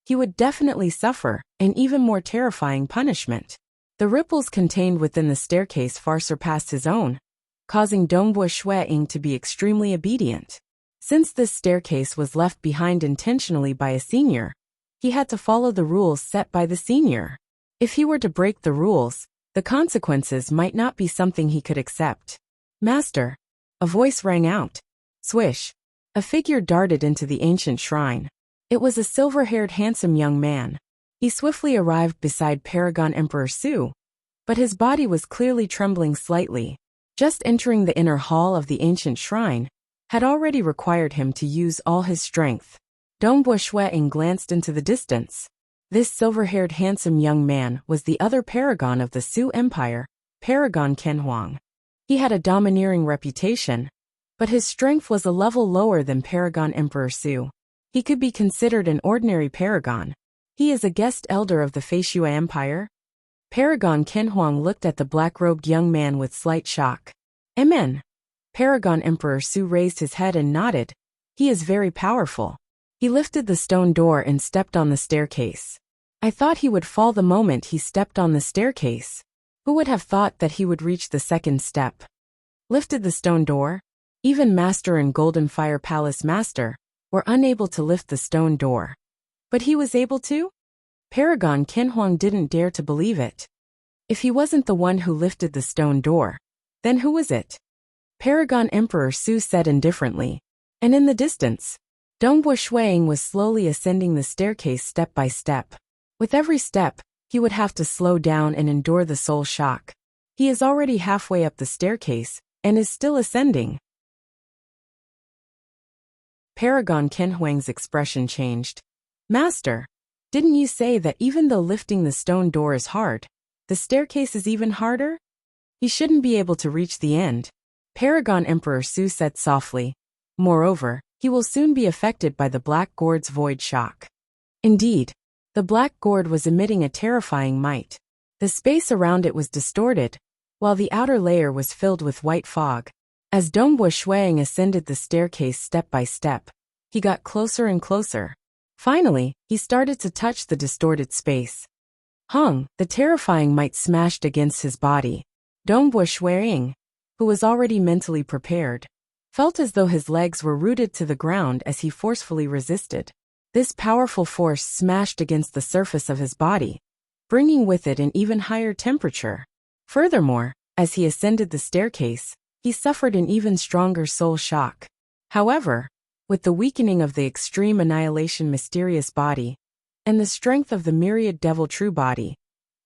he would definitely suffer an even more terrifying punishment. The ripples contained within the staircase far surpassed his own, causing Dongbua Shuang to be extremely obedient. Since this staircase was left behind intentionally by a senior, he had to follow the rules set by the senior. If he were to break the rules, the consequences might not be something he could accept. Master! A voice rang out. Swish! A figure darted into the ancient shrine. It was a silver-haired handsome young man. He swiftly arrived beside Paragon Emperor Su, but his body was clearly trembling slightly. Just entering the inner hall of the ancient shrine had already required him to use all his strength. Dongbua Shuang glanced into the distance. This silver-haired handsome young man was the other paragon of the Su Empire, Paragon Kenhuang. He had a domineering reputation, but his strength was a level lower than Paragon Emperor Su. He could be considered an ordinary paragon. He is a guest elder of the Feishua Empire. Paragon Kenhuang looked at the black-robed young man with slight shock. Amen. Paragon Emperor Su raised his head and nodded. He is very powerful. He lifted the stone door and stepped on the staircase. I thought he would fall the moment he stepped on the staircase. Who would have thought that he would reach the second step? Lifted the stone door? Even Master and Golden Fire Palace Master were unable to lift the stone door. But he was able to? Paragon Qinhuang didn't dare to believe it. If he wasn't the one who lifted the stone door, then who was it? Paragon Emperor Su said indifferently. And in the distance, Dongbo Shuang was slowly ascending the staircase step by step. With every step, he would have to slow down and endure the soul shock. He is already halfway up the staircase and is still ascending. Paragon Qinhuang's expression changed. Master, didn't you say that even though lifting the stone door is hard, the staircase is even harder? He shouldn't be able to reach the end. Paragon Emperor Su said softly. Moreover, he will soon be affected by the Black Gourd's void shock. Indeed, the Black Gourd was emitting a terrifying might. The space around it was distorted, while the outer layer was filled with white fog. As Dongbo Shuang ascended the staircase step by step, he got closer and closer. Finally, he started to touch the distorted space. Hung, the terrifying might smashed against his body. Dongbo Shuang, who was already mentally prepared, felt as though his legs were rooted to the ground as he forcefully resisted. This powerful force smashed against the surface of his body, bringing with it an even higher temperature. Furthermore, as he ascended the staircase, he suffered an even stronger soul shock. However, with the weakening of the extreme annihilation mysterious body and the strength of the myriad devil true body,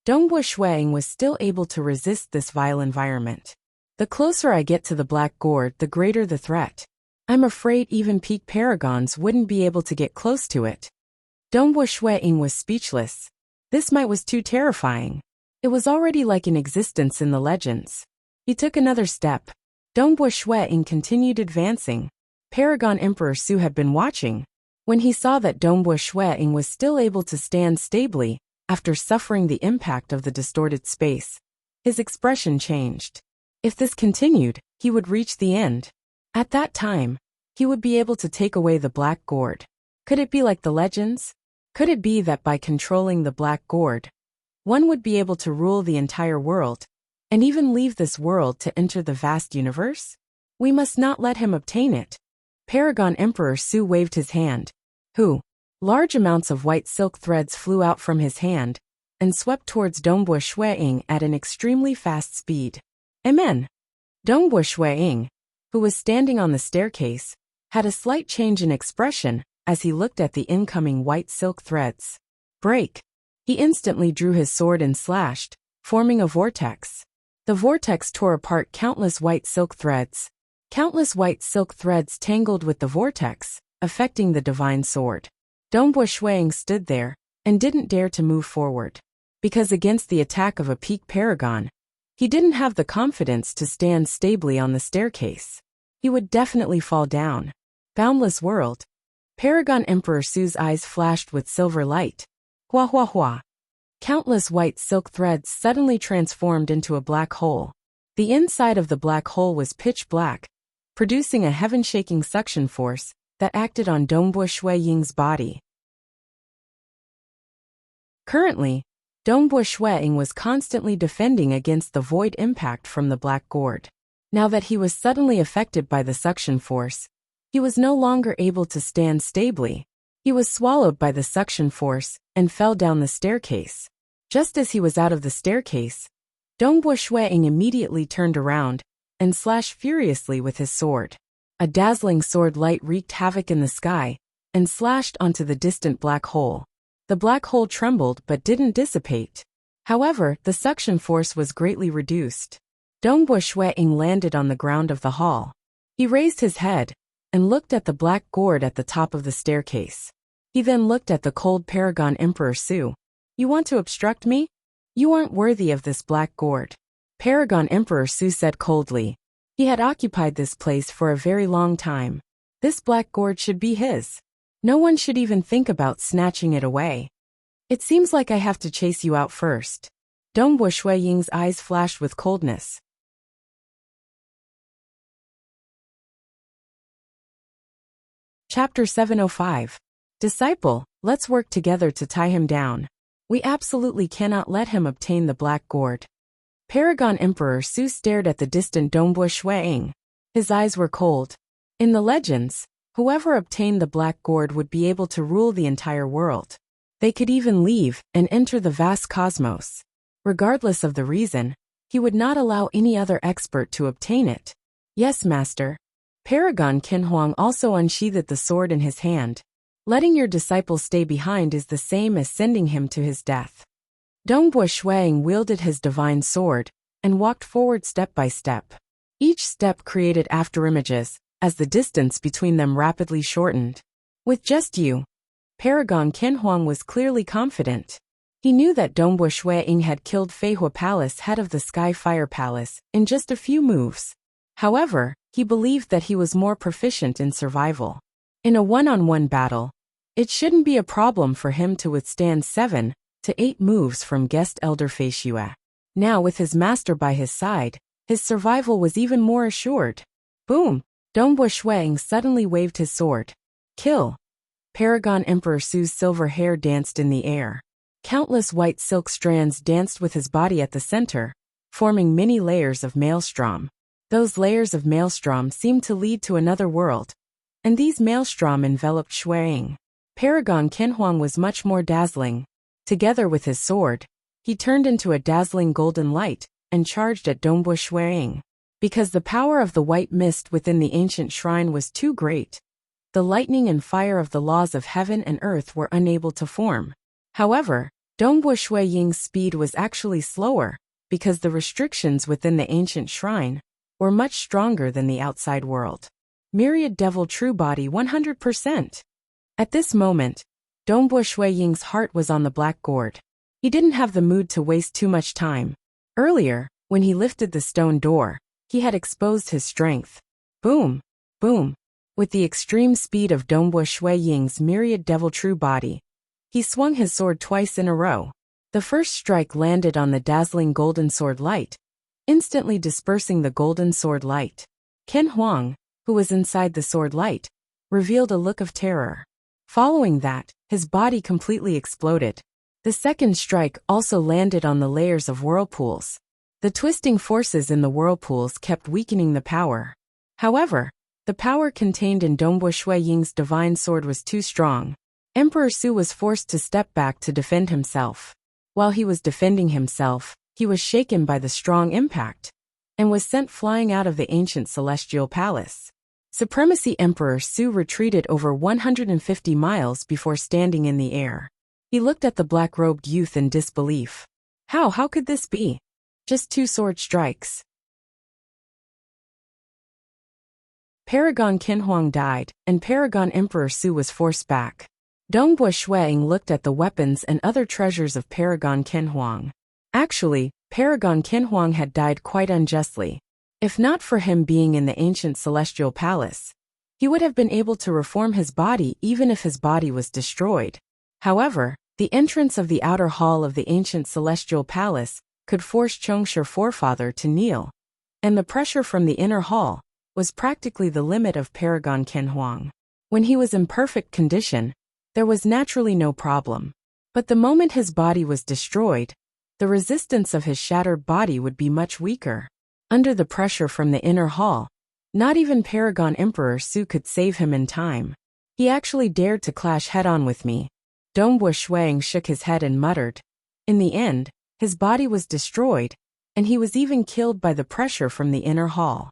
Dongbo Shuang was still able to resist this vile environment. The closer I get to the Black Gourd, the greater the threat. I'm afraid even peak paragons wouldn't be able to get close to it. Dongbo Shuang was speechless. This might was too terrifying. It was already like in existence in the legends. He took another step. Dongbo Shuang continued advancing. Paragon Emperor Su had been watching. When he saw that Dongbo Shuang was still able to stand stably after suffering the impact of the distorted space, his expression changed. If this continued, he would reach the end. At that time, he would be able to take away the Black Gourd. Could it be like the legends? Could it be that by controlling the Black Gourd, one would be able to rule the entire world, and even leave this world to enter the vast universe? We must not let him obtain it. Paragon Emperor Su waved his hand. Large amounts of white silk threads flew out from his hand and swept towards Dongbo Shuang at an extremely fast speed. Amen. Dongbo Shuang, who was standing on the staircase, had a slight change in expression as he looked at the incoming white silk threads. Break. He instantly drew his sword and slashed, forming a vortex. The vortex tore apart countless white silk threads. Countless white silk threads tangled with the vortex, affecting the divine sword. Dongbo Shuang stood there and didn't dare to move forward. Because against the attack of a peak paragon, he didn't have the confidence to stand stably on the staircase. He would definitely fall down. Boundless world. Paragon Emperor Su's eyes flashed with silver light. Hua hua hua. Countless white silk threads suddenly transformed into a black hole. The inside of the black hole was pitch black, producing a heaven-shaking suction force that acted on Dongbo Shuang's body. Currently, Dongbo Shuang was constantly defending against the void impact from the Black Gourd. Now that he was suddenly affected by the suction force, he was no longer able to stand stably. He was swallowed by the suction force and fell down the staircase. Just as he was out of the staircase, Dongbo Shuang immediately turned around and slashed furiously with his sword. A dazzling sword light wreaked havoc in the sky and slashed onto the distant black hole. The black hole trembled but didn't dissipate. However, the suction force was greatly reduced. Dongbo Shuang landed on the ground of the hall. He raised his head and looked at the Black Gourd at the top of the staircase. He then looked at the cold Paragon Emperor Su. You want to obstruct me? You aren't worthy of this Black Gourd. Paragon Emperor Su said coldly. He had occupied this place for a very long time. This Black Gourd should be his. No one should even think about snatching it away. It seems like I have to chase you out first. Dongbo Shuang's eyes flashed with coldness. Chapter 705. Disciple, let's work together to tie him down. We absolutely cannot let him obtain the Black Gourd. Paragon Emperor Su stared at the distant Dongbo Shuang. His eyes were cold. In the legends, whoever obtained the Black Gourd would be able to rule the entire world. They could even leave and enter the vast cosmos. Regardless of the reason, he would not allow any other expert to obtain it. Yes, master. Paragon Qinhuang also unsheathed the sword in his hand. Letting your disciple stay behind is the same as sending him to his death. Dongbo Shuang wielded his divine sword and walked forward step by step. Each step created afterimages, as the distance between them rapidly shortened. With just you, Paragon Qinhuang was clearly confident. He knew that Dongbo Shuang had killed Feihua Palace, head of the Sky Fire Palace, in just a few moves. However, he believed that he was more proficient in survival. In a one-on-one battle, it shouldn't be a problem for him to withstand 7 to 8 moves from guest Elder Feihua. Now with his master by his side, his survival was even more assured. Boom! Dongbo Shuang suddenly waved his sword. Kill! Paragon Emperor Su's silver hair danced in the air. Countless white silk strands danced with his body at the center, forming many layers of maelstrom. Those layers of maelstrom seemed to lead to another world, and these maelstrom enveloped Shuang. Paragon Qinhuang was much more dazzling. Together with his sword, he turned into a dazzling golden light and charged at Dongbo Shuang. Because the power of the white mist within the ancient shrine was too great, the lightning and fire of the laws of heaven and earth were unable to form. However, Dongbo Shuang's speed was actually slower, because the restrictions within the ancient shrine were much stronger than the outside world. Myriad Devil True Body 100%. At this moment, Dongbo Shuang's heart was on the Black Gourd. He didn't have the mood to waste too much time. Earlier, when he lifted the stone door, he had exposed his strength. Boom! Boom! With the extreme speed of Dongbo Shuang's Myriad Devil True Body, he swung his sword twice in a row. The first strike landed on the dazzling golden sword light, instantly dispersing the golden sword light. Qinhuang, who was inside the sword light, revealed a look of terror. Following that, his body completely exploded. The second strike also landed on the layers of whirlpools. The twisting forces in the whirlpools kept weakening the power. However, the power contained in Dongbo Shuang's divine sword was too strong. Emperor Su was forced to step back to defend himself. While he was defending himself, he was shaken by the strong impact and was sent flying out of the ancient celestial palace. Supremacy Emperor Su retreated over 150 miles before standing in the air. He looked at the black-robed youth in disbelief. How could this be? Just 2 sword strikes. Paragon Qinhuang died, and Paragon Emperor Su was forced back. Dongbo Shuang looked at the weapons and other treasures of Paragon Qinhuang. Actually, Paragon Qinhuang had died quite unjustly. If not for him being in the ancient celestial palace, he would have been able to reform his body even if his body was destroyed. However, the entrance of the outer hall of the ancient celestial palace could force Chongsher forefather to kneel, and the pressure from the inner hall was practically the limit of Paragon Qinhuang. When he was in perfect condition, there was naturally no problem. But the moment his body was destroyed, the resistance of his shattered body would be much weaker. Under the pressure from the inner hall, not even Paragon Emperor Su could save him in time. He actually dared to clash head-on with me. Dongbo Shuang shook his head and muttered. In the end, his body was destroyed, and he was even killed by the pressure from the inner hall.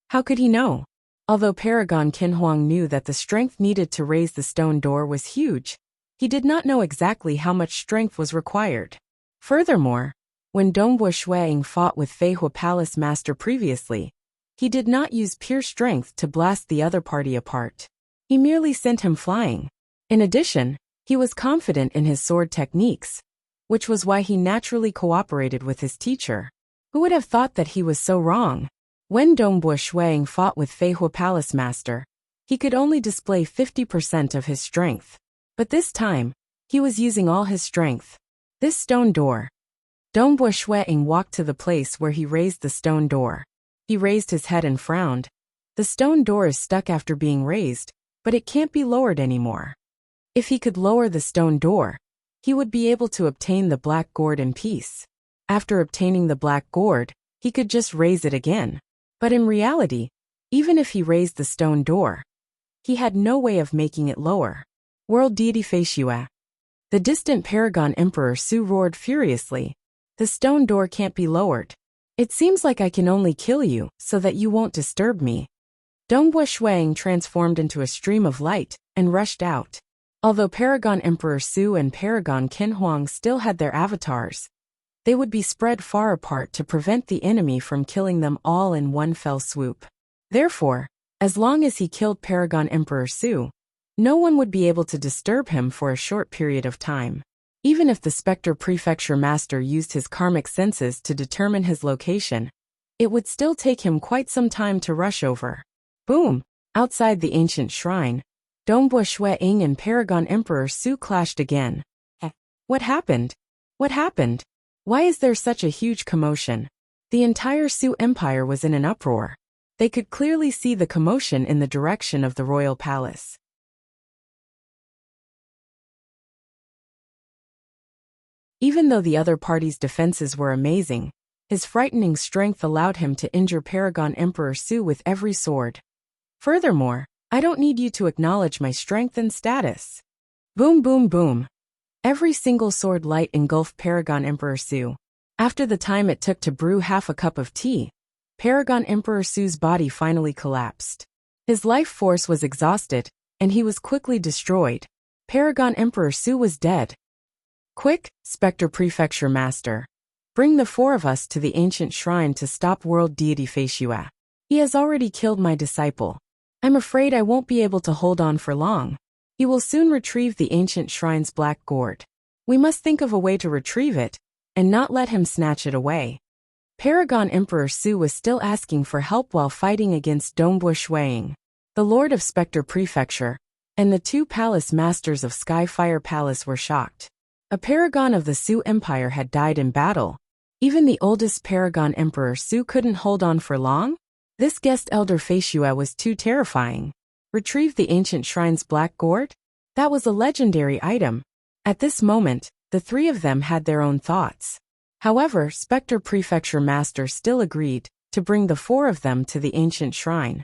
How could he know? Although Paragon Qinhuang knew that the strength needed to raise the stone door was huge, he did not know exactly how much strength was required. Furthermore, when Dongbo Shuang fought with Feihua Palace Master previously, he did not use pure strength to blast the other party apart. He merely sent him flying. In addition, he was confident in his sword techniques, which was why he naturally cooperated with his teacher. Who would have thought that he was so wrong? When Dongbo Shuang fought with Feihua Palace Master, he could only display 50% of his strength. But this time, he was using all his strength. This stone door. Dongbo Shuang walked to the place where he raised the stone door. He raised his head and frowned. The stone door is stuck after being raised, but it can't be lowered anymore. If he could lower the stone door, he would be able to obtain the Black Gourd in peace. After obtaining the black gourd, he could just raise it again. But in reality, even if he raised the stone door, he had no way of making it lower. World deity Feishue. The distant Paragon Emperor Su roared furiously. The stone door can't be lowered. It seems like I can only kill you so that you won't disturb me. Dongbua Shuang transformed into a stream of light and rushed out. Although Paragon Emperor Su and Paragon Qinhuang still had their avatars, they would be spread far apart to prevent the enemy from killing them all in one fell swoop. Therefore, as long as he killed Paragon Emperor Su, no one would be able to disturb him for a short period of time. Even if the Spectre Prefecture Master used his karmic senses to determine his location, it would still take him quite some time to rush over. Boom! Outside the ancient shrine, Dongbua Shuang and Paragon Emperor Su clashed again. What happened? What happened? Why is there such a huge commotion? The entire Su Empire was in an uproar. They could clearly see the commotion in the direction of the royal palace. Even though the other party's defenses were amazing, his frightening strength allowed him to injure Paragon Emperor Su with every sword. Furthermore, I don't need you to acknowledge my strength and status. Boom boom boom. Every single sword light engulfed Paragon Emperor Su. After the time it took to brew half a cup of tea, Paragon Emperor Su's body finally collapsed. His life force was exhausted, and he was quickly destroyed. Paragon Emperor Su was dead. Quick, Spectre Prefecture Master. Bring the four of us to the ancient shrine to stop world deity Feishue. He has already killed my disciple. I'm afraid I won't be able to hold on for long. He will soon retrieve the ancient shrine's black gourd. We must think of a way to retrieve it, and not let him snatch it away. Paragon Emperor Su was still asking for help while fighting against Dongbua Shuang, the Lord of Spectre Prefecture, and the two palace masters of Skyfire Palace were shocked. A paragon of the Su Empire had died in battle. Even the oldest Paragon Emperor Su couldn't hold on for long? This guest elder Feishue was too terrifying. Retrieve the ancient shrine's black gourd? That was a legendary item. At this moment, the three of them had their own thoughts. However, Spectre Prefecture Master still agreed to bring the four of them to the ancient shrine.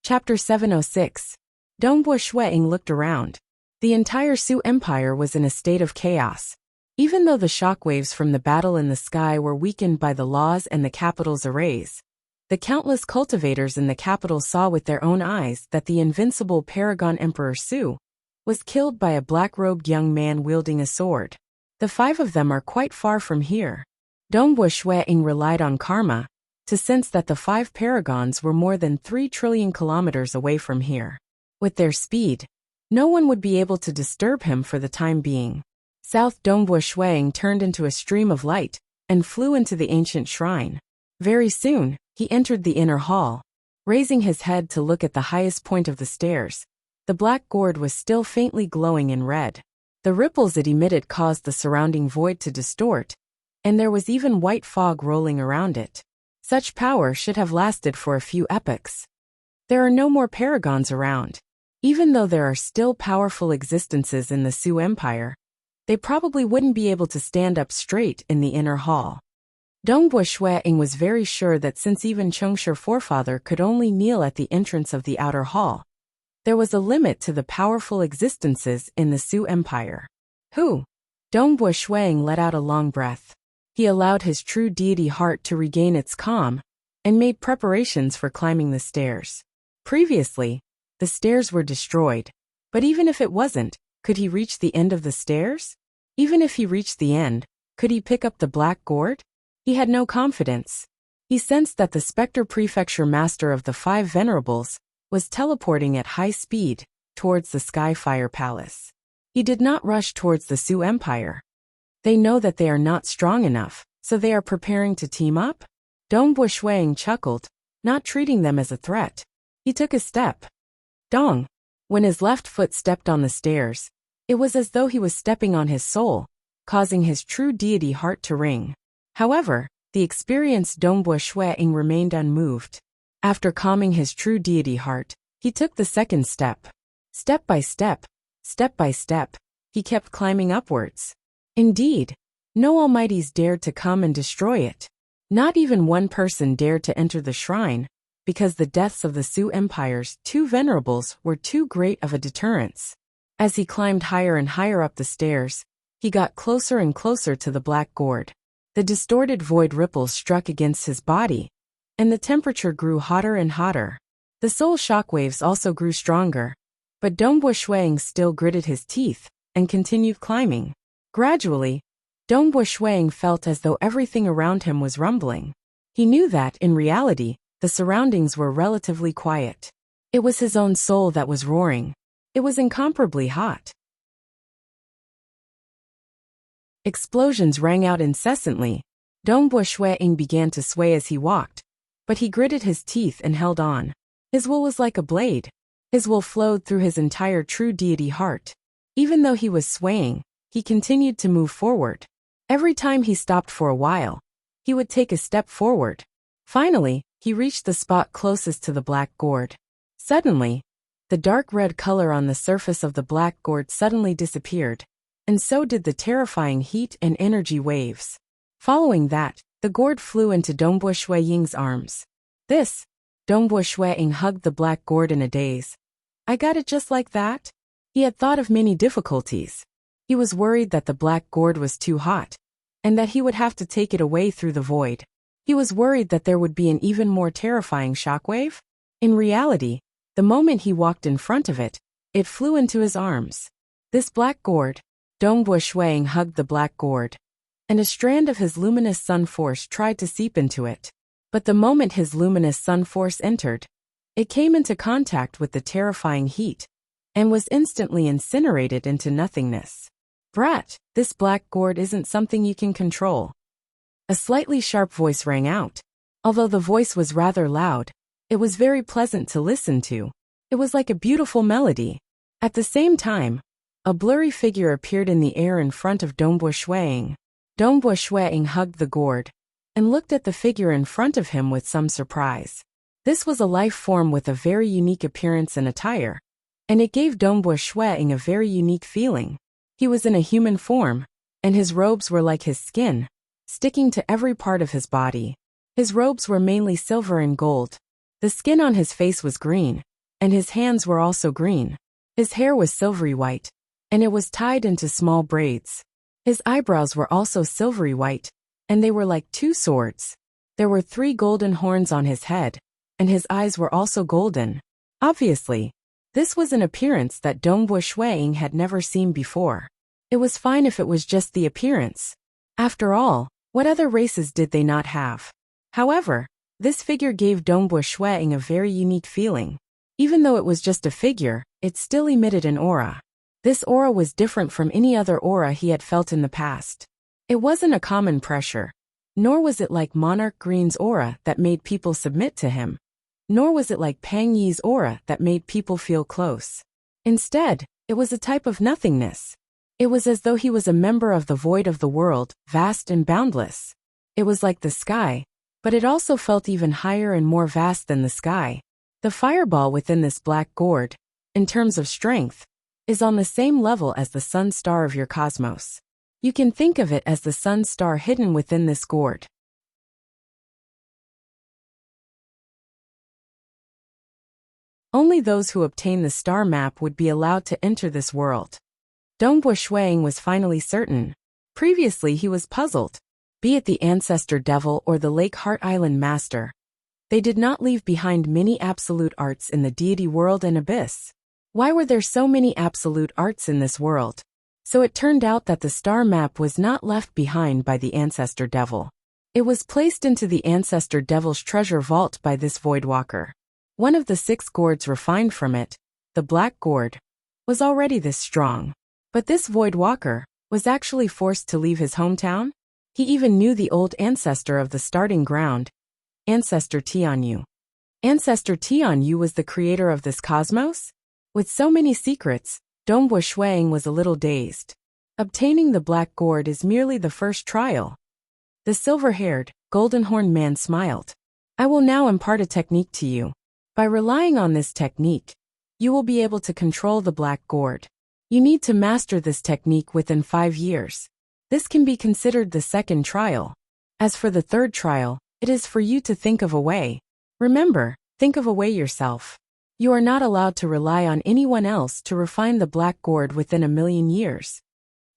Chapter 706. Dongbua Shuang looked around. The entire Su Empire was in a state of chaos. Even though the shockwaves from the battle in the sky were weakened by the laws and the capital's arrays, the countless cultivators in the capital saw with their own eyes that the invincible Paragon Emperor Su was killed by a black-robed young man wielding a sword. The five of them are quite far from here. Dongbua Shuang relied on karma to sense that the five paragons were more than 3 trillion kilometers away from here. With their speed, no one would be able to disturb him for the time being. South Dongbua Shuang turned into a stream of light and flew into the ancient shrine. Very soon, he entered the inner hall. Raising his head to look at the highest point of the stairs, the black gourd was still faintly glowing in red. The ripples it emitted caused the surrounding void to distort, and there was even white fog rolling around it. Such power should have lasted for a few epochs. There are no more paragons around. Even though there are still powerful existences in the Su Empire, they probably wouldn't be able to stand up straight in the inner hall. Dongbua Shuang was very sure that since even Chengshi forefather could only kneel at the entrance of the outer hall, there was a limit to the powerful existences in the Su Empire. Who? Dongbua Shuang let out a long breath. He allowed his true deity heart to regain its calm, and made preparations for climbing the stairs. Previously, the stairs were destroyed, but even if it wasn't, could he reach the end of the stairs? Even if he reached the end, could he pick up the black gourd? He had no confidence. He sensed that the Spectre Prefecture Master of the Five Venerables was teleporting at high speed towards the Skyfire Palace. He did not rush towards the Su Empire. They know that they are not strong enough, so they are preparing to team up? Dongbua Shuang chuckled, not treating them as a threat. He took a step. Dong! When his left foot stepped on the stairs, it was as though he was stepping on his soul, causing his true deity heart to ring. However, the experienced Dongbua Shuang remained unmoved. After calming his true deity heart, he took the second step. Step by step, Step by step, he kept climbing upwards. Indeed, no almighties dared to come and destroy it. Not even one person dared to enter the shrine, because the deaths of the Su Empire's 2 venerables were too great of a deterrence. As he climbed higher and higher up the stairs, he got closer and closer to the black gourd. The distorted void ripples struck against his body, and the temperature grew hotter and hotter. The soul shockwaves also grew stronger, but Dongbo Shuang still gritted his teeth and continued climbing. Gradually, Dongbo Shuang felt as though everything around him was rumbling. He knew that, in reality, the surroundings were relatively quiet. It was his own soul that was roaring. It was incomparably hot. Explosions rang out incessantly. Dongbo Shuang began to sway as he walked, but he gritted his teeth and held on. His will was like a blade. His will flowed through his entire true deity heart. Even though he was swaying, he continued to move forward. Every time he stopped for a while, he would take a step forward. Finally, he reached the spot closest to the black gourd. Suddenly, the dark red color on the surface of the black gourd suddenly disappeared, and so did the terrifying heat and energy waves. Following that, the gourd flew into Dongbo Shuaying's arms. Dongbo Shuaying hugged the black gourd in a daze. I got it just like that? He had thought of many difficulties. He was worried that the black gourd was too hot, and that he would have to take it away through the void. He was worried that there would be an even more terrifying shockwave. In reality, the moment he walked in front of it, it flew into his arms. This black gourd, Dongbo Shuang hugged the black gourd, and a strand of his luminous sun force tried to seep into it. But the moment his luminous sun force entered, it came into contact with the terrifying heat, and was instantly incinerated into nothingness. Brat, this black gourd isn't something you can control. A slightly sharp voice rang out. Although the voice was rather loud, it was very pleasant to listen to. It was like a beautiful melody. At the same time, a blurry figure appeared in the air in front of Dongbo Shuang. Dongbo Shuang hugged the gourd, and looked at the figure in front of him with some surprise. This was a life form with a very unique appearance and attire, and it gave Dongbo Shuang a very unique feeling. He was in a human form, and his robes were like his skin, sticking to every part of his body. His robes were mainly silver and gold. The skin on his face was green, and his hands were also green. His hair was silvery white, and it was tied into small braids. His eyebrows were also silvery white, and they were like 2 swords. There were 3 golden horns on his head, and his eyes were also golden. Obviously, this was an appearance that Dongbo Shuang had never seen before. It was fine if it was just the appearance. After all, what other races did they not have? However, this figure gave Dongbo Shuang a very unique feeling. Even though it was just a figure, it still emitted an aura. This aura was different from any other aura he had felt in the past. It wasn't a common pressure, nor was it like Monarch Green's aura that made people submit to him, nor was it like Pang Yi's aura that made people feel close. Instead, it was a type of nothingness. It was as though he was a member of the void of the world, vast and boundless. It was like the sky, but it also felt even higher and more vast than the sky. The fireball within this black gourd, in terms of strength, is on the same level as the sun star of your cosmos. You can think of it as the sun star hidden within this gourd. Only those who obtain the star map would be allowed to enter this world. Dongbo Shuang was finally certain. Previously he was puzzled. Be it the Ancestor Devil or the Lake Heart Island Master, they did not leave behind many absolute arts in the deity world and abyss. Why were there so many absolute arts in this world? So it turned out that the star map was not left behind by the Ancestor Devil. It was placed into the Ancestor Devil's treasure vault by this Voidwalker. One of the 6 gourds refined from it, the black gourd, was already this strong. But this Voidwalker was actually forced to leave his hometown. He even knew the old ancestor of the starting ground, Ancestor Tianyu. Ancestor Tianyu was the creator of this cosmos? With so many secrets, Dongbo Shuang was a little dazed. Obtaining the black gourd is merely the first trial. The silver-haired, golden-horned man smiled. I will now impart a technique to you. By relying on this technique, you will be able to control the black gourd. You need to master this technique within 5 years. This can be considered the second trial. As for the third trial, it is for you to think of a way. Remember, think of a way yourself. You are not allowed to rely on anyone else to refine the black gourd within 1,000,000 years.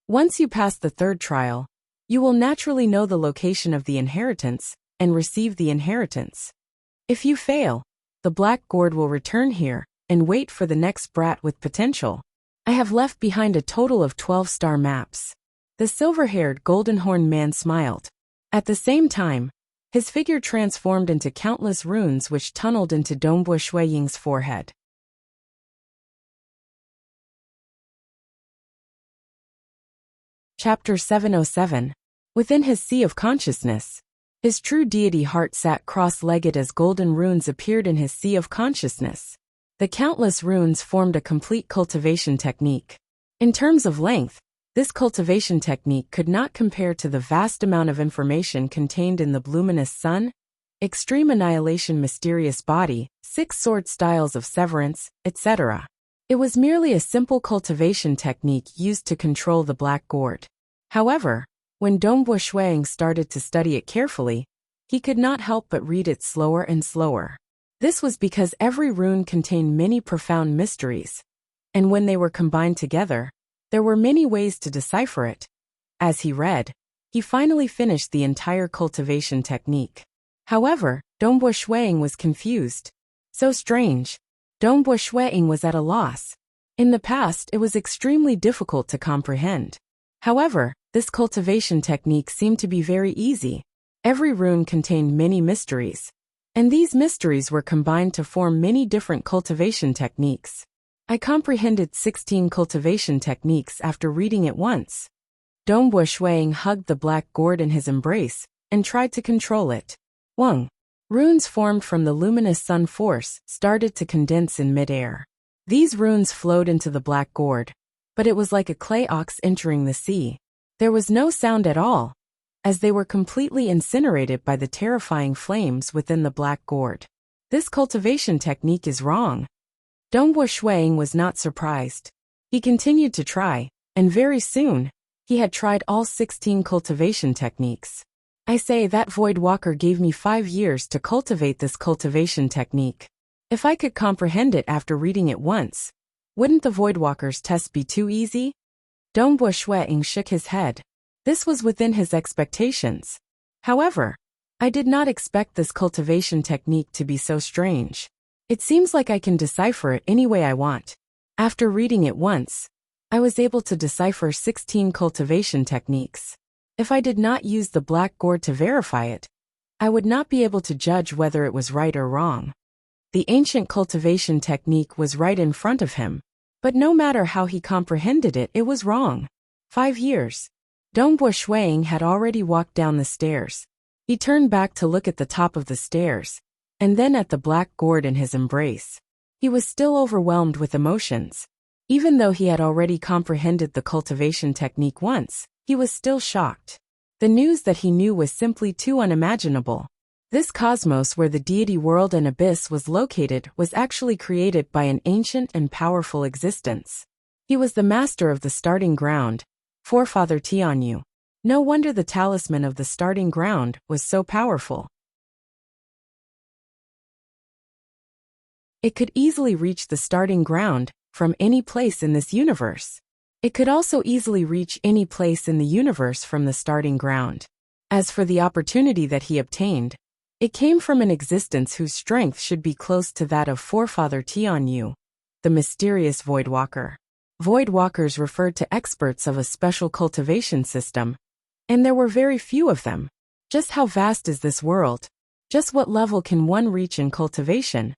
Once you pass the third trial, you will naturally know the location of the inheritance and receive the inheritance. If you fail, the black gourd will return here and wait for the next brat with potential. I have left behind a total of 12 star maps. The silver-haired golden-horned man smiled. At the same time, his figure transformed into countless runes which tunneled into Dongbo Shui Ying's forehead. Chapter 707. Within his sea of consciousness, his true deity heart sat cross-legged as golden runes appeared in his sea of consciousness. The countless runes formed a complete cultivation technique. In terms of length, this cultivation technique could not compare to the vast amount of information contained in the luminous sun, extreme annihilation, mysterious body, 6 sword styles of severance, etc. It was merely a simple cultivation technique used to control the black gourd. However, when Dongbo Shuang started to study it carefully, he could not help but read it slower and slower. This was because every rune contained many profound mysteries, and when they were combined together, there were many ways to decipher it. As he read, he finally finished the entire cultivation technique. However, Dongbo Shuang was confused. So strange. Dongbo Shuang was at a loss. In the past, it was extremely difficult to comprehend. However, this cultivation technique seemed to be very easy. Every rune contained many mysteries, and these mysteries were combined to form many different cultivation techniques. I comprehended 16 cultivation techniques after reading it once. Dongbo Shuang hugged the black gourd in his embrace and tried to control it. Wang. Runes formed from the luminous sun force started to condense in midair. These runes flowed into the black gourd, but it was like a clay ox entering the sea. There was no sound at all, as they were completely incinerated by the terrifying flames within the black gourd. This cultivation technique is wrong. Dongbo Shuang was not surprised. He continued to try, and very soon, he had tried all 16 cultivation techniques. I say that Void Walker gave me 5 years to cultivate this cultivation technique. If I could comprehend it after reading it once, wouldn't the Void Walker's test be too easy? Dongbo Shuang shook his head. This was within his expectations. However, I did not expect this cultivation technique to be so strange. It seems like I can decipher it any way I want. After reading it once, I was able to decipher 16 cultivation techniques. If I did not use the black gourd to verify it, I would not be able to judge whether it was right or wrong. The ancient cultivation technique was right in front of him, but no matter how he comprehended it, it was wrong. 5 years. Dongbo Shuang had already walked down the stairs. He turned back to look at the top of the stairs, and then at the black gourd in his embrace. He was still overwhelmed with emotions. Even though he had already comprehended the cultivation technique once, he was still shocked. The news that he knew was simply too unimaginable. This cosmos where the deity world and abyss was located was actually created by an ancient and powerful existence. He was the master of the starting ground, Forefather Tianyu. No wonder the talisman of the starting ground was so powerful. It could easily reach the starting ground from any place in this universe. It could also easily reach any place in the universe from the starting ground. As for the opportunity that he obtained, it came from an existence whose strength should be close to that of Forefather Tianyu, the mysterious Void Walker. Void Walkers referred to experts of a special cultivation system, and there were very few of them. Just how vast is this world? Just what level can one reach in cultivation?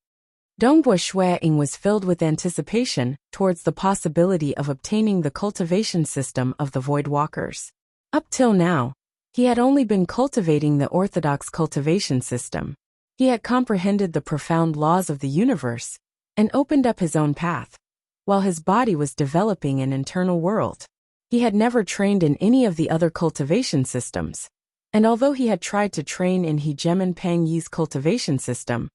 Dongbo Shuang was filled with anticipation towards the possibility of obtaining the cultivation system of the Void Walkers. Up till now, he had only been cultivating the orthodox cultivation system. He had comprehended the profound laws of the universe and opened up his own path, while his body was developing an internal world. He had never trained in any of the other cultivation systems, and although he had tried to train in Hegemon Pang Yi's cultivation system,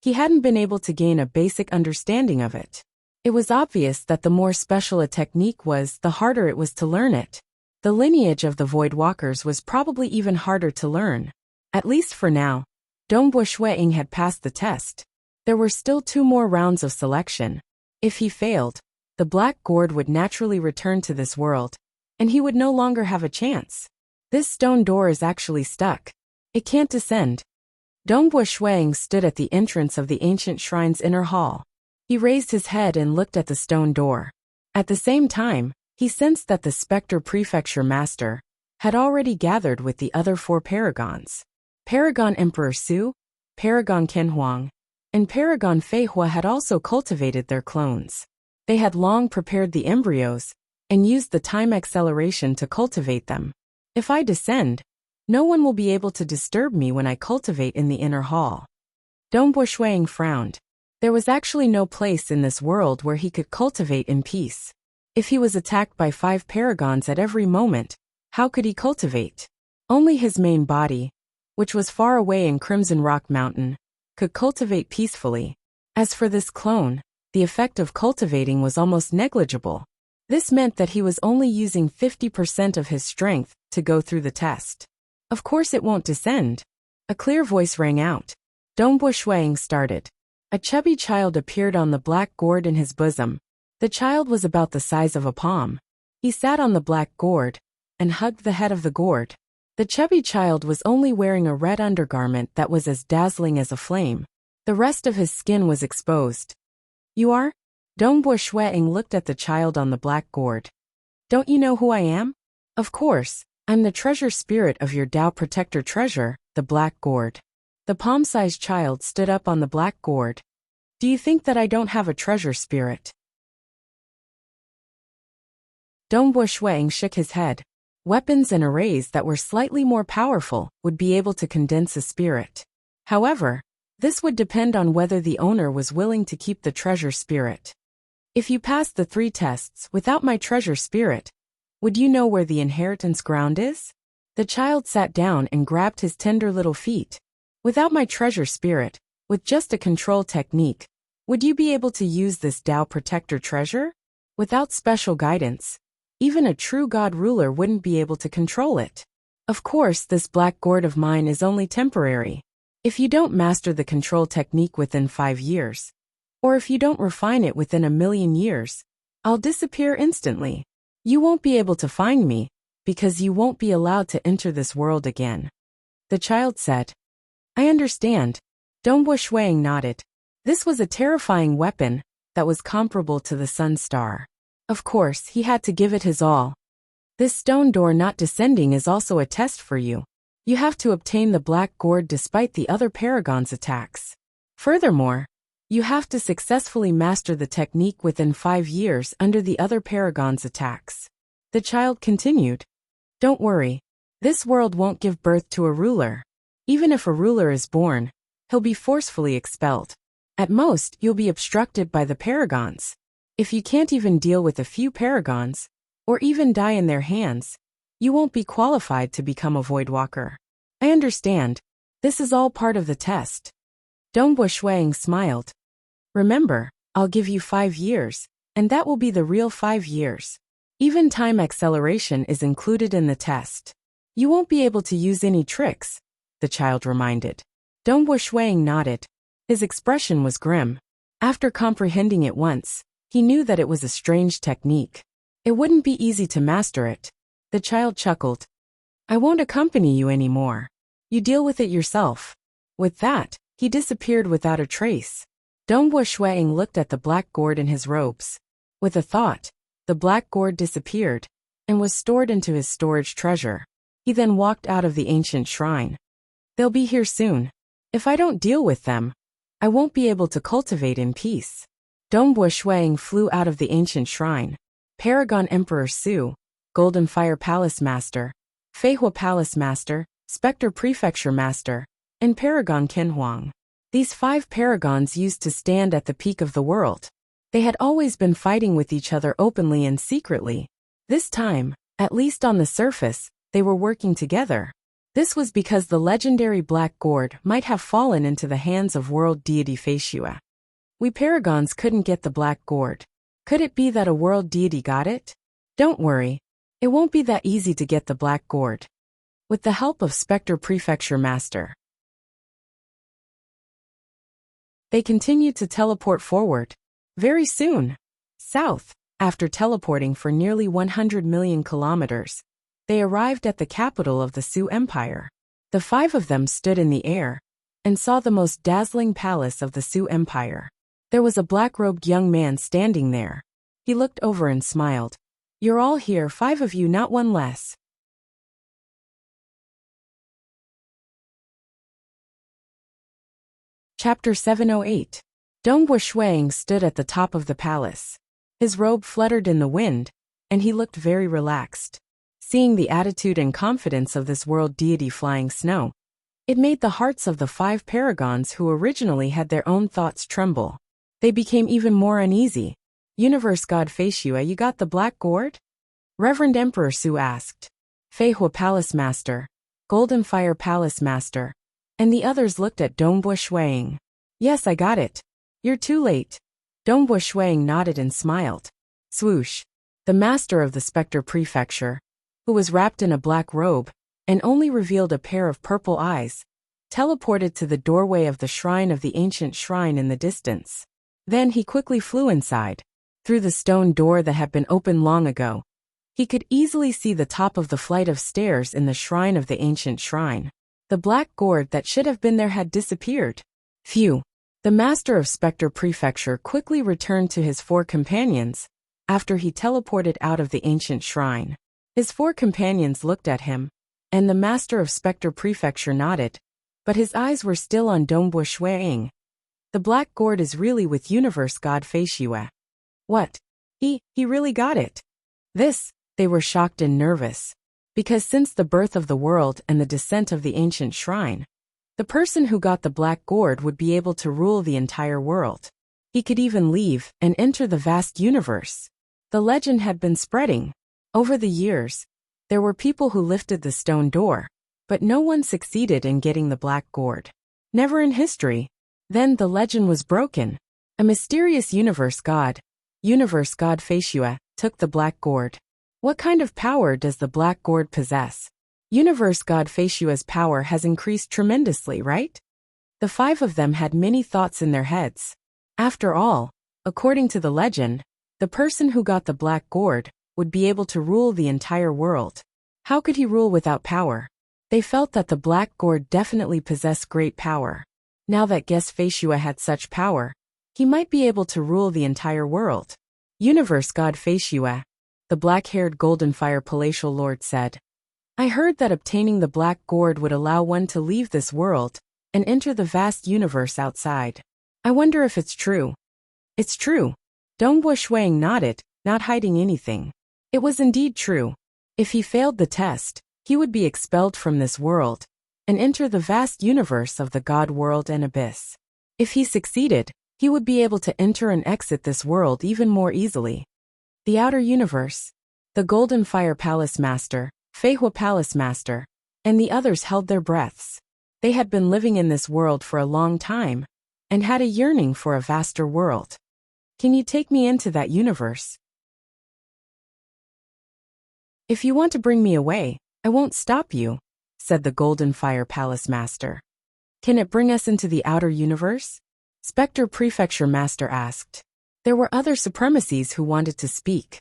he hadn't been able to gain a basic understanding of it. It was obvious that the more special a technique was, the harder it was to learn it. The lineage of the Void Walkers was probably even harder to learn. At least for now. Dongbo Shuiying had passed the test. There were still 2 more rounds of selection. If he failed, the Black Gourd would naturally return to this world, and he would no longer have a chance. This stone door is actually stuck. It can't descend. Dongbo Shuiying stood at the entrance of the ancient shrine's inner hall. He raised his head and looked at the stone door. At the same time, he sensed that the Spectre Prefecture Master had already gathered with the other 4 paragons. Paragon Emperor Su, Paragon Kenhuang, and Paragon Feihua had also cultivated their clones. They had long prepared the embryos and used the time acceleration to cultivate them. If I descend, no one will be able to disturb me when I cultivate in the inner hall. Dongbo Shuiying frowned. There was actually no place in this world where he could cultivate in peace. If he was attacked by 5 paragons at every moment, how could he cultivate? Only his main body, which was far away in Crimson Rock Mountain, could cultivate peacefully. As for this clone, the effect of cultivating was almost negligible. This meant that he was only using 50% of his strength to go through the test. Of course it won't descend. A clear voice rang out. Dongbo Shuiying started. A chubby child appeared on the black gourd in his bosom. The child was about the size of a palm. He sat on the black gourd and hugged the head of the gourd. The chubby child was only wearing a red undergarment that was as dazzling as a flame. The rest of his skin was exposed. You are? Dongbo Shuiying looked at the child on the black gourd. Don't you know who I am? Of course, I'm the treasure spirit of your Tao Protector treasure, the black gourd. The palm-sized child stood up on the black gourd. Do you think that I don't have a treasure spirit? Dongbo Shuiying shook his head. Weapons and arrays that were slightly more powerful would be able to condense a spirit. However, this would depend on whether the owner was willing to keep the treasure spirit. If you passed the 3 tests without my treasure spirit, would you know where the inheritance ground is? The child sat down and grabbed his tender little feet. Without my treasure spirit, with just a control technique, would you be able to use this Tao Protector treasure? Without special guidance, even a true god ruler wouldn't be able to control it. Of course, this black gourd of mine is only temporary. If you don't master the control technique within 5 years, or if you don't refine it within 1,000,000 years, I'll disappear instantly. You won't be able to find me, because you won't be allowed to enter this world again. The child said. I understand. Dongbo Shuiying nodded. This was a terrifying weapon that was comparable to the Sun Star. Of course, he had to give it his all. This stone door not descending is also a test for you. You have to obtain the black gourd despite the other paragon's attacks. Furthermore, you have to successfully master the technique within 5 years under the other paragon's attacks. The child continued. Don't worry. This world won't give birth to a ruler. Even if a ruler is born, he'll be forcefully expelled. At most, you'll be obstructed by the paragons. If you can't even deal with a few paragons, or even die in their hands, you won't be qualified to become a Void Walker. I understand. This is all part of the test. Dongbo Shuiying smiled. Remember, I'll give you 5 years, and that will be the real 5 years. Even time acceleration is included in the test. You won't be able to use any tricks, the child reminded. Dongbo Shuiying nodded. His expression was grim. After comprehending it once, he knew that it was a strange technique. It wouldn't be easy to master it. The child chuckled. I won't accompany you anymore. You deal with it yourself. With that, he disappeared without a trace. Dongbo Shuiying looked at the black gourd in his robes. With a thought, the black gourd disappeared and was stored into his storage treasure. He then walked out of the ancient shrine. They'll be here soon. If I don't deal with them, I won't be able to cultivate in peace. Dongbo Shuiying flew out of the ancient shrine. Paragon Emperor Su, Golden Fire Palace Master, Feihua Palace Master, Spectre Prefecture Master, and Paragon Kenhuang. These 5 paragons used to stand at the peak of the world. They had always been fighting with each other openly and secretly. This time, at least on the surface, they were working together. This was because the legendary Black Gourd might have fallen into the hands of world deity Feihua. We paragons couldn't get the Black Gourd. Could it be that a world deity got it? Don't worry. It won't be that easy to get the black gourd. With the help of Spectre Prefecture Master, they continued to teleport forward. Very soon, south, after teleporting for nearly 100 million kilometers, they arrived at the capital of the Su Empire. The 5 of them stood in the air and saw the most dazzling palace of the Su Empire. There was a black-robed young man standing there. He looked over and smiled. You're all here, 5 of you, not one less. Chapter 708. Dongbua Shuang stood at the top of the palace. His robe fluttered in the wind, and he looked very relaxed. Seeing the attitude and confidence of this world deity flying snow, it made the hearts of the 5 paragons who originally had their own thoughts tremble. They became even more uneasy. Universe God Feishue, you got the black gourd? Reverend Emperor Su asked. Feihua Palace Master, Golden Fire Palace Master, and the others looked at Dongbua Shuang. Yes, I got it. You're too late. Dongbua Shuang nodded and smiled. Swoosh. The master of the Spectre Prefecture, who was wrapped in a black robe and only revealed a pair of purple eyes, teleported to the doorway of the shrine of the ancient shrine in the distance. Then he quickly flew inside. Through the stone door that had been opened long ago, he could easily see the top of the flight of stairs in the shrine of the ancient shrine. The black gourd that should have been there had disappeared. Phew. The master of Spectre Prefecture quickly returned to his 4 companions after he teleported out of the ancient shrine. His 4 companions looked at him, and the master of Spectre Prefecture nodded, but his eyes were still on Dongbua Shuang. The black gourd is really with Universe God Feishue. What? He really got it. They were shocked and nervous, because since the birth of the world and the descent of the ancient shrine, the person who got the black gourd would be able to rule the entire world. He could even leave and enter the vast universe. The legend had been spreading. Over the years, there were people who lifted the stone door, but no one succeeded in getting the black gourd. Never in history. Then the legend was broken. A mysterious universe god Feishue, took the black gourd. What kind of power does the black gourd possess? Universe God Feishue's power has increased tremendously, right? The 5 of them had many thoughts in their heads. After all, according to the legend, the person who got the black gourd would be able to rule the entire world. How could he rule without power? They felt that the black gourd definitely possessed great power. Now that Guest Feishue had such power, he might be able to rule the entire world. Universe God Feishue, the black-haired Golden Fire Palatial Lord said. I heard that obtaining the black gourd would allow one to leave this world and enter the vast universe outside. I wonder if it's true. It's true. Dongbua Shuang nodded, not hiding anything. It was indeed true. If he failed the test, he would be expelled from this world and enter the vast universe of the God world and abyss. If he succeeded, he would be able to enter and exit this world even more easily. The outer universe, the Golden Fire Palace Master, Feihua Palace Master, and the others held their breaths. They had been living in this world for a long time and had a yearning for a vaster world. Can you take me into that universe? If you want to bring me away, I won't stop you, said the Golden Fire Palace Master. Can it bring us into the outer universe? Spectre Prefecture Master asked. There were other supremacies who wanted to speak.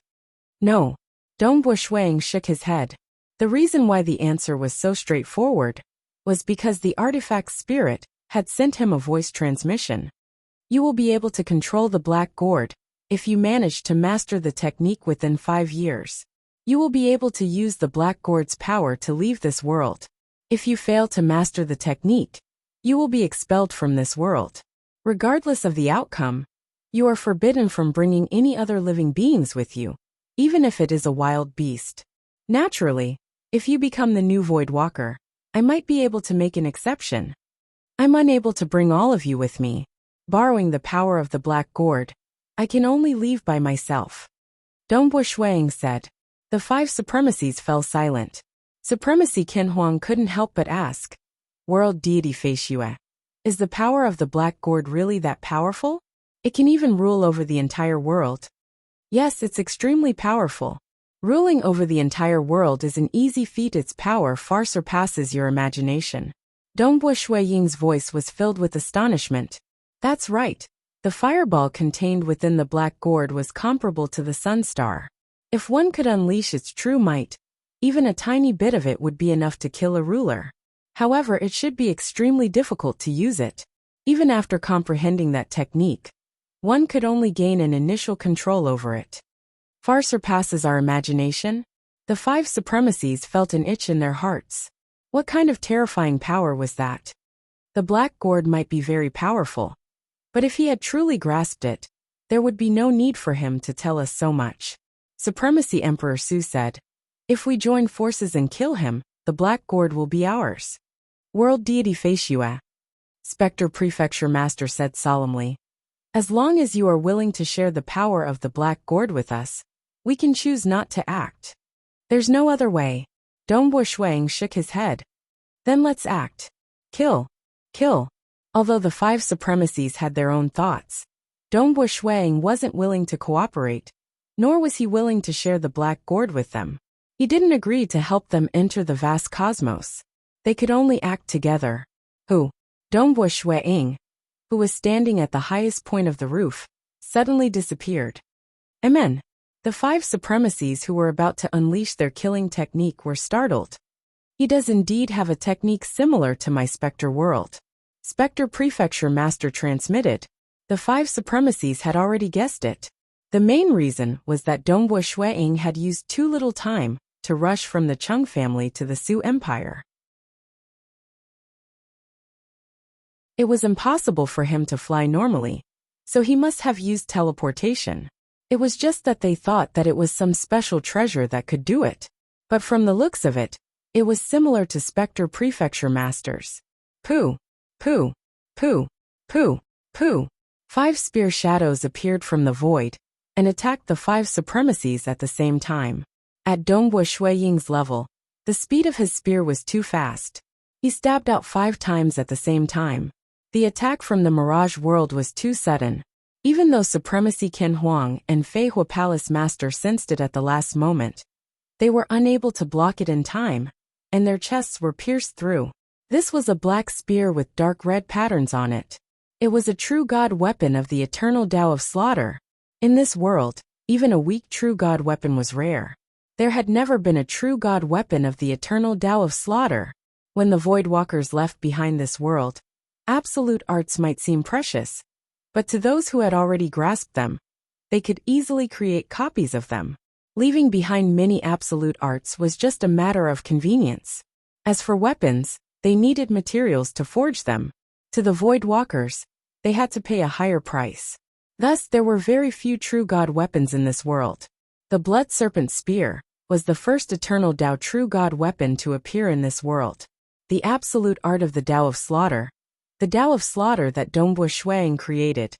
No. Dongbua Shuang shook his head. The reason why the answer was so straightforward was because the artifact's spirit had sent him a voice transmission. You will be able to control the black gourd if you manage to master the technique within 5 years. You will be able to use the black gourd's power to leave this world. If you fail to master the technique, you will be expelled from this world. Regardless of the outcome, you are forbidden from bringing any other living beings with you, even if it is a wild beast. Naturally, if you become the new Void Walker, I might be able to make an exception. I'm unable to bring all of you with me. Borrowing the power of the black gourd, I can only leave by myself. Dongbua Shuang said. The 5 supremacies fell silent. Supremacy Qin Huang couldn't help but ask. World Deity Feishue, is the power of the black gourd really that powerful? It can even rule over the entire world. Yes, it's extremely powerful. Ruling over the entire world is an easy feat. Its power far surpasses your imagination. Dongbo Shui Ying's voice was filled with astonishment. That's right. The fireball contained within the black gourd was comparable to the sun star. If one could unleash its true might, even a tiny bit of it would be enough to kill a ruler. However, it should be extremely difficult to use it. Even after comprehending that technique, one could only gain an initial control over it. Far surpasses our imagination. The five supremacies felt an itch in their hearts. What kind of terrifying power was that? The black gourd might be very powerful, but if he had truly grasped it, there would be no need for him to tell us so much. Supremacy Emperor Su said, "If we join forces and kill him, the black gourd will be ours." World Deity Feishue, Spectre Prefecture Master said solemnly, "As long as you are willing to share the power of the black gourd with us, we can choose not to act. There's no other way." Dongbo Shuang shook his head. "Then let's act. Kill. Kill." Although the five supremacies had their own thoughts, Dongbo Shuang wasn't willing to cooperate, nor was he willing to share the black gourd with them. He didn't agree to help them enter the vast cosmos. They could only act together. Dongbo Shuang, who was standing at the highest point of the roof, suddenly disappeared. Amen. The five supremacies who were about to unleash their killing technique were startled. He does indeed have a technique similar to my Spectre world. Spectre Prefecture Master transmitted. The five supremacies had already guessed it. The main reason was that Dongbo Shuang had used too little time to rush from the Chung family to the Su Empire. It was impossible for him to fly normally, so he must have used teleportation. It was just that they thought that it was some special treasure that could do it. But from the looks of it, it was similar to Spectre Prefecture Masters. Pooh, pooh, pooh, pooh, pooh. Five spear shadows appeared from the void and attacked the five supremacies at the same time. At Dongbo Shui Ying's level, the speed of his spear was too fast. He stabbed out 5 times at the same time. The attack from the Mirage world was too sudden. Even though Supremacy Qin Huang and Fei Hua Palace Master sensed it at the last moment, they were unable to block it in time, and their chests were pierced through. This was a black spear with dark red patterns on it. It was a true god weapon of the eternal Tao of slaughter. In this world, even a weak true god weapon was rare. There had never been a true god weapon of the eternal Tao of slaughter. When the Voidwalkers left behind this world, absolute arts might seem precious, but to those who had already grasped them, they could easily create copies of them. Leaving behind many absolute arts was just a matter of convenience. As for weapons, they needed materials to forge them. To the Voidwalkers, they had to pay a higher price. Thus, there were very few true god weapons in this world. The Blood Serpent Spear was the first eternal Tao true god weapon to appear in this world. The absolute art of the Tao of slaughter, the Tao of slaughter that Dongbo Shuang created,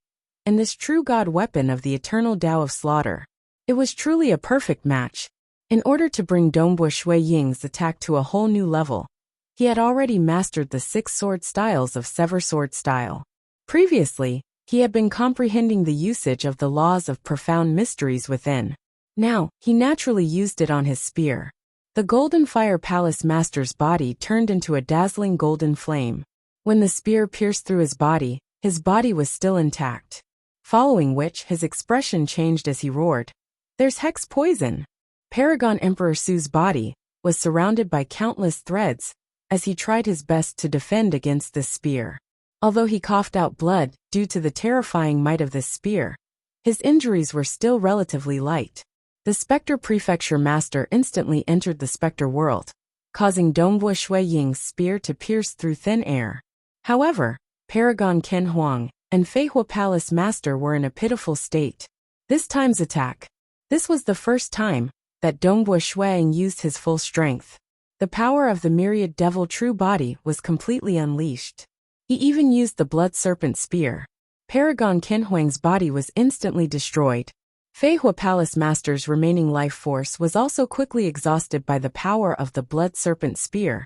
and this true god weapon of the eternal Tao of slaughter. It was truly a perfect match. In order to bring Dongbo Shui Ying's attack to a whole new level, he had already mastered the 6 sword styles of Sever Sword style. Previously, he had been comprehending the usage of the laws of profound mysteries within. Now, he naturally used it on his spear. The Golden Fire Palace Master's body turned into a dazzling golden flame. When the spear pierced through his body was still intact. Following which, his expression changed as he roared. "There's hex poison!" Paragon Emperor Su's body was surrounded by countless threads as he tried his best to defend against this spear. Although he coughed out blood due to the terrifying might of this spear, his injuries were still relatively light. The Spectre Prefecture Master instantly entered the Spectre world, causing Dongbo Shui Ying's spear to pierce through thin air. However, Paragon Qin Huang and Fei Hua Palace Master were in a pitiful state. This time's attack. This was the first time that Dongbo Shuang used his full strength. The power of the myriad devil true body was completely unleashed. He even used the Blood Serpent Spear. Paragon Qin Huang's body was instantly destroyed. Fei Hua Palace Master's remaining life force was also quickly exhausted by the power of the Blood Serpent Spear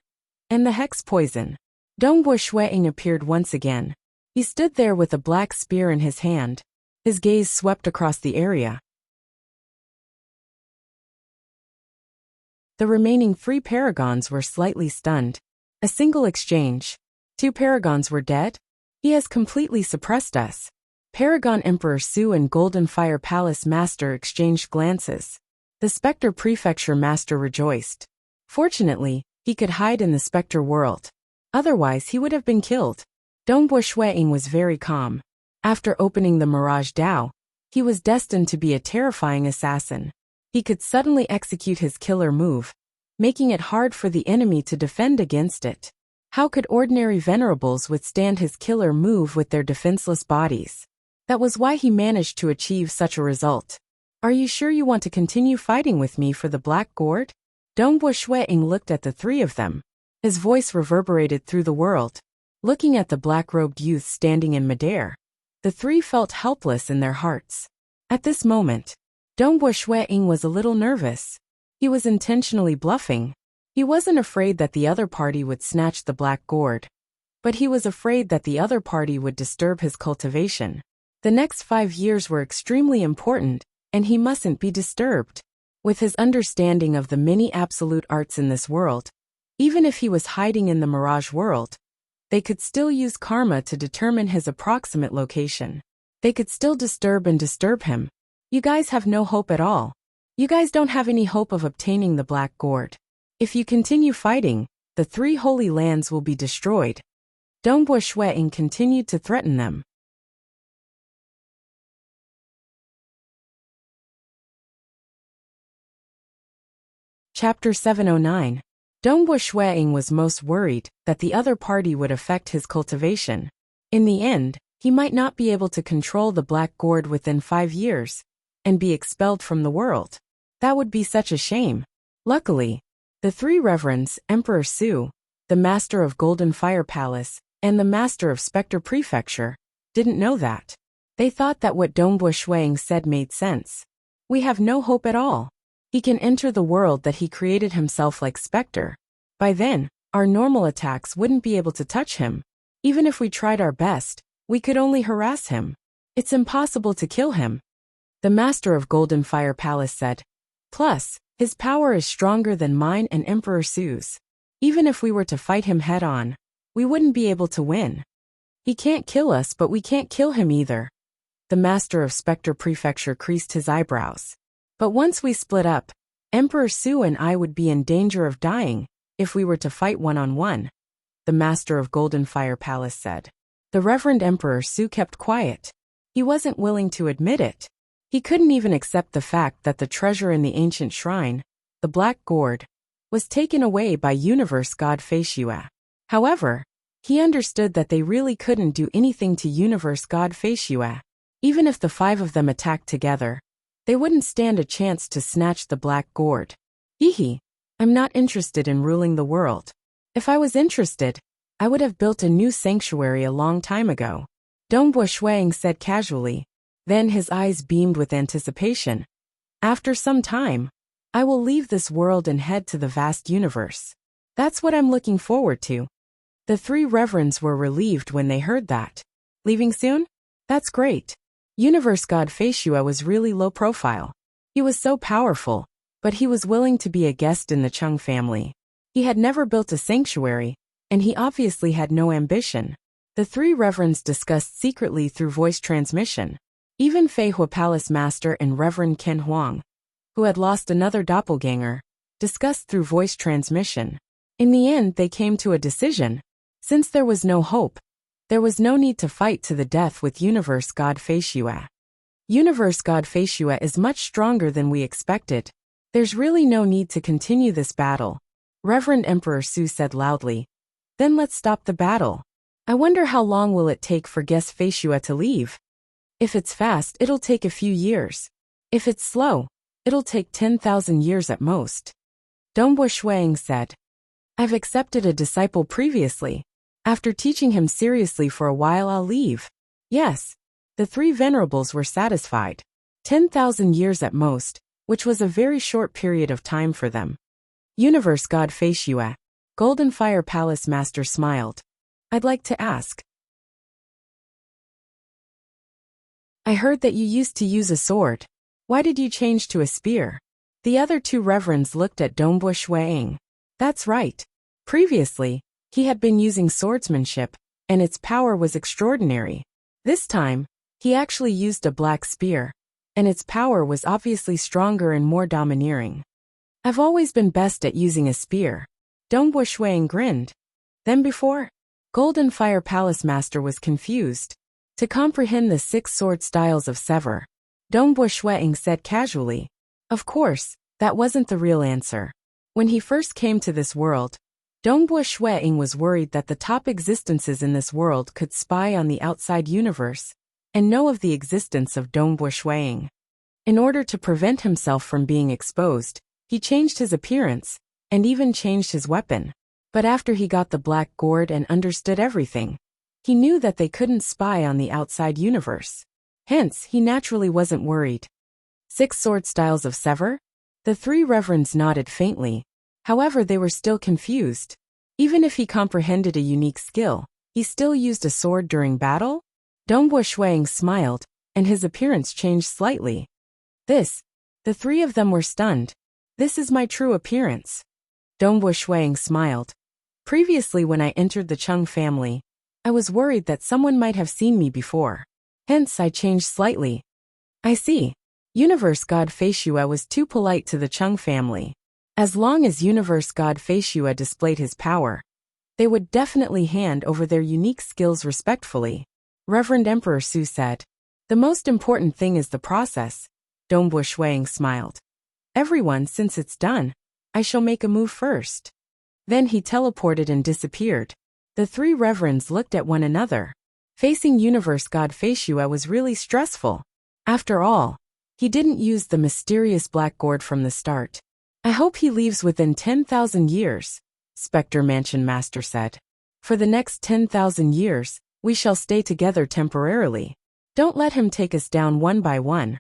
and the hex poison. Dongbo Shuang appeared once again. He stood there with a black spear in his hand. His gaze swept across the area. The remaining 3 paragons were slightly stunned. A single exchange. 2 paragons were dead? He has completely suppressed us. Paragon Emperor Su and Golden Fire Palace Master exchanged glances. The Spectre Prefecture Master rejoiced. Fortunately, he could hide in the Spectre world. Otherwise he would have been killed. Dongbo Shuiying was very calm. After opening the Mirage Dao, he was destined to be a terrifying assassin. He could suddenly execute his killer move, making it hard for the enemy to defend against it. How could ordinary venerables withstand his killer move with their defenseless bodies? That was why he managed to achieve such a result. Are you sure you want to continue fighting with me for the Black Gourd? Dongbo Shuiying looked at the 3 of them. His voice reverberated through the world. Looking at the black-robed youth standing in midair, the 3 felt helpless in their hearts. At this moment, Dongbo Shuiying was a little nervous. He was intentionally bluffing. He wasn't afraid that the other party would snatch the Black Gourd, but he was afraid that the other party would disturb his cultivation. The next 5 years were extremely important, and he mustn't be disturbed. With his understanding of the many absolute arts in this world, even if he was hiding in the Mirage world, they could still use karma to determine his approximate location. They could still disturb him. You guys have no hope at all. You guys don't have any hope of obtaining the Black Gourd. If you continue fighting, the 3 holy lands will be destroyed. Dongbo Shuiying continued to threaten them. Chapter 709. Dongbo Shuiying was most worried that the other party would affect his cultivation. In the end, he might not be able to control the Black Gourd within 5 years, and be expelled from the world. That would be such a shame. Luckily, the 3 reverends, Emperor Su, the Master of Golden Fire Palace, and the Master of Spectre Prefecture, didn't know that. They thought that what Dongbo Shuiying said made sense. We have no hope at all. He can enter the world that he created himself like Spectre. By then, our normal attacks wouldn't be able to touch him. Even if we tried our best, we could only harass him. It's impossible to kill him. The Master of Golden Fire Palace said. Plus, his power is stronger than mine and Emperor Su's. Even if we were to fight him head-on, we wouldn't be able to win. He can't kill us, but we can't kill him either. The Master of Spectre Prefecture creased his eyebrows. But once we split up, Emperor Su and I would be in danger of dying if we were to fight one-on-one, the Master of Golden Fire Palace said. The Reverend Emperor Su kept quiet. He wasn't willing to admit it. He couldn't even accept the fact that the treasure in the ancient shrine, the Black Gourd, was taken away by Universe God Feishua. However, he understood that they really couldn't do anything to Universe God Feishua. Even if the 5 of them attacked together, they wouldn't stand a chance to snatch the Black Gourd. Hehe, I'm not interested in ruling the world. If I was interested, I would have built a new sanctuary a long time ago. Dongbo Shuiying said casually. Then his eyes beamed with anticipation. After some time, I will leave this world and head to the vast universe. That's what I'm looking forward to. The 3 reverends were relieved when they heard that. Leaving soon? That's great. Universe God Feishua was really low profile. He was so powerful, but he was willing to be a guest in the Chung family. He had never built a sanctuary, and he obviously had no ambition. The 3 reverends discussed secretly through voice transmission. Even Fei Hua Palace Master and Reverend Ken Huang, who had lost another doppelganger, discussed through voice transmission. In the end, they came to a decision. Since there was no hope, there was no need to fight to the death with Universe God Feishua. Universe God Feishua is much stronger than we expected. There's really no need to continue this battle, Reverend Emperor Su said loudly. Then let's stop the battle. I wonder how long will it take for guest Feishua to leave? If it's fast, it'll take a few years. If it's slow, it'll take 10,000 years at most. Dongbo Shuiying said. I've accepted a disciple previously. After teaching him seriously for a while, I'll leave. Yes. The 3 venerables were satisfied. 10,000 years at most, which was a very short period of time for them. Universe God Feishua, Golden Fire Palace Master smiled. I'd like to ask. I heard that you used to use a sword. Why did you change to a spear? The other two reverends looked at Dongbo Shuiying. That's right. Previously, he had been using swordsmanship, and its power was extraordinary. This time, he actually used a black spear, and its power was obviously stronger and more domineering. I've always been best at using a spear. Dongbo Shuiying grinned. Then before, Golden Fire Palace Master was confused. To comprehend the 6 sword styles of Sever, Dongbo Shuiying said casually. Of course, that wasn't the real answer. When he first came to this world, Dongbo Shuiying was worried that the top existences in this world could spy on the outside universe and know of the existence of Dongbo Shuiying. In order to prevent himself from being exposed, he changed his appearance and even changed his weapon. But after he got the black gourd and understood everything, he knew that they couldn't spy on the outside universe. Hence, he naturally wasn't worried. 6 sword styles of Sever? The 3 reverends nodded faintly. However, they were still confused. Even if he comprehended a unique skill, he still used a sword during battle? Dongbo Shuiying smiled, and his appearance changed slightly. The 3 of them were stunned. This is my true appearance. Dongbo Shuiying smiled. Previously when I entered the Chung family, I was worried that someone might have seen me before. Hence I changed slightly. I see. Universe God Feishue was too polite to the Chung family. As long as Universe God Feishue displayed his power, they would definitely hand over their unique skills respectfully. Reverend Emperor Su said. The most important thing is the process. Dongbo Shuiying smiled. Everyone, since it's done, I shall make a move first. Then he teleported and disappeared. The 3 reverends looked at one another. Facing Universe God Feishue was really stressful. After all, he didn't use the mysterious black gourd from the start. I hope he leaves within 10,000 years, Spectre Mansion Master said. For the next 10,000 years, we shall stay together temporarily. Don't let him take us down one by one,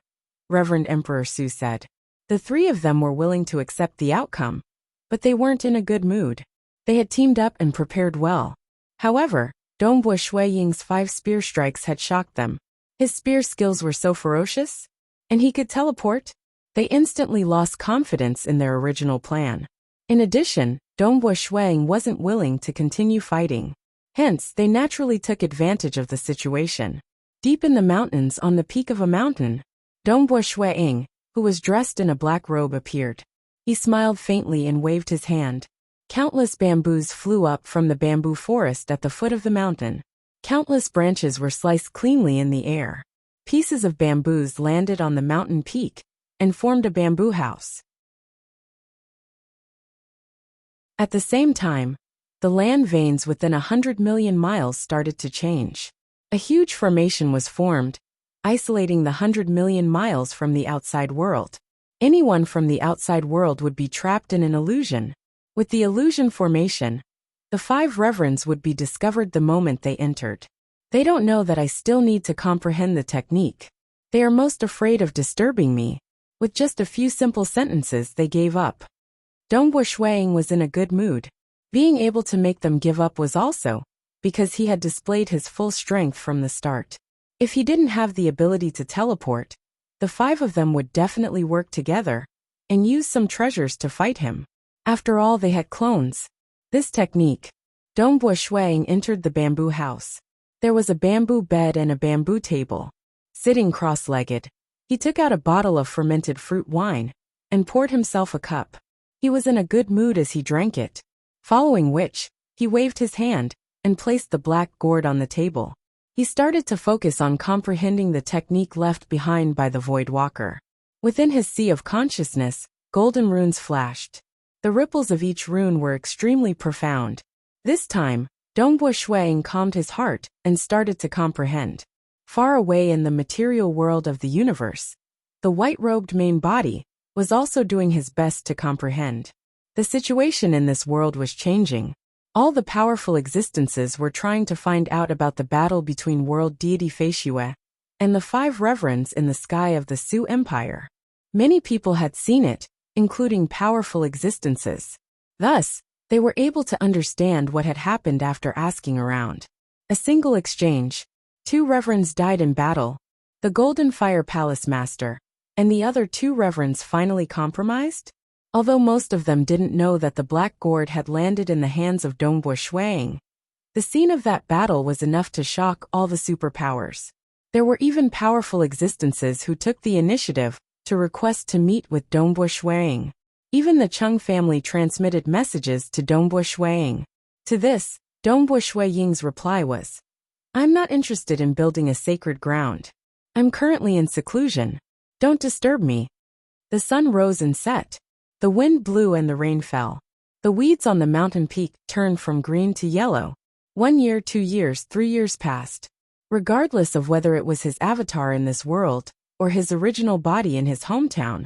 Reverend Emperor Su said. The 3 of them were willing to accept the outcome, but they weren't in a good mood. They had teamed up and prepared well. However, Dongbo Shuiying's 5 spear strikes had shocked them. His spear skills were so ferocious, and he could teleport. They instantly lost confidence in their original plan. In addition, Dongbo Shuiying wasn't willing to continue fighting. Hence, they naturally took advantage of the situation. Deep in the mountains on the peak of a mountain, Dongbo Shuiying, who was dressed in a black robe, appeared. He smiled faintly and waved his hand. Countless bamboos flew up from the bamboo forest at the foot of the mountain. Countless branches were sliced cleanly in the air. Pieces of bamboos landed on the mountain peak and formed a bamboo house. At the same time, the land veins within 100 million miles started to change. A huge formation was formed, isolating the 100 million miles from the outside world. Anyone from the outside world would be trapped in an illusion. With the illusion formation, the 5 reverends would be discovered the moment they entered. They don't know that I still need to comprehend the technique. They are most afraid of disturbing me. With just a few simple sentences, they gave up. Dongbo Shuiying was in a good mood. Being able to make them give up was also because he had displayed his full strength from the start. If he didn't have the ability to teleport, the 5 of them would definitely work together and use some treasures to fight him. After all, they had clones. This technique. Dongbo Shuiying entered the bamboo house. There was a bamboo bed and a bamboo table. Sitting cross-legged, he took out a bottle of fermented fruit wine and poured himself a cup. He was in a good mood as he drank it, following which, he waved his hand and placed the black gourd on the table. He started to focus on comprehending the technique left behind by the Void Walker. Within his sea of consciousness, golden runes flashed. The ripples of each rune were extremely profound. This time, Dongbo Shuiying calmed his heart and started to comprehend. Far away in the material world of the universe, the white-robed main body was also doing his best to comprehend. The situation in this world was changing. All the powerful existences were trying to find out about the battle between world deity Feishue and the 5 reverends in the sky of the Su Empire. Many people had seen it, including powerful existences. Thus, they were able to understand what had happened after asking around. A single exchange. 2 reverends died in battle. The Golden Fire Palace Master, and the other two reverends finally compromised? Although most of them didn't know that the black gourd had landed in the hands of Dongbo Shuang, the scene of that battle was enough to shock all the superpowers. There were even powerful existences who took the initiative to request to meet with Dongbo Shuang. Even the Chung family transmitted messages to Dongbo Shuang. To this, Dongbo Shuang's reply was, "I'm not interested in building a sacred ground. I'm currently in seclusion. Don't disturb me." The sun rose and set. The wind blew and the rain fell. The weeds on the mountain peak turned from green to yellow. 1 year, 2 years, 3 years passed. Regardless of whether it was his avatar in this world or his original body in his hometown,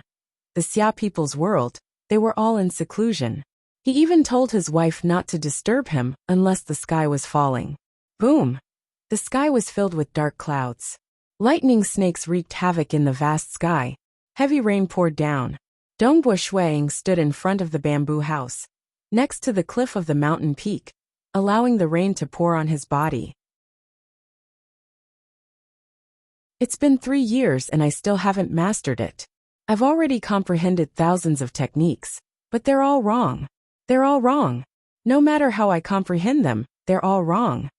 the Xia people's world, they were all in seclusion. He even told his wife not to disturb him unless the sky was falling. Boom! The sky was filled with dark clouds. Lightning snakes wreaked havoc in the vast sky. Heavy rain poured down. Dongbo Shuang stood in front of the bamboo house, next to the cliff of the mountain peak, allowing the rain to pour on his body. It's been 3 years and I still haven't mastered it. I've already comprehended thousands of techniques, but they're all wrong. They're all wrong. No matter how I comprehend them, they're all wrong.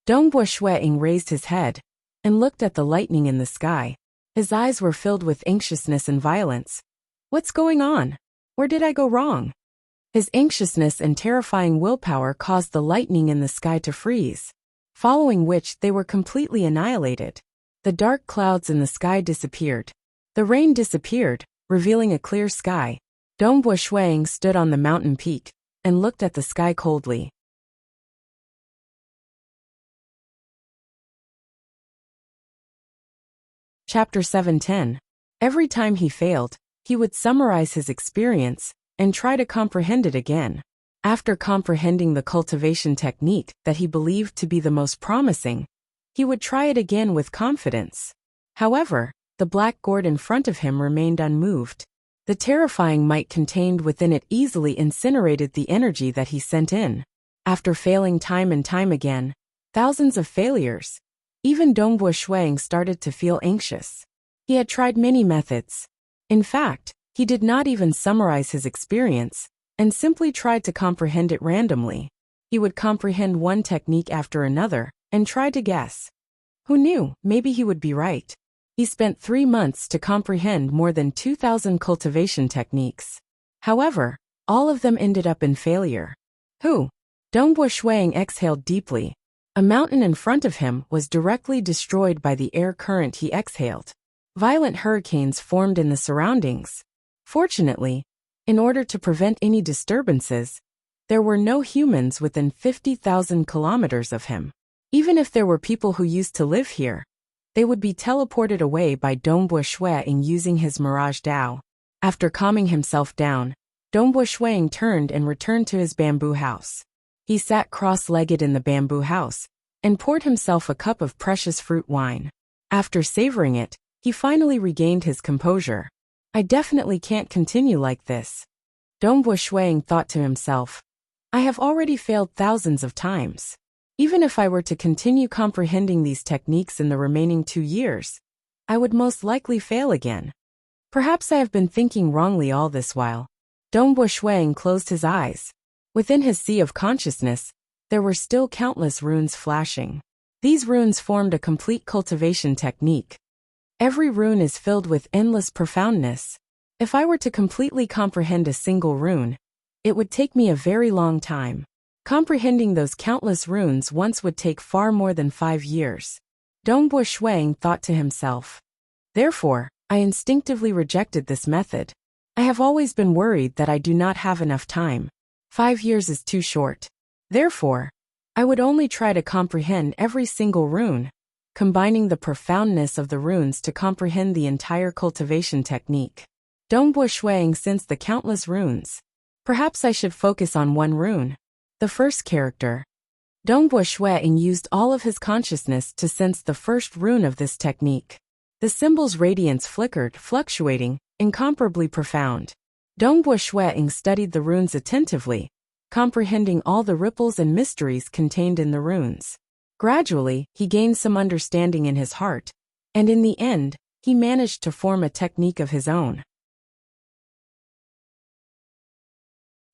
Dongbo Shuang raised his head and looked at the lightning in the sky. His eyes were filled with anxiousness and violence. What's going on? Where did I go wrong? His anxiousness and terrifying willpower caused the lightning in the sky to freeze, following which they were completely annihilated. The dark clouds in the sky disappeared. The rain disappeared, revealing a clear sky. Dongbo Shuang stood on the mountain peak and looked at the sky coldly. Chapter 710. Every time he failed, he would summarize his experience and try to comprehend it again. After comprehending the cultivation technique that he believed to be the most promising, he would try it again with confidence. However, the black gourd in front of him remained unmoved. The terrifying might contained within it easily incinerated the energy that he sent in. After failing time and time again, thousands of failures, even Dongbo Shuang started to feel anxious. He had tried many methods. In fact, he did not even summarize his experience, and simply tried to comprehend it randomly. He would comprehend one technique after another, and try to guess. Who knew, maybe he would be right. He spent 3 months to comprehend more than 2,000 cultivation techniques. However, all of them ended up in failure. Dongbo Shuang exhaled deeply. A mountain in front of him was directly destroyed by the air current he exhaled. Violent hurricanes formed in the surroundings. Fortunately, in order to prevent any disturbances, there were no humans within 50,000 kilometers of him. Even if there were people who used to live here, they would be teleported away by Dongbo Shuang using his Mirage Dao. After calming himself down, Dongbo Shuang turned and returned to his bamboo house. He sat cross-legged in the bamboo house and poured himself a cup of precious fruit wine. After savoring it, he finally regained his composure. I definitely can't continue like this. Dongbo Shuang thought to himself. I have already failed thousands of times. Even if I were to continue comprehending these techniques in the remaining 2 years, I would most likely fail again. Perhaps I have been thinking wrongly all this while. Dongbo Shuang closed his eyes. Within his sea of consciousness, there were still countless runes flashing. These runes formed a complete cultivation technique. Every rune is filled with endless profoundness. If I were to completely comprehend a single rune, it would take me a very long time. Comprehending those countless runes once would take far more than 5 years. Dongbo Shuang thought to himself. Therefore, I instinctively rejected this method. I have always been worried that I do not have enough time. 5 years is too short. Therefore, I would only try to comprehend every single rune, combining the profoundness of the runes to comprehend the entire cultivation technique. Dongbo Shuang sensed the countless runes. Perhaps I should focus on one rune. The first character. Dongbo Shuang used all of his consciousness to sense the first rune of this technique. The symbol's radiance flickered, fluctuating, incomparably profound. Dongbo Shuang studied the runes attentively, comprehending all the ripples and mysteries contained in the runes. Gradually, he gained some understanding in his heart, and in the end, he managed to form a technique of his own.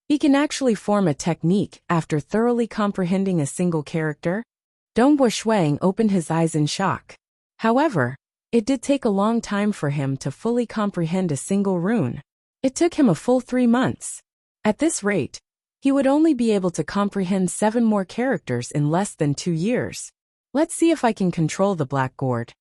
He can actually form a technique after thoroughly comprehending a single character? Dongbo Shuang opened his eyes in shock. However, it did take a long time for him to fully comprehend a single rune. It took him a full 3 months. At this rate, he would only be able to comprehend 7 more characters in less than 2 years. Let's see if I can control the black gourd.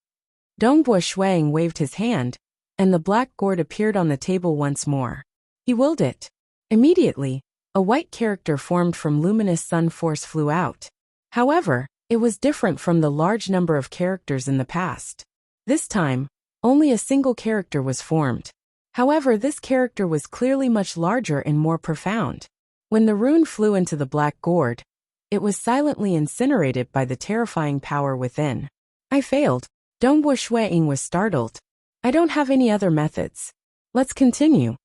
Dongbo Shuang waved his hand, and the black gourd appeared on the table once more. He willed it. Immediately, a white character formed from luminous sun force flew out. However, it was different from the large number of characters in the past. This time, only a single character was formed. However, this character was clearly much larger and more profound. When the rune flew into the black gourd, it was silently incinerated by the terrifying power within. I failed. Dongbo Shuang was startled. I don't have any other methods. Let's continue.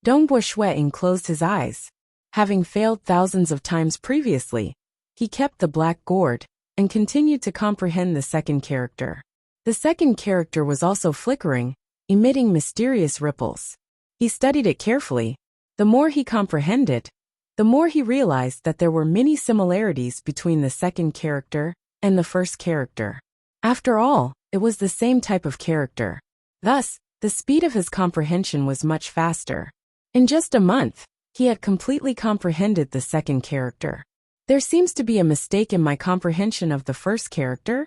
Dongbo Shuang closed his eyes. Having failed thousands of times previously, he kept the black gourd and continued to comprehend the second character. The second character was also flickering, emitting mysterious ripples. He studied it carefully. The more he comprehended, the more he realized that there were many similarities between the second character and the first character. After all, it was the same type of character. Thus, the speed of his comprehension was much faster. In just a month, he had completely comprehended the second character. There seems to be a mistake in my comprehension of the first character.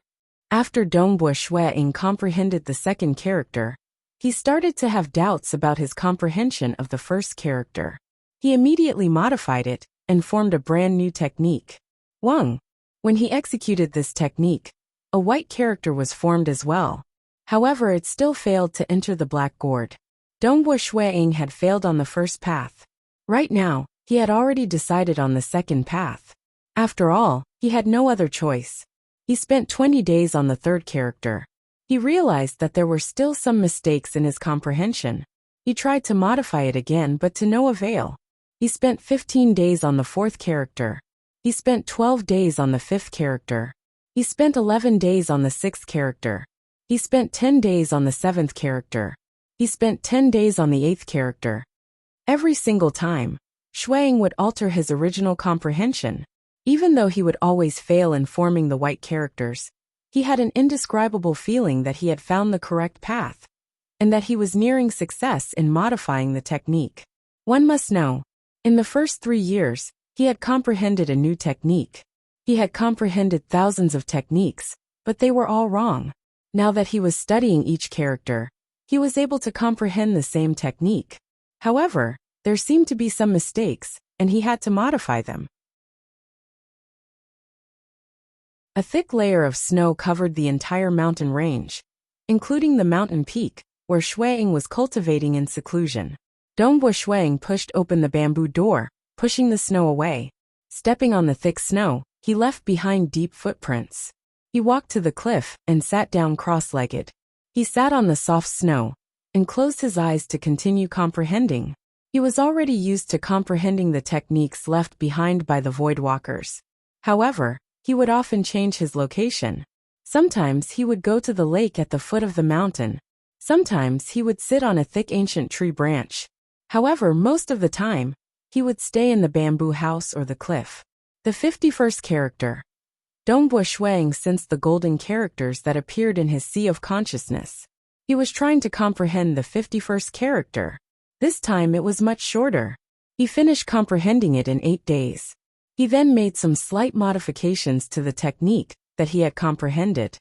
After Dongbo Shuang comprehended the second character, he started to have doubts about his comprehension of the first character. He immediately modified it and formed a brand new technique. Wang. When he executed this technique, a white character was formed as well. However, it still failed to enter the black gourd. Dongbo Shuang had failed on the first path. Right now, he had already decided on the second path. After all, he had no other choice. He spent 20 days on the third character. He realized that there were still some mistakes in his comprehension. He tried to modify it again, but to no avail. He spent 15 days on the fourth character. He spent 12 days on the fifth character. He spent 11 days on the sixth character. He spent 10 days on the seventh character. He spent 10 days on the eighth character. Every single time, Shuang would alter his original comprehension. Even though he would always fail in forming the white characters, he had an indescribable feeling that he had found the correct path, and that he was nearing success in modifying the technique. One must know, in the first 3 years, he had comprehended a new technique. He had comprehended thousands of techniques, but they were all wrong. Now that he was studying each character, he was able to comprehend the same technique. However, there seemed to be some mistakes, and he had to modify them. A thick layer of snow covered the entire mountain range, including the mountain peak, where Shuang was cultivating in seclusion. Dongbo Shuang pushed open the bamboo door, pushing the snow away. Stepping on the thick snow, he left behind deep footprints. He walked to the cliff and sat down cross-legged. He sat on the soft snow and closed his eyes to continue comprehending. He was already used to comprehending the techniques left behind by the void walkers. However, he would often change his location. Sometimes he would go to the lake at the foot of the mountain. Sometimes he would sit on a thick ancient tree branch. However, most of the time, he would stay in the bamboo house or the cliff. The 51st character. Dongbo Shuang sensed the golden characters that appeared in his sea of consciousness. He was trying to comprehend the 51st character. This time it was much shorter. He finished comprehending it in 8 days. He then made some slight modifications to the technique that he had comprehended.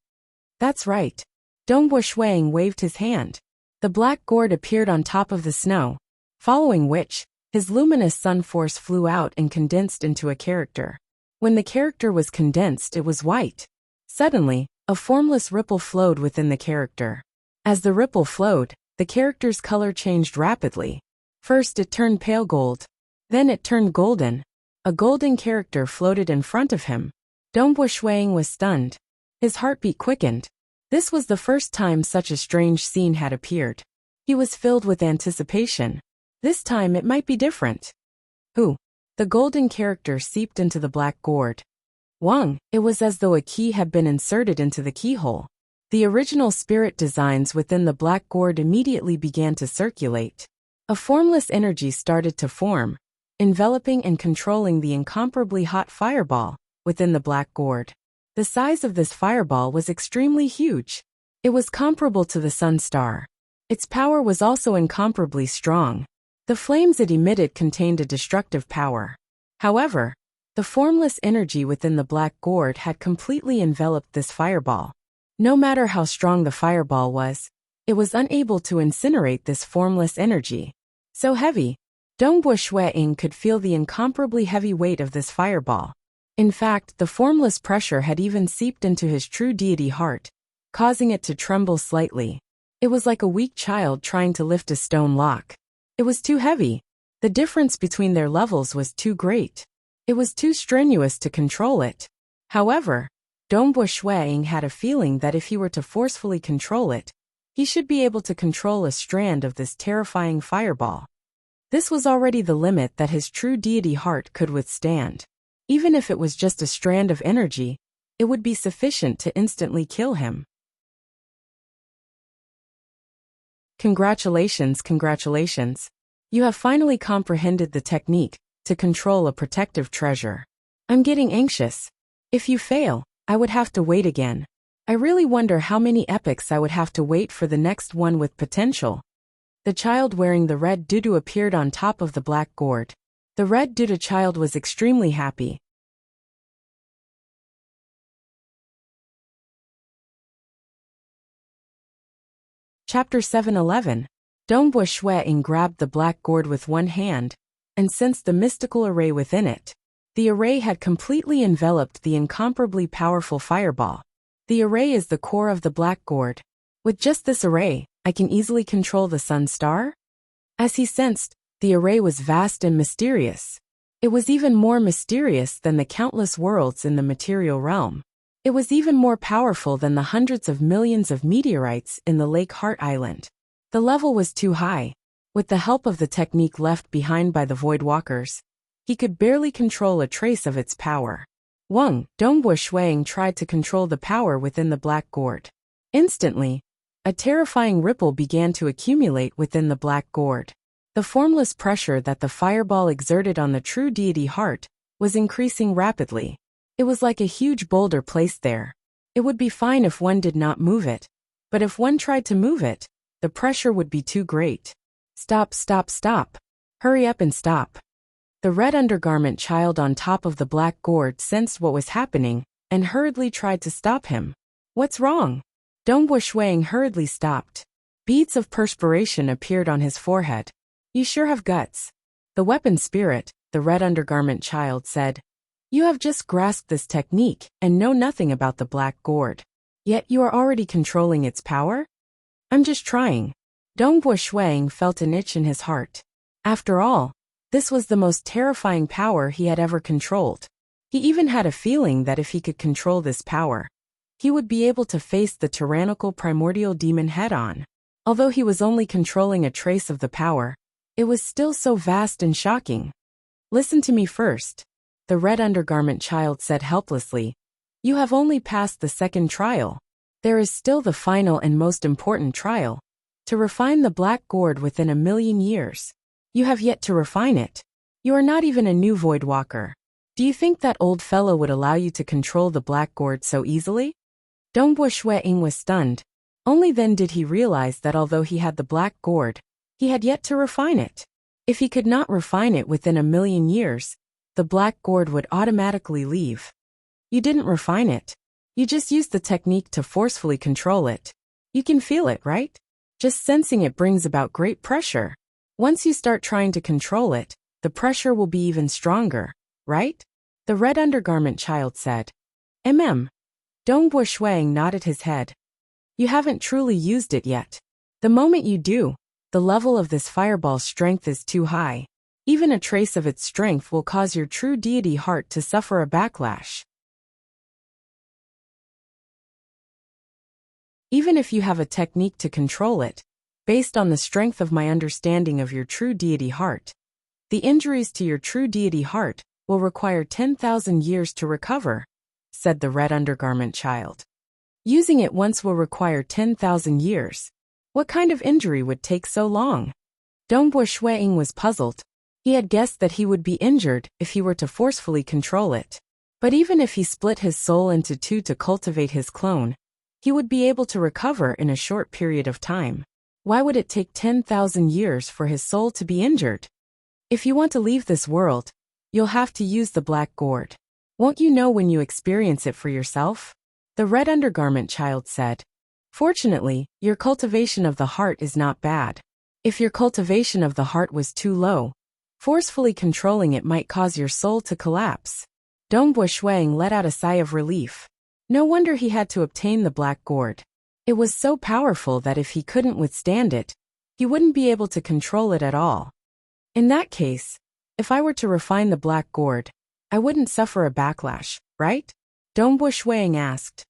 That's right. Dongbo Shuang waved his hand. The black gourd appeared on top of the snow, following which, his luminous sun force flew out and condensed into a character. When the character was condensed, it was white. Suddenly, a formless ripple flowed within the character. As the ripple flowed, the character's color changed rapidly. First it turned pale gold. Then it turned golden. A golden character floated in front of him. Dongbo Shuang was stunned. His heartbeat quickened. This was the first time such a strange scene had appeared. He was filled with anticipation. This time it might be different. Who? The golden character seeped into the black gourd. Wang, it was as though a key had been inserted into the keyhole. The original spirit designs within the black gourd immediately began to circulate. A formless energy started to form, enveloping and controlling the incomparably hot fireball within the black gourd. The size of this fireball was extremely huge. It was comparable to the sun star. Its power was also incomparably strong. The flames it emitted contained a destructive power. However, the formless energy within the black gourd had completely enveloped this fireball. No matter how strong the fireball was, it was unable to incinerate this formless energy. So heavy, Dongbo Shui could feel the incomparably heavy weight of this fireball. In fact, the formless pressure had even seeped into his true deity heart, causing it to tremble slightly. It was like a weak child trying to lift a stone block. It was too heavy. The difference between their levels was too great. It was too strenuous to control it. However, Dongbo Shui had a feeling that if he were to forcefully control it, he should be able to control a strand of this terrifying fireball. This was already the limit that his true deity heart could withstand. Even if it was just a strand of energy, it would be sufficient to instantly kill him. Congratulations, congratulations. You have finally comprehended the technique to control a protective treasure. I'm getting anxious. If you fail, I would have to wait again. I really wonder how many epochs I would have to wait for the next one with potential. The child wearing the red tutu appeared on top of the black gourd. The red tutu child was extremely happy. Chapter 7:11. Dongbo Shui grabbed the black gourd with one hand and sensed the mystical array within it. The array had completely enveloped the incomparably powerful fireball. The array is the core of the black gourd. With just this array, I can easily control the sun star? As he sensed, the array was vast and mysterious. It was even more mysterious than the countless worlds in the material realm. It was even more powerful than the hundreds of millions of meteorites in the Lake Heart Island. The level was too high. With the help of the technique left behind by the Voidwalkers, he could barely control a trace of its power. Dongbo Shui tried to control the power within the black gourd. Instantly, a terrifying ripple began to accumulate within the black gourd. The formless pressure that the fireball exerted on the true deity heart was increasing rapidly. It was like a huge boulder placed there. It would be fine if one did not move it, but if one tried to move it, the pressure would be too great. Stop, stop, stop. Hurry up and stop. The red undergarment child on top of the black gourd sensed what was happening and hurriedly tried to stop him. What's wrong? Dongbo Shui hurriedly stopped. Beads of perspiration appeared on his forehead. You sure have guts. The weapon spirit, the red undergarment child said. You have just grasped this technique and know nothing about the black gourd. Yet you are already controlling its power? I'm just trying. Dongbo Shui felt an itch in his heart. After all, this was the most terrifying power he had ever controlled. He even had a feeling that if he could control this power, he would be able to face the tyrannical primordial demon head-on. Although he was only controlling a trace of the power, it was still so vast and shocking. Listen to me first, the red undergarment child said helplessly. You have only passed the second trial. There is still the final and most important trial, to refine the black gourd within 1,000,000 years. You have yet to refine it. You are not even a new Voidwalker. Do you think that old fellow would allow you to control the black gourd so easily? Dongbo Shui was stunned. Only then did he realize that although he had the black gourd, he had yet to refine it. If he could not refine it within 1,000,000 years, the black gourd would automatically leave. You didn't refine it. You just used the technique to forcefully control it. You can feel it, right? Just sensing it brings about great pressure. Once you start trying to control it, the pressure will be even stronger, right? The red undergarment child said. Dongbo Shui nodded his head. You haven't truly used it yet. The moment you do, the level of this fireball's strength is too high. Even a trace of its strength will cause your true deity heart to suffer a backlash. Even if you have a technique to control it, based on the strength of my understanding of your true deity heart, the injuries to your true deity heart will require 10,000 years to recover, said the red undergarment child. Using it once will require 10,000 years. What kind of injury would take so long? Dongbo Shuiying was puzzled. He had guessed that he would be injured if he were to forcefully control it. But even if he split his soul into two to cultivate his clone, he would be able to recover in a short period of time. Why would it take 10,000 years for his soul to be injured? If you want to leave this world, you'll have to use the black gourd. Won't you know when you experience it for yourself? The red undergarment child said. Fortunately, your cultivation of the heart is not bad. If your cultivation of the heart was too low, forcefully controlling it might cause your soul to collapse. Dongbo Shuiying let out a sigh of relief. No wonder he had to obtain the black gourd. It was so powerful that if he couldn't withstand it, he wouldn't be able to control it at all. In that case, if I were to refine the black gourd, I wouldn't suffer a backlash, right? Dongbo Shuiying asked.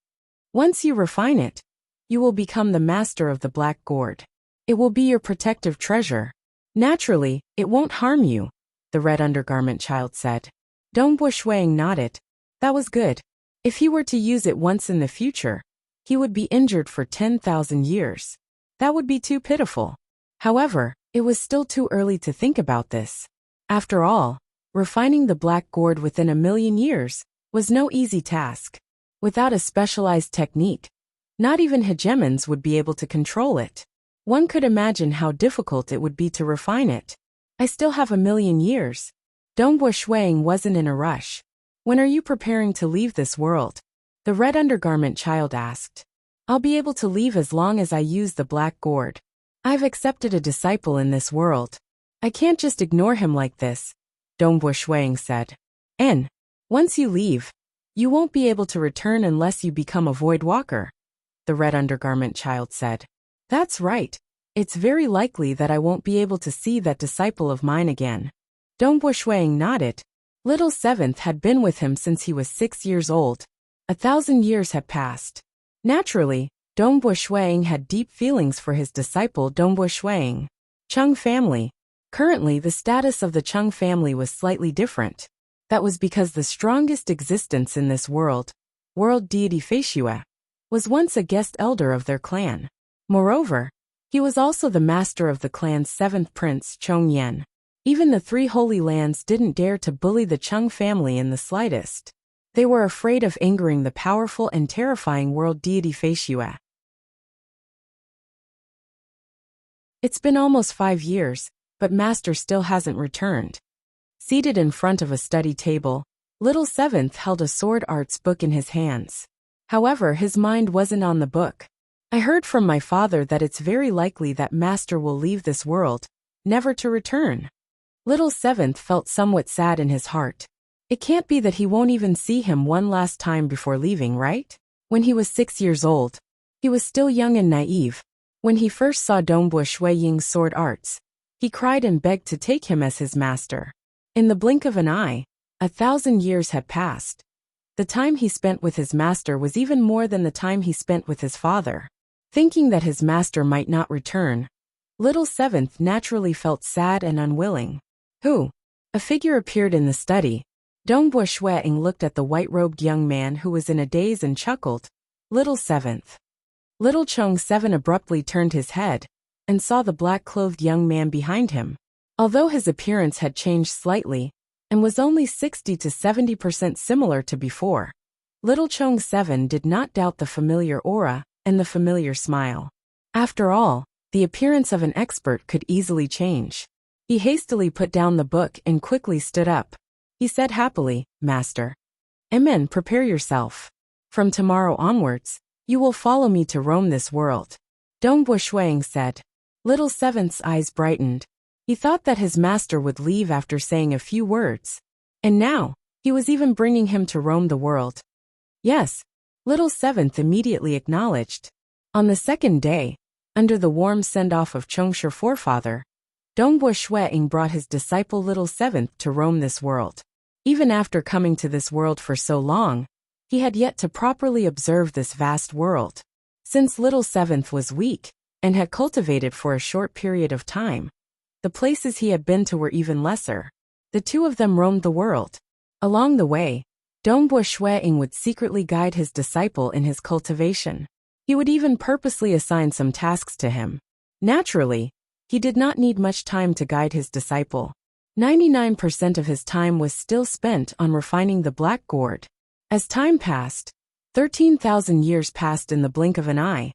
Once you refine it, you will become the master of the black gourd. It will be your protective treasure. Naturally, it won't harm you, the red undergarment child said. Dongbo Shuiying nodded. That was good. If he were to use it once in the future, he would be injured for 10,000 years. That would be too pitiful. However, it was still too early to think about this. After all, refining the black gourd within 1,000,000 years was no easy task. Without a specialized technique, not even hegemons would be able to control it. One could imagine how difficult it would be to refine it. I still have 1,000,000 years. Dongbo Shuiying wasn't in a rush. When are you preparing to leave this world? The red undergarment child asked. I'll be able to leave as long as I use the black gourd. I've accepted a disciple in this world. I can't just ignore him like this, Dongbo Shuiying said. And once you leave, you won't be able to return unless you become a void walker, the red undergarment child said. That's right. It's very likely that I won't be able to see that disciple of mine again. Dongbo Shuiying nodded. Little Seventh had been with him since he was 6 years old. 1,000 years had passed. Naturally, Dongbo Shuiying had deep feelings for his disciple Dongbo Shuiying. Chung family. Currently, the status of the Chung family was slightly different. That was because the strongest existence in this world deity Feishue, was once a guest elder of their clan. Moreover, he was also the master of the clan's 7th prince, Chong Yen. Even the 3 Holy Lands didn't dare to bully the Chung family in the slightest. They were afraid of angering the powerful and terrifying world deity Feishue. It's been almost 5 years, but Master still hasn't returned. Seated in front of a study table, Little Seventh held a sword arts book in his hands. However, his mind wasn't on the book. I heard from my father that it's very likely that Master will leave this world, never to return. Little Seventh felt somewhat sad in his heart. It can't be that he won't even see him one last time before leaving, right? When he was 6 years old, he was still young and naive. When he first saw Dongbo Shuiying's sword arts, he cried and begged to take him as his master. In the blink of an eye, 1,000 years had passed. The time he spent with his master was even more than the time he spent with his father. Thinking that his master might not return, Little Seventh naturally felt sad and unwilling. Who? A figure appeared in the study. Dongbo Shuiying looked at the white-robed young man who was in a daze and chuckled. Little Seventh. Little Chong Seven abruptly turned his head and saw the black-clothed young man behind him. Although his appearance had changed slightly and was only 60 to 70% similar to before, Little Chong Seven did not doubt the familiar aura and the familiar smile. After all, the appearance of an expert could easily change. He hastily put down the book and quickly stood up. He said happily, Master. Amen, prepare yourself. From tomorrow onwards, you will follow me to roam this world. Dongbo Shuiying said. Little Seventh's eyes brightened. He thought that his master would leave after saying a few words. And now, he was even bringing him to roam the world. Yes, Little Seventh immediately acknowledged. On the second day, under the warm send-off of Chongsher forefather, Dongbo Shuiying brought his disciple Little Seventh to roam this world. Even after coming to this world for so long, he had yet to properly observe this vast world. Since Little Seventh was weak and had cultivated for a short period of time, the places he had been to were even lesser. The two of them roamed the world. Along the way, Dongbo Shuiying would secretly guide his disciple in his cultivation. He would even purposely assign some tasks to him. Naturally, he did not need much time to guide his disciple. 99% of his time was still spent on refining the black gourd. As time passed, 13,000 years passed in the blink of an eye.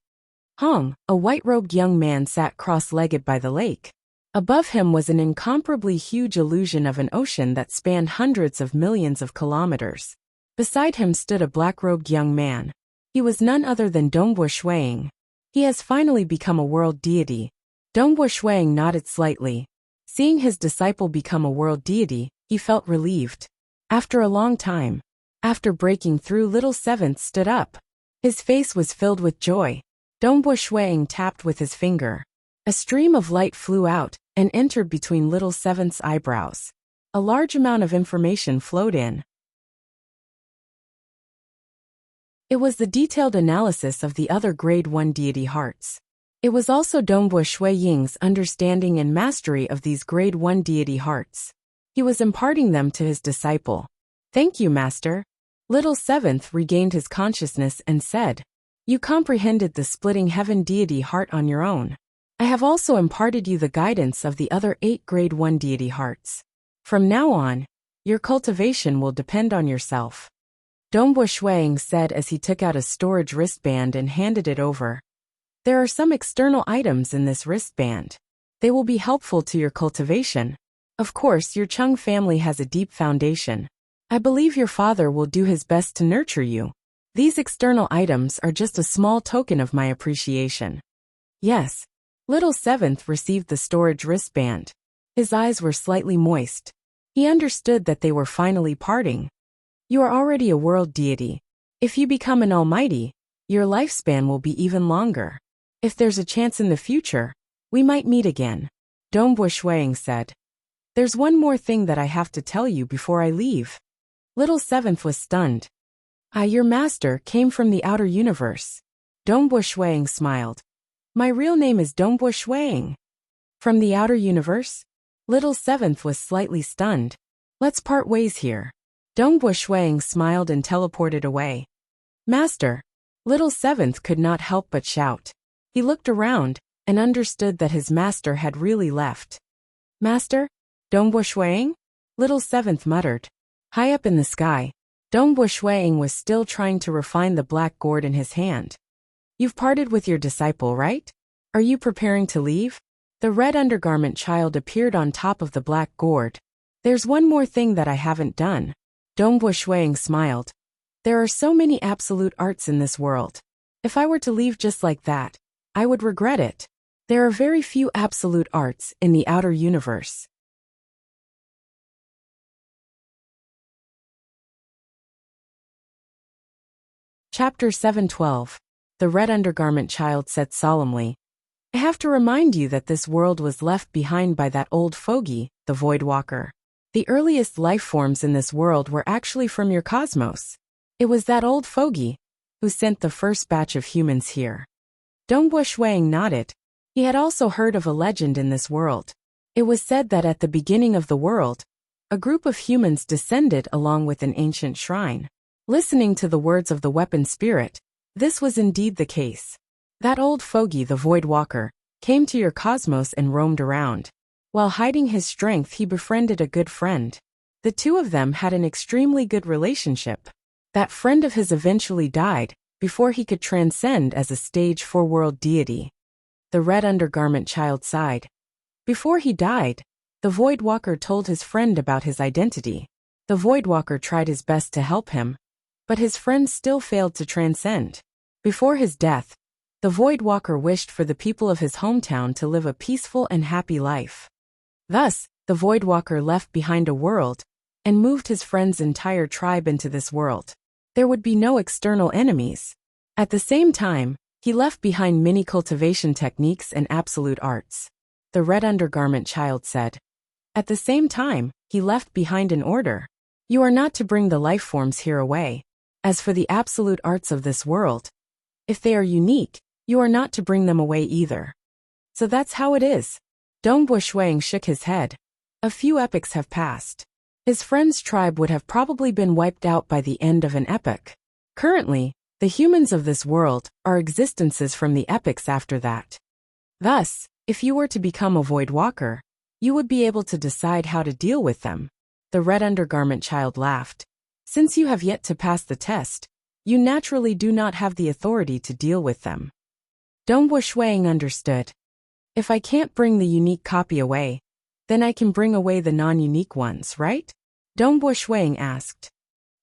Hong, a white-robed young man, sat cross-legged by the lake. Above him was an incomparably huge illusion of an ocean that spanned hundreds of millions of kilometers. Beside him stood a black-robed young man. He was none other than Dongbo Shuiying. He has finally become a world deity. Dongbo Shuiying nodded slightly. Seeing his disciple become a world deity, he felt relieved. After a long time, after breaking through, Little Seventh stood up. His face was filled with joy. Dongbo Shuiying tapped with his finger. A stream of light flew out and entered between Little Seventh's eyebrows. A large amount of information flowed in. It was the detailed analysis of the other Grade 1 deity hearts. It was also Dongbo Shuiying's understanding and mastery of these Grade 1 deity hearts. He was imparting them to his disciple. "Thank you, Master." Little Seventh regained his consciousness and said, "You comprehended the splitting heaven deity heart on your own. I have also imparted you the guidance of the other 8 Grade 1 deity hearts. From now on, your cultivation will depend on yourself." Dongbo Shuiying said as he took out a storage wristband and handed it over. "There are some external items in this wristband. They will be helpful to your cultivation. Of course, your Chung family has a deep foundation. I believe your father will do his best to nurture you. These external items are just a small token of my appreciation." Yes. Little Seventh received the storage wristband. His eyes were slightly moist. He understood that they were finally parting. "You are already a world deity. If you become an almighty, your lifespan will be even longer. If there's a chance in the future, we might meet again," Dongbo Shuiying said. "There's one more thing that I have to tell you before I leave." Little Seventh was stunned. Your master came from the outer universe." Dongbo Shuiying smiled. "My real name is Dongbo Shuiying." "From the outer universe?" Little Seventh was slightly stunned. "Let's part ways here." Dongbo Shuiying smiled and teleported away. "Master!" Little Seventh could not help but shout. He looked around and understood that his master had really left. "Master? Dongbo Shuiying?" Little Seventh muttered. High up in the sky, Dongbo Shuiying was still trying to refine the black gourd in his hand. "You've parted with your disciple, right? Are you preparing to leave?" The red undergarment child appeared on top of the black gourd. "There's one more thing that I haven't done." Dongbo Shuiying smiled. "There are so many absolute arts in this world. If I were to leave just like that, I would regret it. There are very few absolute arts in the outer universe." Chapter 712. The red undergarment child said solemnly, "I have to remind you that this world was left behind by that old fogey, the Void Walker. The earliest life forms in this world were actually from your cosmos. It was that old fogey who sent the first batch of humans here." Dongbo Shuiying nodded. He had also heard of a legend in this world. It was said that at the beginning of the world, a group of humans descended along with an ancient shrine. Listening to the words of the weapon spirit, this was indeed the case. That old fogey, the Void Walker, came to your cosmos and roamed around. While hiding his strength, he befriended a good friend. The two of them had an extremely good relationship. That friend of his eventually died before he could transcend as a stage 4 world deity. The red undergarment child sighed. Before he died, the Void Walker told his friend about his identity. The Void Walker tried his best to help him, but his friend still failed to transcend. Before his death, the Void Walker wished for the people of his hometown to live a peaceful and happy life. Thus, the Void Walker left behind a world and moved his friend's entire tribe into this world. There would be no external enemies. At the same time, he left behind many cultivation techniques and absolute arts. The red undergarment child said. At the same time, he left behind an order. You are not to bring the life forms here away. As for the absolute arts of this world, if they are unique, you are not to bring them away either. So that's how it is. Dongbo Shuiying shook his head. A few epochs have passed. His friend's tribe would have probably been wiped out by the end of an epoch. Currently, the humans of this world are existences from the epochs after that. Thus, if you were to become a Void Walker, you would be able to decide how to deal with them. The red undergarment child laughed. Since you have yet to pass the test, you naturally do not have the authority to deal with them. Dongbo Shuang understood. If I can't bring the unique copy away, then I can bring away the non-unique ones, right? Dongbo Shuang asked.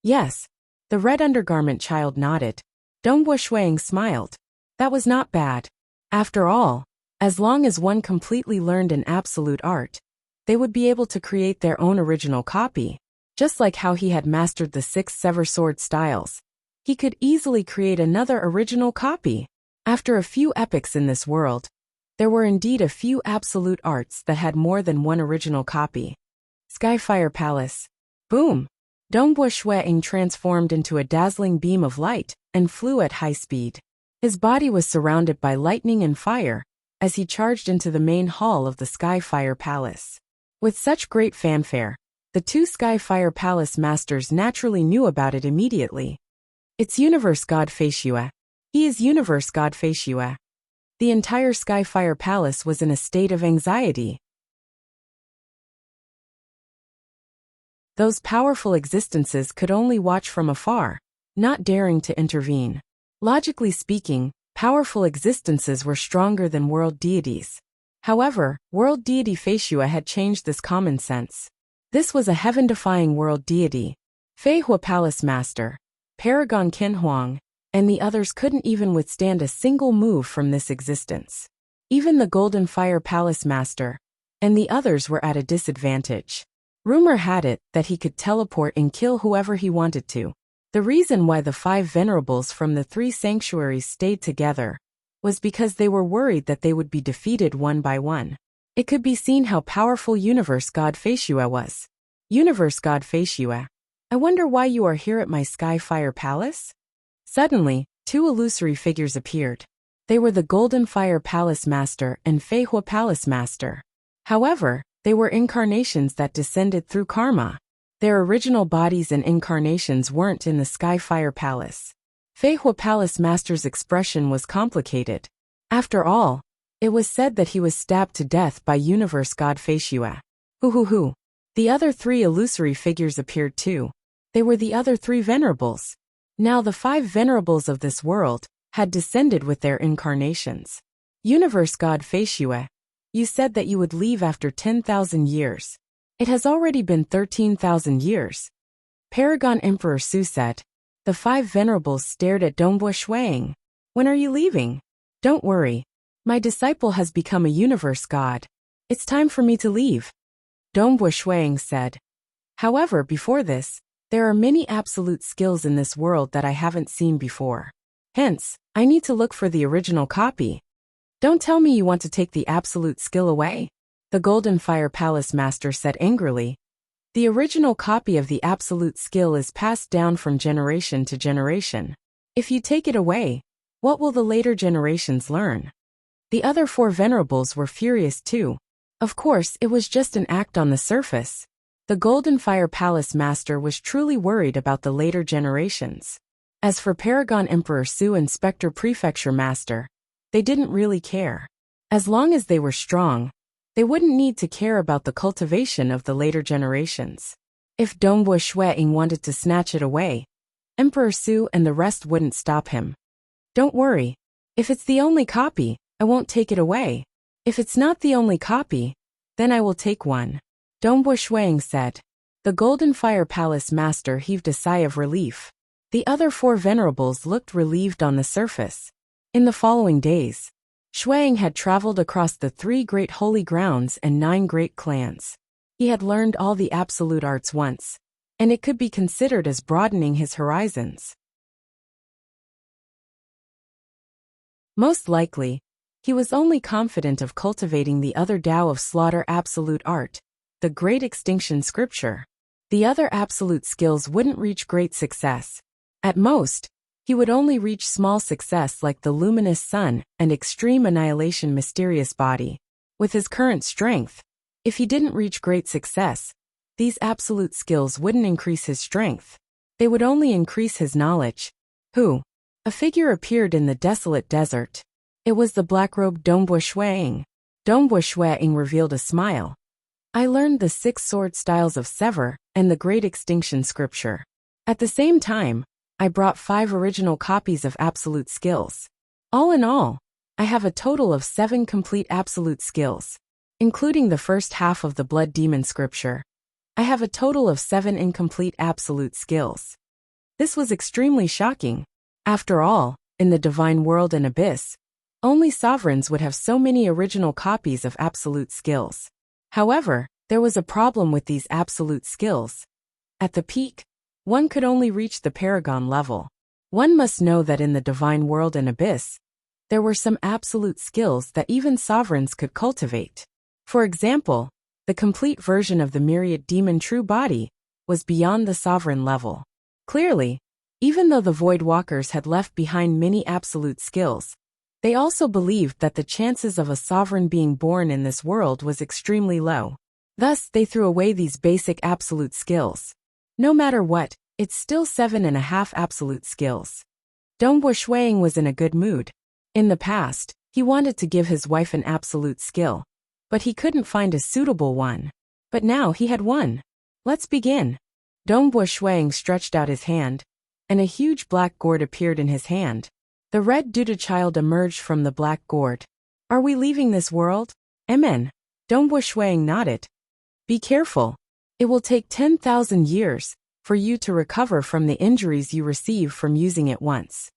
Yes. The red undergarment child nodded. Dongbo Shuang smiled. That was not bad. After all, as long as one completely learned an absolute art, they would be able to create their own original copy. Just like how he had mastered the 6 sever sword styles, he could easily create another original copy. After a few epochs in this world, there were indeed a few absolute arts that had more than one original copy. Skyfire Palace. Boom! Dongbo Shuang transformed into a dazzling beam of light and flew at high speed. His body was surrounded by lightning and fire as he charged into the main hall of the Skyfire Palace. With such great fanfare, the 2 Skyfire Palace masters naturally knew about it immediately. It's Universe God Feishue. He is Universe God Feishue. The entire Skyfire Palace was in a state of anxiety. Those powerful existences could only watch from afar, not daring to intervene. Logically speaking, powerful existences were stronger than world deities. However, world deity Feishue had changed this common sense. This was a heaven-defying world deity. Feihua Palace Master, Paragon Qinhuang, and the others couldn't even withstand a single move from this existence. Even the Golden Fire Palace Master and the others were at a disadvantage. Rumor had it that he could teleport and kill whoever he wanted to. The reason why the 5 venerables from the 3 sanctuaries stayed together was because they were worried that they would be defeated one by one. It could be seen how powerful Universe God Feishue was. Universe God Feishue, I wonder why you are here at my Skyfire Palace? Suddenly, 2 illusory figures appeared. They were the Golden Fire Palace Master and Feihua Palace Master. However, they were incarnations that descended through karma. Their original bodies and incarnations weren't in the Skyfire Palace. Feihua Palace Master's expression was complicated. After all, it was said that he was stabbed to death by Universe God Feishue. Hoo. The other 3 illusory figures appeared too. They were the other 3 venerables. Now the 5 venerables of this world had descended with their incarnations. Universe God Feishue, you said that you would leave after 10,000 years. It has already been 13,000 years. Paragon Emperor Su said. The 5 venerables stared at Dongbo Shuang. When are you leaving? Don't worry. My disciple has become a universe god. It's time for me to leave. Dongbo Shuang said. However, before this, there are many absolute skills in this world that I haven't seen before. Hence, I need to look for the original copy. Don't tell me you want to take the absolute skill away. The Golden Fire Palace Master said angrily. The original copy of the absolute skill is passed down from generation to generation. If you take it away, what will the later generations learn? The other 4 venerables were furious too. Of course, it was just an act on the surface. The Golden Fire Palace Master was truly worried about the later generations. As for Paragon Emperor Su and Spectre Prefecture Master, they didn't really care. As long as they were strong, they wouldn't need to care about the cultivation of the later generations. If Dongbo Shuang wanted to snatch it away, Emperor Su and the rest wouldn't stop him. Don't worry. If it's the only copy, I won't take it away. If it's not the only copy, then I will take one. Dongbo Shuang said. The Golden Fire Palace Master heaved a sigh of relief. The other 4 venerables looked relieved on the surface. In the following days, Shuang had traveled across the 3 great holy grounds and 9 great clans. He had learned all the absolute arts once, and it could be considered as broadening his horizons. Most likely, he was only confident of cultivating the other Tao of Slaughter absolute art, the Great Extinction Scripture. The other absolute skills wouldn't reach great success. At most, he would only reach small success like the Luminous Sun and Extreme Annihilation Mysterious Body. With his current strength, if he didn't reach great success, these absolute skills wouldn't increase his strength. They would only increase his knowledge. Who? A figure appeared in the desolate desert. It was the black-robed Dongbua Shuang. Dongbua Shuang revealed a smile. I learned the 6 sword styles of Sever and the Great Extinction Scripture. At the same time, I brought 5 original copies of absolute skills. All in all, I have a total of 7 complete absolute skills, including the first half of the Blood Demon Scripture. I have a total of 7 incomplete absolute skills. This was extremely shocking. After all, in the divine world and abyss, only sovereigns would have so many original copies of absolute skills. However, there was a problem with these absolute skills. At the peak, one could only reach the paragon level. One must know that in the divine world and abyss, there were some absolute skills that even sovereigns could cultivate. For example, the complete version of the myriad demon true body was beyond the sovereign level. Clearly, even though the Void Walkers had left behind many absolute skills, they also believed that the chances of a sovereign being born in this world was extremely low. Thus, they threw away these basic absolute skills. No matter what, it's still 7.5 absolute skills. Dongbua Shuang was in a good mood. In the past, he wanted to give his wife an absolute skill, but he couldn't find a suitable one. But now he had one. Let's begin. Dongbua Shuang stretched out his hand, and a huge black gourd appeared in his hand. The red Duda child emerged from the black gourd. Are we leaving this world? Amen. Dongbua Shuang nodded. Be careful. It will take 10,000 years for you to recover from the injuries you receive from using it once.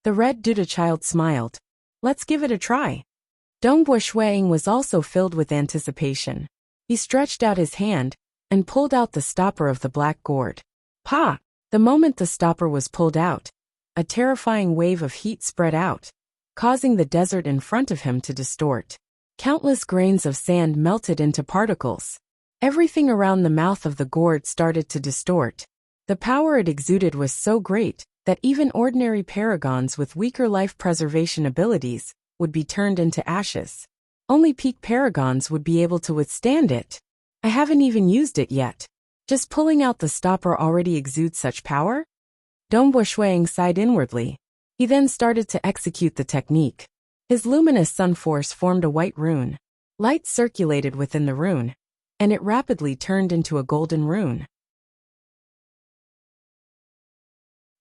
The red Duda child smiled. Let's give it a try. Dongbua Shuang was also filled with anticipation. He stretched out his hand and pulled out the stopper of the black gourd. Pa! The moment the stopper was pulled out, a terrifying wave of heat spread out, causing the desert in front of him to distort. Countless grains of sand melted into particles. Everything around the mouth of the gourd started to distort. The power it exuded was so great that even ordinary paragons with weaker life preservation abilities would be turned into ashes. Only peak paragons would be able to withstand it. I haven't even used it yet. Just pulling out the stopper already exudes such power? Dongbua Shuang sighed inwardly. He then started to execute the technique. His luminous sun force formed a white rune. Light circulated within the rune, and it rapidly turned into a golden rune.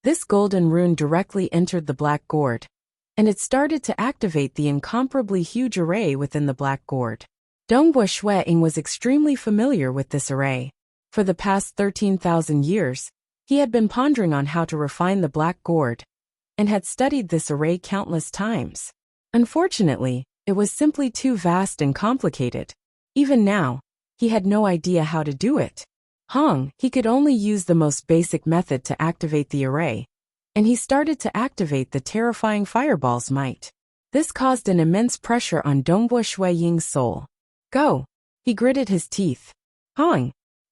This golden rune directly entered the black gourd, and it started to activate the incomparably huge array within the black gourd. Dongbua Shuang was extremely familiar with this array. For the past 13,000 years, he had been pondering on how to refine the black gourd, and had studied this array countless times. Unfortunately, it was simply too vast and complicated. Even now, he had no idea how to do it. He could only use the most basic method to activate the array, and he started to activate the terrifying fireball's might. This caused an immense pressure on Dongbua Shuang's soul. Go! He gritted his teeth.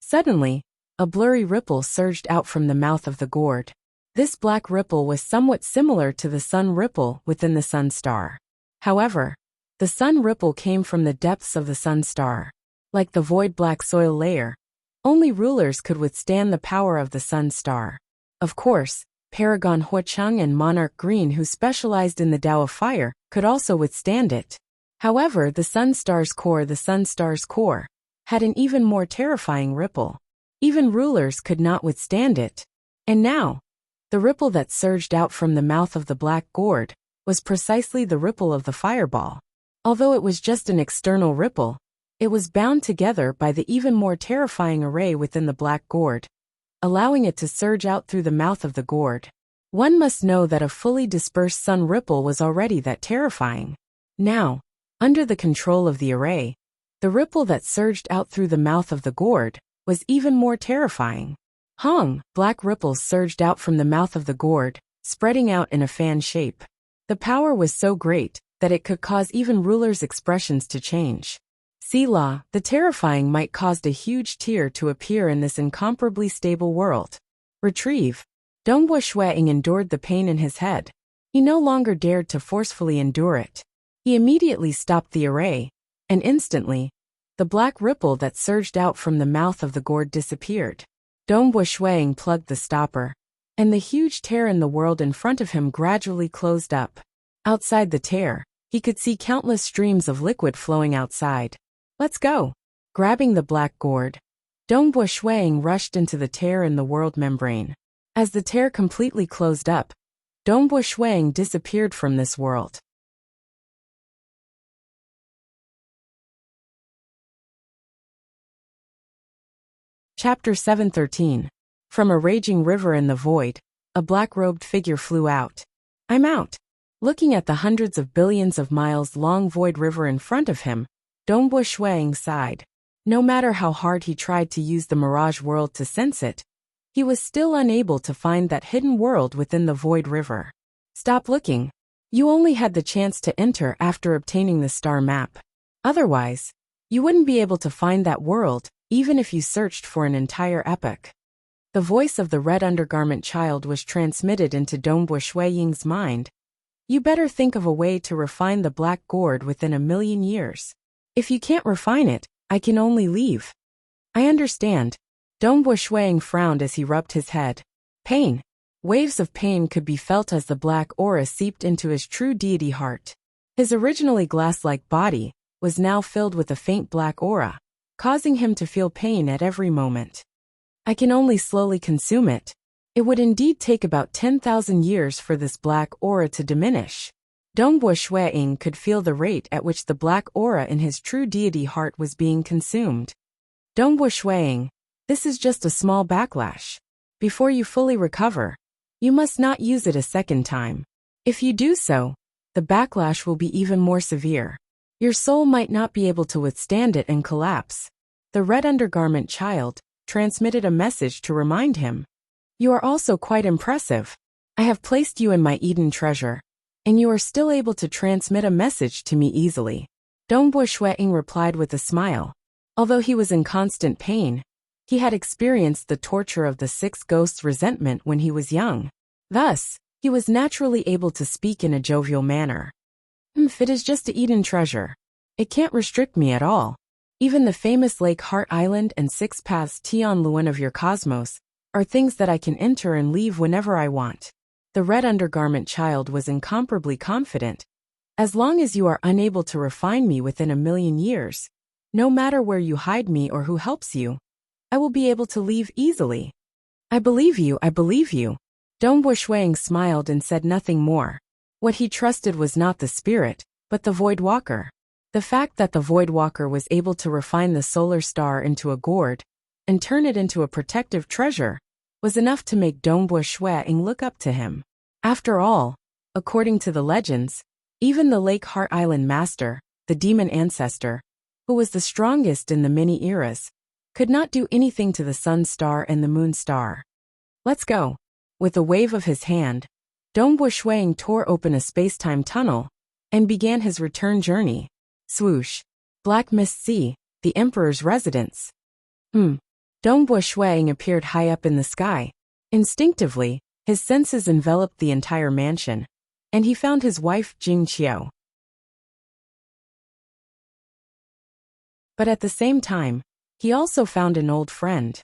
Suddenly, a blurry ripple surged out from the mouth of the gourd. This black ripple was somewhat similar to the sun ripple within the sun star. However, the sun ripple came from the depths of the sun star. Like the void black soil layer, only rulers could withstand the power of the sun star. Of course, Paragon Huacheng and Monarch Green, who specialized in the Tao of Fire, could also withstand it. However, the sun star's core, had an even more terrifying ripple. Even rulers could not withstand it. And now, the ripple that surged out from the mouth of the black gourd was precisely the ripple of the fireball. Although it was just an external ripple, it was bound together by the even more terrifying array within the black gourd, allowing it to surge out through the mouth of the gourd. One must know that a fully dispersed sun ripple was already that terrifying. Now, under the control of the array, the ripple that surged out through the mouth of the gourd was even more terrifying. Black ripples surged out from the mouth of the gourd, spreading out in a fan shape. The power was so great that it could cause even rulers' expressions to change. Selah, the terrifying might caused a huge tear to appear in this incomparably stable world. Retrieve. Dongbua Shuang endured the pain in his head. He no longer dared to forcefully endure it. He immediately stopped the array, and instantly, The black ripple that surged out from the mouth of the gourd disappeared. Dongbo Shuang plugged the stopper, and the huge tear in the world in front of him gradually closed up. Outside the tear, he could see countless streams of liquid flowing outside. Let's go! Grabbing the black gourd, Dongbo Shuang rushed into the tear in the world membrane. As the tear completely closed up, Dongbo Shuang disappeared from this world. Chapter 713. From a raging river in the void, a black-robed figure flew out. I'm out. Looking at the hundreds of billions of miles long void river in front of him, Dongbo Shuang sighed. No matter how hard he tried to use the mirage world to sense it, he was still unable to find that hidden world within the void river. Stop looking. You only had the chance to enter after obtaining the star map. Otherwise, you wouldn't be able to find that world, even if you searched for an entire epoch. The voice of the red undergarment child was transmitted into Dongbo Shuang's mind. You better think of a way to refine the black gourd within 1,000,000 years. If you can't refine it, I can only leave. I understand. Dongbo Shuang frowned as he rubbed his head. Pain. Waves of pain could be felt as the black aura seeped into his true deity heart. His originally glass-like body was now filled with a faint black aura, causing him to feel pain at every moment. I can only slowly consume it. It would indeed take about 10,000 years for this black aura to diminish. Dongbo Shuang could feel the rate at which the black aura in his true deity heart was being consumed. Dongbo Shuang, this is just a small backlash. Before you fully recover, you must not use it a second time. If you do so, the backlash will be even more severe. Your soul might not be able to withstand it and collapse. The red undergarment child transmitted a message to remind him. You are also quite impressive. I have placed you in my Eden treasure, and you are still able to transmit a message to me easily. Dongbo Shuang replied with a smile. Although he was in constant pain, he had experienced the torture of the 6 ghosts' resentment when he was young. Thus, he was naturally able to speak in a jovial manner. If it is just a Eden treasure, it can't restrict me at all. Even the famous Lake Heart Island and 6 paths Tian Luan of your cosmos are things that I can enter and leave whenever I want. The red undergarment child was incomparably confident. As long as you are unable to refine me within 1,000,000 years, no matter where you hide me or who helps you, I will be able to leave easily. I believe you, I believe you. Dongbo Shuang smiled and said nothing more. What he trusted was not the spirit, but the Void Walker. The fact that the Void Walker was able to refine the solar star into a gourd and turn it into a protective treasure was enough to make Dongbo Shuang look up to him. After all, according to the legends, even the Lake Heart Island Master, the demon ancestor, who was the strongest in the many eras, could not do anything to the Sun Star and the Moon Star. Let's go. With a wave of his hand, Dongbo Shuang tore open a space-time tunnel and began his return journey. Swoosh. Black Mist Sea, the Emperor's residence. Dongbo Shuang appeared high up in the sky. Instinctively, his senses enveloped the entire mansion, and he found his wife Jing Qiu. But at the same time, he also found an old friend.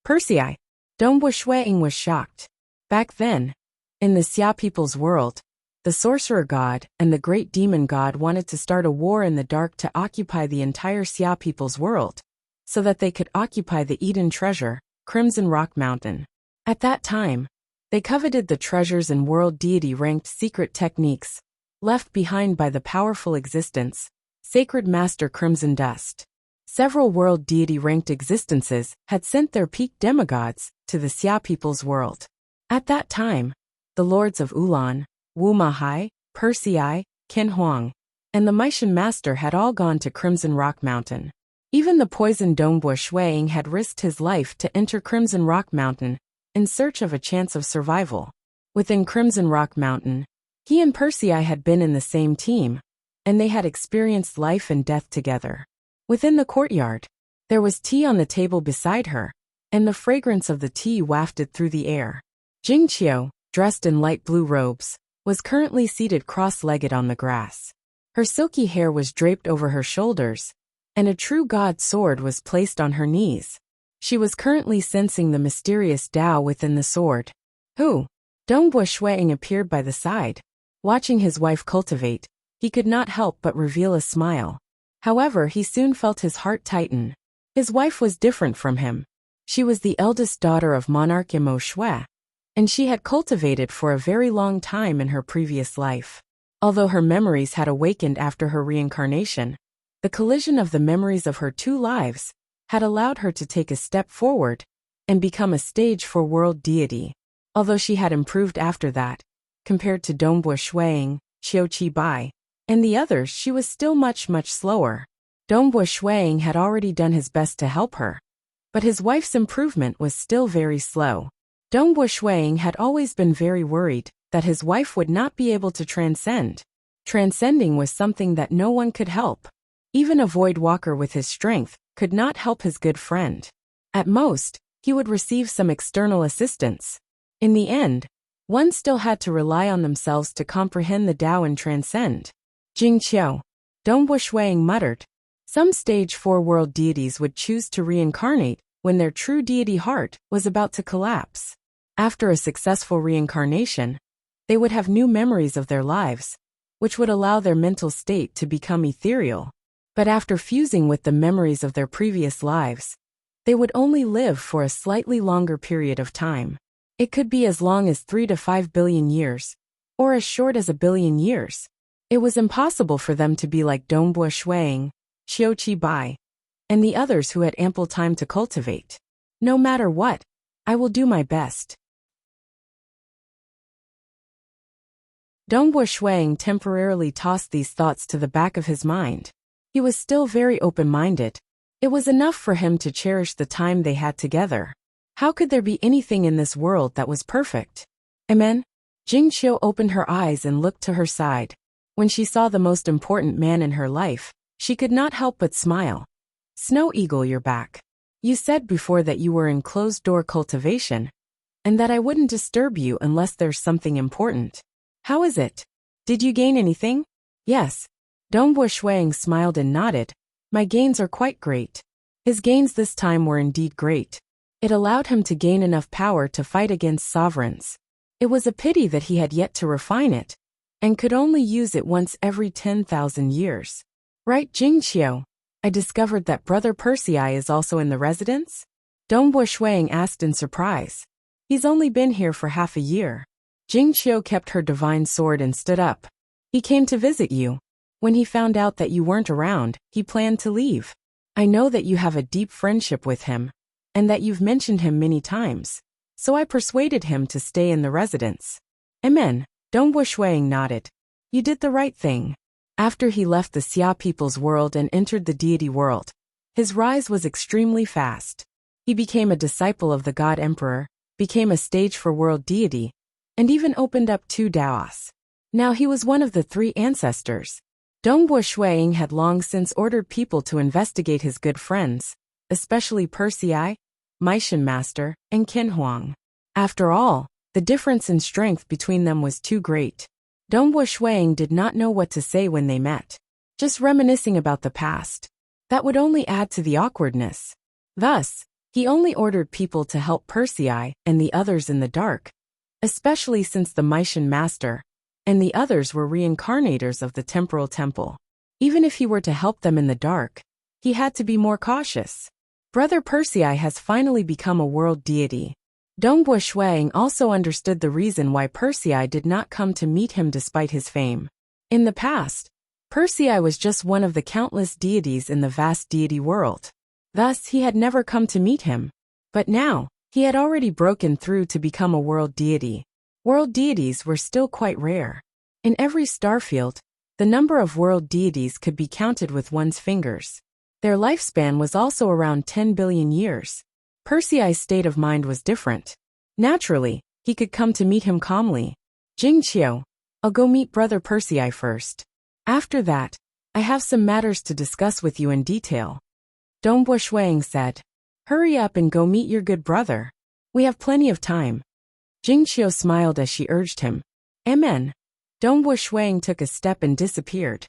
Persei. Dongbo Shuang was shocked. Back then, in the Xia people's world, the sorcerer god and the great demon god wanted to start a war in the dark to occupy the entire Xia people's world, so that they could occupy the Eden treasure, Crimson Rock Mountain. At that time, they coveted the treasures and world deity-ranked secret techniques, left behind by the powerful existence, Sacred Master Crimson Dust. Several world deity-ranked existences had sent their peak demigods to the Xia people's world. At that time, the lords of Ulan, Wu Mahai, Persei, Qin Huang, and the Meishan Master had all gone to Crimson Rock Mountain. Even the poisoned Dongbo Shuang had risked his life to enter Crimson Rock Mountain in search of a chance of survival. Within Crimson Rock Mountain, he and Persei had been in the same team, and they had experienced life and death together. Within the courtyard, there was tea on the table beside her, and the fragrance of the tea wafted through the air. Jing Qiu, dressed in light blue robes, was currently seated cross-legged on the grass. Her silky hair was draped over her shoulders, and a true god sword was placed on her knees. She was currently sensing the mysterious Tao within the sword. Who? Dongbua Shuang appeared by the side. Watching his wife cultivate, he could not help but reveal a smile. However, he soon felt his heart tighten. His wife was different from him. She was the eldest daughter of monarch Imo Shui, and she had cultivated for a very long time in her previous life. Although her memories had awakened after her reincarnation, the collision of the memories of her two lives had allowed her to take a step forward and become a stage 4 world deity. Although she had improved after that, compared to Dongbua Shuang, Qiuqi Bai, and the others, she was still much slower. Dongbua Shuang had already done his best to help her, but his wife's improvement was still very slow. Dongbua Shuang had always been very worried that his wife would not be able to transcend. Transcending was something that no one could help. Even a void walker with his strength could not help his good friend. At most, he would receive some external assistance. In the end, one still had to rely on themselves to comprehend the Tao and transcend. Jingqiu, Dongbua Shuang muttered. Some stage 4 world deities would choose to reincarnate when their true deity heart was about to collapse. After a successful reincarnation, they would have new memories of their lives, which would allow their mental state to become ethereal. But after fusing with the memories of their previous lives, they would only live for a slightly longer period of time. It could be as long as 3 to 5 billion years, or as short as 1 billion years. It was impossible for them to be like Dongbua Shuang, Qiuqi Bai, and the others who had ample time to cultivate. No matter what, I will do my best. Dongbua Shuang temporarily tossed these thoughts to the back of his mind. He was still very open-minded. It was enough for him to cherish the time they had together. How could there be anything in this world that was perfect? Amen? Jingqiu opened her eyes and looked to her side. When she saw the most important man in her life, she could not help but smile. Snow Eagle, you're back. You said before that you were in closed-door cultivation, and that I wouldn't disturb you unless there's something important. How is it? Did you gain anything? Yes. Dongbua Shuang smiled and nodded. My gains are quite great. His gains this time were indeed great. It allowed him to gain enough power to fight against sovereigns. It was a pity that he had yet to refine it, and could only use it once every 10,000 years. Right, Jingqiu? I discovered that Brother Persei is also in the residence? Dongbua Shuang asked in surprise. He's only been here for half a year. Jingqiu kept her divine sword and stood up. He came to visit you. When he found out that you weren't around, he planned to leave. I know that you have a deep friendship with him, and that you've mentioned him many times, so I persuaded him to stay in the residence. Amen. Dongbua Shuang nodded. You did the right thing. After he left the Xia people's world and entered the deity world, his rise was extremely fast. He became a disciple of the God Emperor, became a stage 4 world deity, and even opened up 2 Daos. Now he was one of the 3 ancestors. Dongbua Shuang had long since ordered people to investigate his good friends, especially Persei, Meishan Master, and Qin Huang. After all, the difference in strength between them was too great. Dongbua Shuang did not know what to say when they met. Just reminiscing about the past. That would only add to the awkwardness. Thus, he only ordered people to help Persei and the others in the dark, especially since the Meishan Master and the others were reincarnators of the temporal temple. Even if he were to help them in the dark, he had to be more cautious. Brother Persei has finally become a world deity. Dongbua Shuang also understood the reason why Persei did not come to meet him despite his fame. In the past, Persei was just one of the countless deities in the vast deity world. Thus, he had never come to meet him. But now, he had already broken through to become a world deity. World deities were still quite rare. In every starfield, the number of world deities could be counted with one's fingers. Their lifespan was also around 10 billion years. Persei's state of mind was different. Naturally, he could come to meet him calmly. Jingqiu, I'll go meet Brother Persei first. After that, I have some matters to discuss with you in detail. Dongbua Shuang said. Hurry up and go meet your good brother. We have plenty of time. Jingqiu smiled as she urged him. Amen. Dongbua Shuang took a step and disappeared.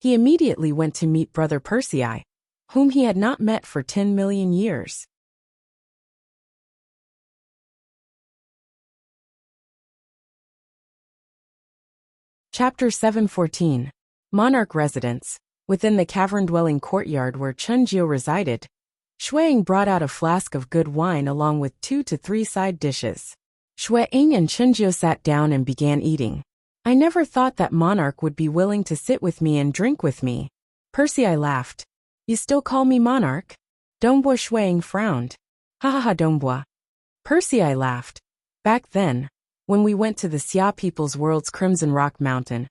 He immediately went to meet brother Persei, whom he had not met for 10 million years. Chapter 714. Monarch Residence. Within the cavern-dwelling courtyard where Chunjiu resided, Shuang brought out a flask of good wine along with 2 to 3 side dishes. Shuang and Chunjiu sat down and began eating. I never thought that Monarch would be willing to sit with me and drink with me. Persei laughed. You still call me Monarch? Dongbua Shuang frowned. Ha ha ha Dongbua. Persei laughed. Back then, when we went to the Xia people's world's Crimson Rock Mountain,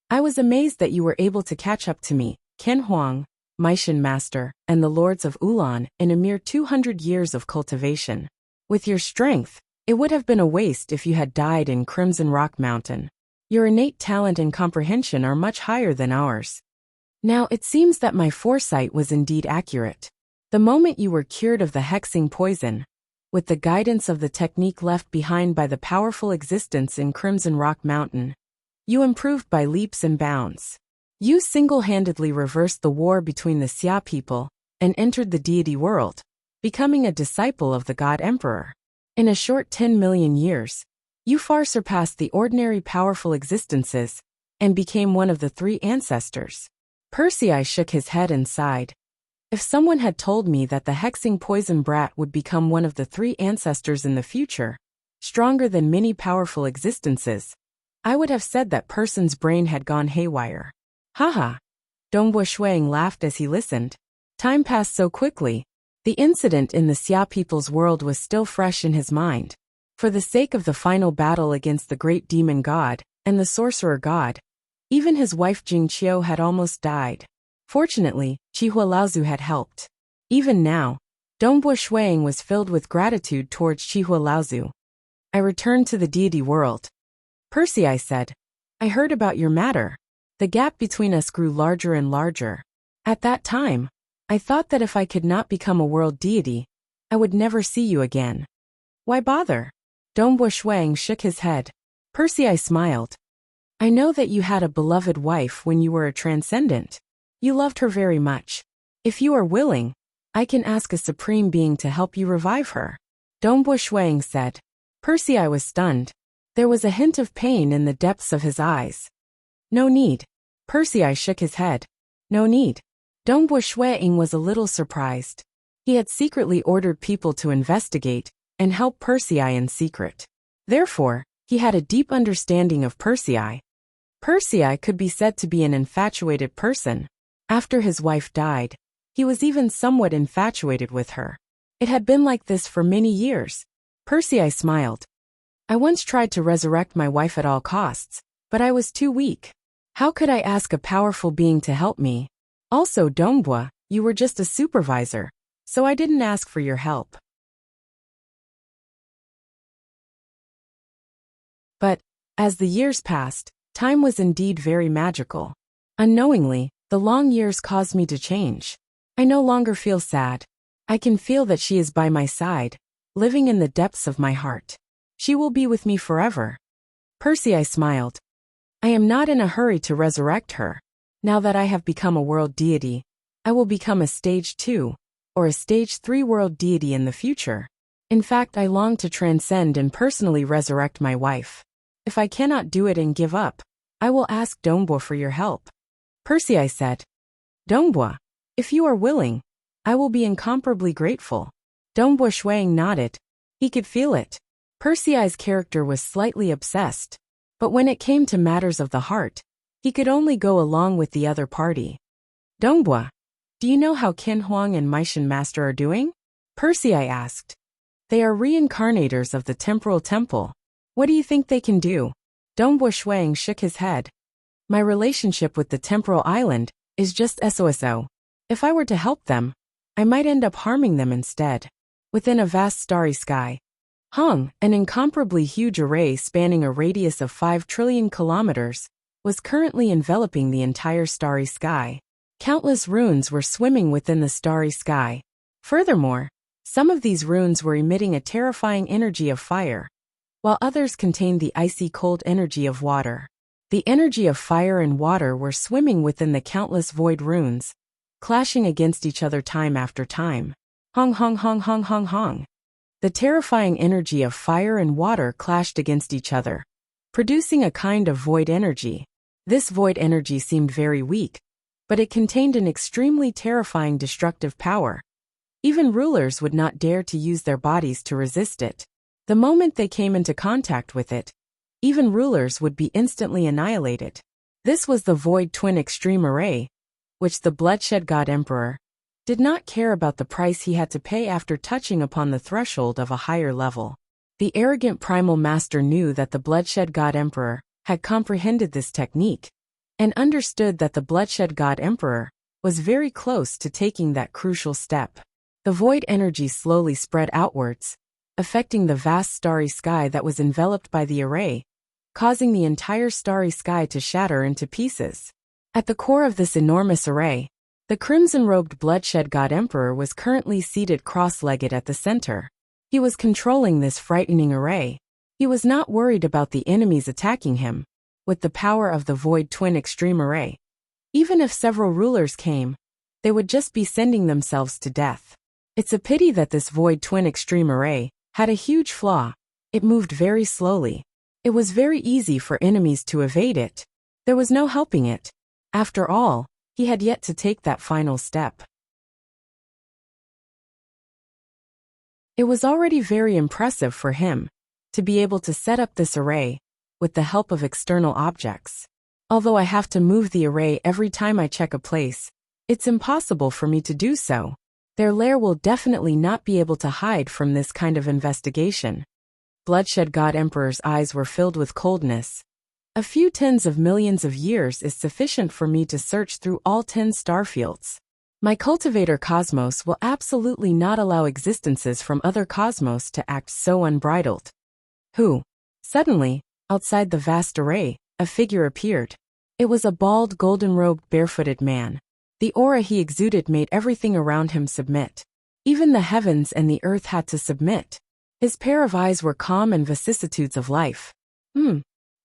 I was amazed that you were able to catch up to me, Ken Huang, Meishan Master, and the Lords of Ulan in a mere 200 years of cultivation. With your strength, it would have been a waste if you had died in Crimson Rock Mountain. Your innate talent and comprehension are much higher than ours. Now it seems that my foresight was indeed accurate. The moment you were cured of the hexing poison, with the guidance of the technique left behind by the powerful existence in Crimson Rock Mountain, you improved by leaps and bounds. You single-handedly reversed the war between the Xia people and entered the deity world, becoming a disciple of the God Emperor. In a short 10 million years, you far surpassed the ordinary powerful existences and became one of the 3 ancestors. Persei shook his head and sighed. If someone had told me that the hexing poison brat would become one of the 3 ancestors in the future, stronger than many powerful existences, I would have said that person's brain had gone haywire. Haha. Dongbua Shuang laughed as he listened. Time passed so quickly. The incident in the Xia people's world was still fresh in his mind. For the sake of the final battle against the great demon god and the sorcerer god, even his wife Jingqiu had almost died. Fortunately, Chihua Laozu had helped. Even now, Dongbua Shuang was filled with gratitude towards Chihua Laozu. I returned to the deity world. Persei said, I heard about your matter. The gap between us grew larger and larger. At that time, I thought that if I could not become a world deity, I would never see you again. Why bother? Dongbua Shuang shook his head. Persei smiled. I know that you had a beloved wife when you were a transcendent. You loved her very much. If you are willing, I can ask a supreme being to help you revive her. Dongbua Shuang said. Persei was stunned. There was a hint of pain in the depths of his eyes. No need. Persei shook his head. No need. Dongbua Shuang was a little surprised. He had secretly ordered people to investigate and help Persei in secret. Therefore, he had a deep understanding of Persei. Persei could be said to be an infatuated person. After his wife died, he was even somewhat infatuated with her. It had been like this for many years. Persei smiled. I once tried to resurrect my wife at all costs, but I was too weak. How could I ask a powerful being to help me? Also, Dongbua, you were just a supervisor, so I didn't ask for your help. But, as the years passed, time was indeed very magical. Unknowingly, the long years caused me to change. I no longer feel sad. I can feel that she is by my side, living in the depths of my heart. She will be with me forever. Persei smiled. I am not in a hurry to resurrect her. Now that I have become a world deity, I will become a stage 2, or a stage 3 world deity in the future. In fact, I long to transcend and personally resurrect my wife. If I cannot do it and give up, I will ask Dongbua for your help. Persei said. Dongbua, if you are willing, I will be incomparably grateful. Dongbua Shuang nodded. He could feel it. Persei's character was slightly obsessed, but when it came to matters of the heart, he could only go along with the other party. Dongbua, do you know how Qin Huang and Meishan Master are doing? Persei asked. They are reincarnators of the temporal temple. What do you think they can do? Dongbua Shuang shook his head. My relationship with the temporal island is just SOSO. If I were to help them, I might end up harming them instead. Within a vast starry sky, Hung, an incomparably huge array spanning a radius of 5 trillion kilometers, was currently enveloping the entire starry sky. Countless runes were swimming within the starry sky. Furthermore, some of these runes were emitting a terrifying energy of fire, while others contained the icy cold energy of water. The energy of fire and water were swimming within the countless void runes, clashing against each other time after time. Hong hong hong hong hong hong. The terrifying energy of fire and water clashed against each other, producing a kind of void energy. This void energy seemed very weak, but it contained an extremely terrifying destructive power. Even rulers would not dare to use their bodies to resist it. The moment they came into contact with it, even rulers would be instantly annihilated. This was the Void Twin Extreme Array, which the Bloodshed God Emperor did not care about the price he had to pay after touching upon the threshold of a higher level. The arrogant Primal Master knew that the Bloodshed God Emperor had comprehended this technique, and understood that the Bloodshed God Emperor was very close to taking that crucial step. The void energy slowly spread outwards, affecting the vast starry sky that was enveloped by the array, causing the entire starry sky to shatter into pieces. At the core of this enormous array, the crimson-robed Bloodshed God Emperor was currently seated cross-legged at the center. He was controlling this frightening array. He was not worried about the enemies attacking him. With the power of the Void Twin Extreme Array, even if several rulers came, they would just be sending themselves to death. It's a pity that this Void Twin Extreme Array had a huge flaw. It moved very slowly. It was very easy for enemies to evade it. There was no helping it. After all, he had yet to take that final step. It was already very impressive for him to be able to set up this array with the help of external objects. Although I have to move the array every time I check a place, it's impossible for me to do so. Their lair will definitely not be able to hide from this kind of investigation. Bloodshed God Emperor's eyes were filled with coldness. A few tens of millions of years is sufficient for me to search through all 10 starfields. My cultivator cosmos will absolutely not allow existences from other cosmos to act so unbridled. Who? Suddenly, outside the vast array, a figure appeared. It was a bald, golden-robed, barefooted man. The aura he exuded made everything around him submit. Even the heavens and the earth had to submit. His pair of eyes were calm and vicissitudes of life.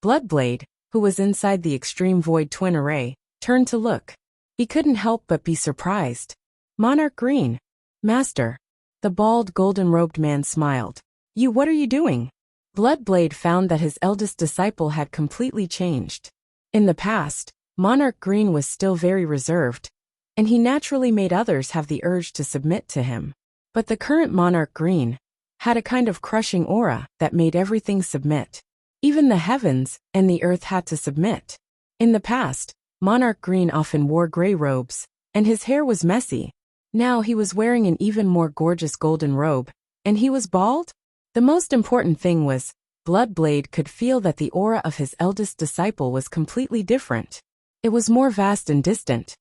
Bloodblade, who was inside the extreme void twin array, turned to look. He couldn't help but be surprised. Monarch Green. Master. The bald, golden-robed man smiled. What are you doing? Bloodblade found that his eldest disciple had completely changed. In the past, Monarch Green was still very reserved, and he naturally made others have the urge to submit to him. But the current Monarch Green had a kind of crushing aura that made everything submit. Even the heavens and the earth had to submit. In the past, Monarch Green often wore gray robes, and his hair was messy. Now he was wearing an even more gorgeous golden robe, and he was bald? The most important thing was, Bloodblade could feel that the aura of his eldest disciple was completely different. It was more vast and distant.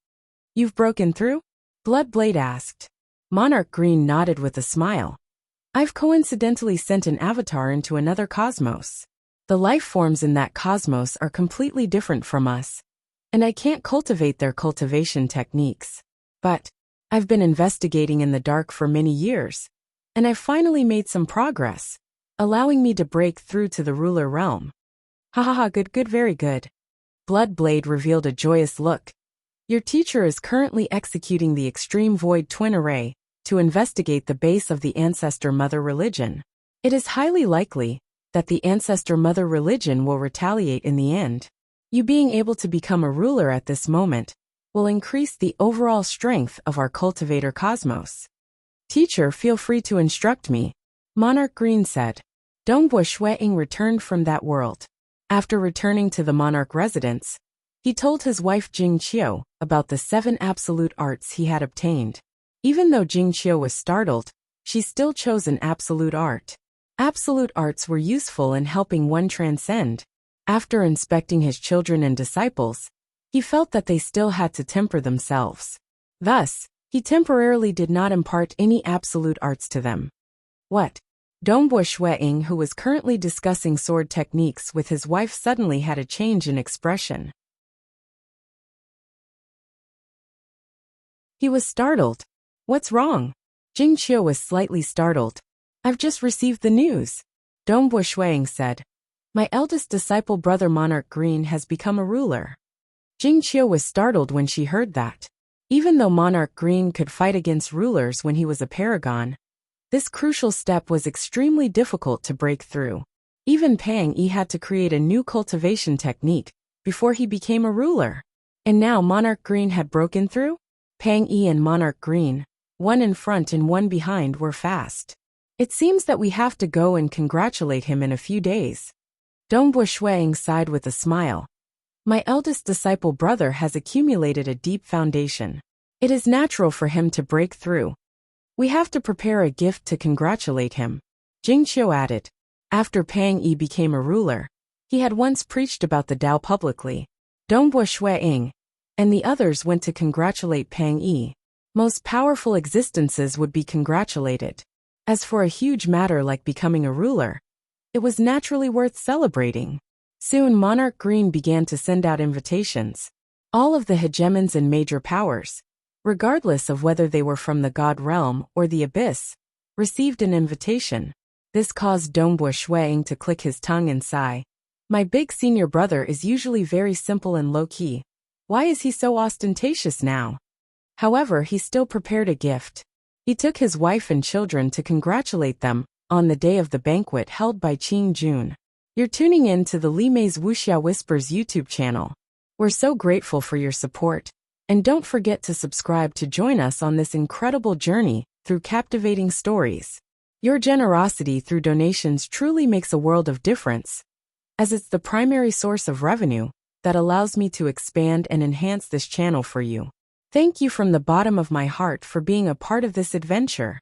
You've broken through? Bloodblade asked. Monarch Green nodded with a smile. I've coincidentally sent an avatar into another cosmos. The life forms in that cosmos are completely different from us, and I can't cultivate their cultivation techniques. But I've been investigating in the dark for many years, and I've finally made some progress, allowing me to break through to the ruler realm. Ha ha ha, good, very good. Bloodblade revealed a joyous look. Your teacher is currently executing the Extreme Void Twin Array to investigate the base of the Ancestor Mother religion. It is highly likely that the Ancestor Mother religion will retaliate in the end. You being able to become a ruler at this moment will increase the overall strength of our cultivator cosmos. Teacher, feel free to instruct me, Monarch Green said. Dongbua Shueying returned from that world. After returning to the monarch residence, he told his wife Jing Qiu about the 7 absolute arts he had obtained. Even though Jing Qiu was startled, she still chose an absolute art. Absolute arts were useful in helping one transcend. After inspecting his children and disciples, he felt that they still had to temper themselves. Thus, he temporarily did not impart any absolute arts to them. What? Dongbua Shueying, who was currently discussing sword techniques with his wife, suddenly had a change in expression. He was startled. What's wrong? Jing Qiu was slightly startled. I've just received the news, Dongbua Shueying said. My eldest disciple brother Monarch Green has become a ruler. Jingqiu was startled when she heard that. Even though Monarch Green could fight against rulers when he was a paragon, this crucial step was extremely difficult to break through. Even Pang Yi had to create a new cultivation technique before he became a ruler. And now Monarch Green had broken through? Pang Yi and Monarch Green, one in front and one behind, were fast. It seems that we have to go and congratulate him in a few days. Dongbo Shuang sighed with a smile. My eldest disciple brother has accumulated a deep foundation. It is natural for him to break through. We have to prepare a gift to congratulate him. Jingqiu added. After Pang Yi became a ruler, he had once preached about the Tao publicly. Dongbo Shuang and the others went to congratulate Pang Yi. Most powerful existences would be congratulated. As for a huge matter like becoming a ruler, it was naturally worth celebrating. Soon Monarch Green began to send out invitations. All of the hegemons and major powers, regardless of whether they were from the God realm or the abyss, received an invitation. This caused Dongbo Shuang to click his tongue and sigh. My big senior brother is usually very simple and low-key. Why is he so ostentatious now? However, he still prepared a gift. He took his wife and children to congratulate them on the day of the banquet held by Qing Jun. You're tuning in to the Li Mei's Wuxia Whispers YouTube channel. We're so grateful for your support. And don't forget to subscribe to join us on this incredible journey through captivating stories. Your generosity through donations truly makes a world of difference, as it's the primary source of revenue that allows me to expand and enhance this channel for you. Thank you from the bottom of my heart for being a part of this adventure.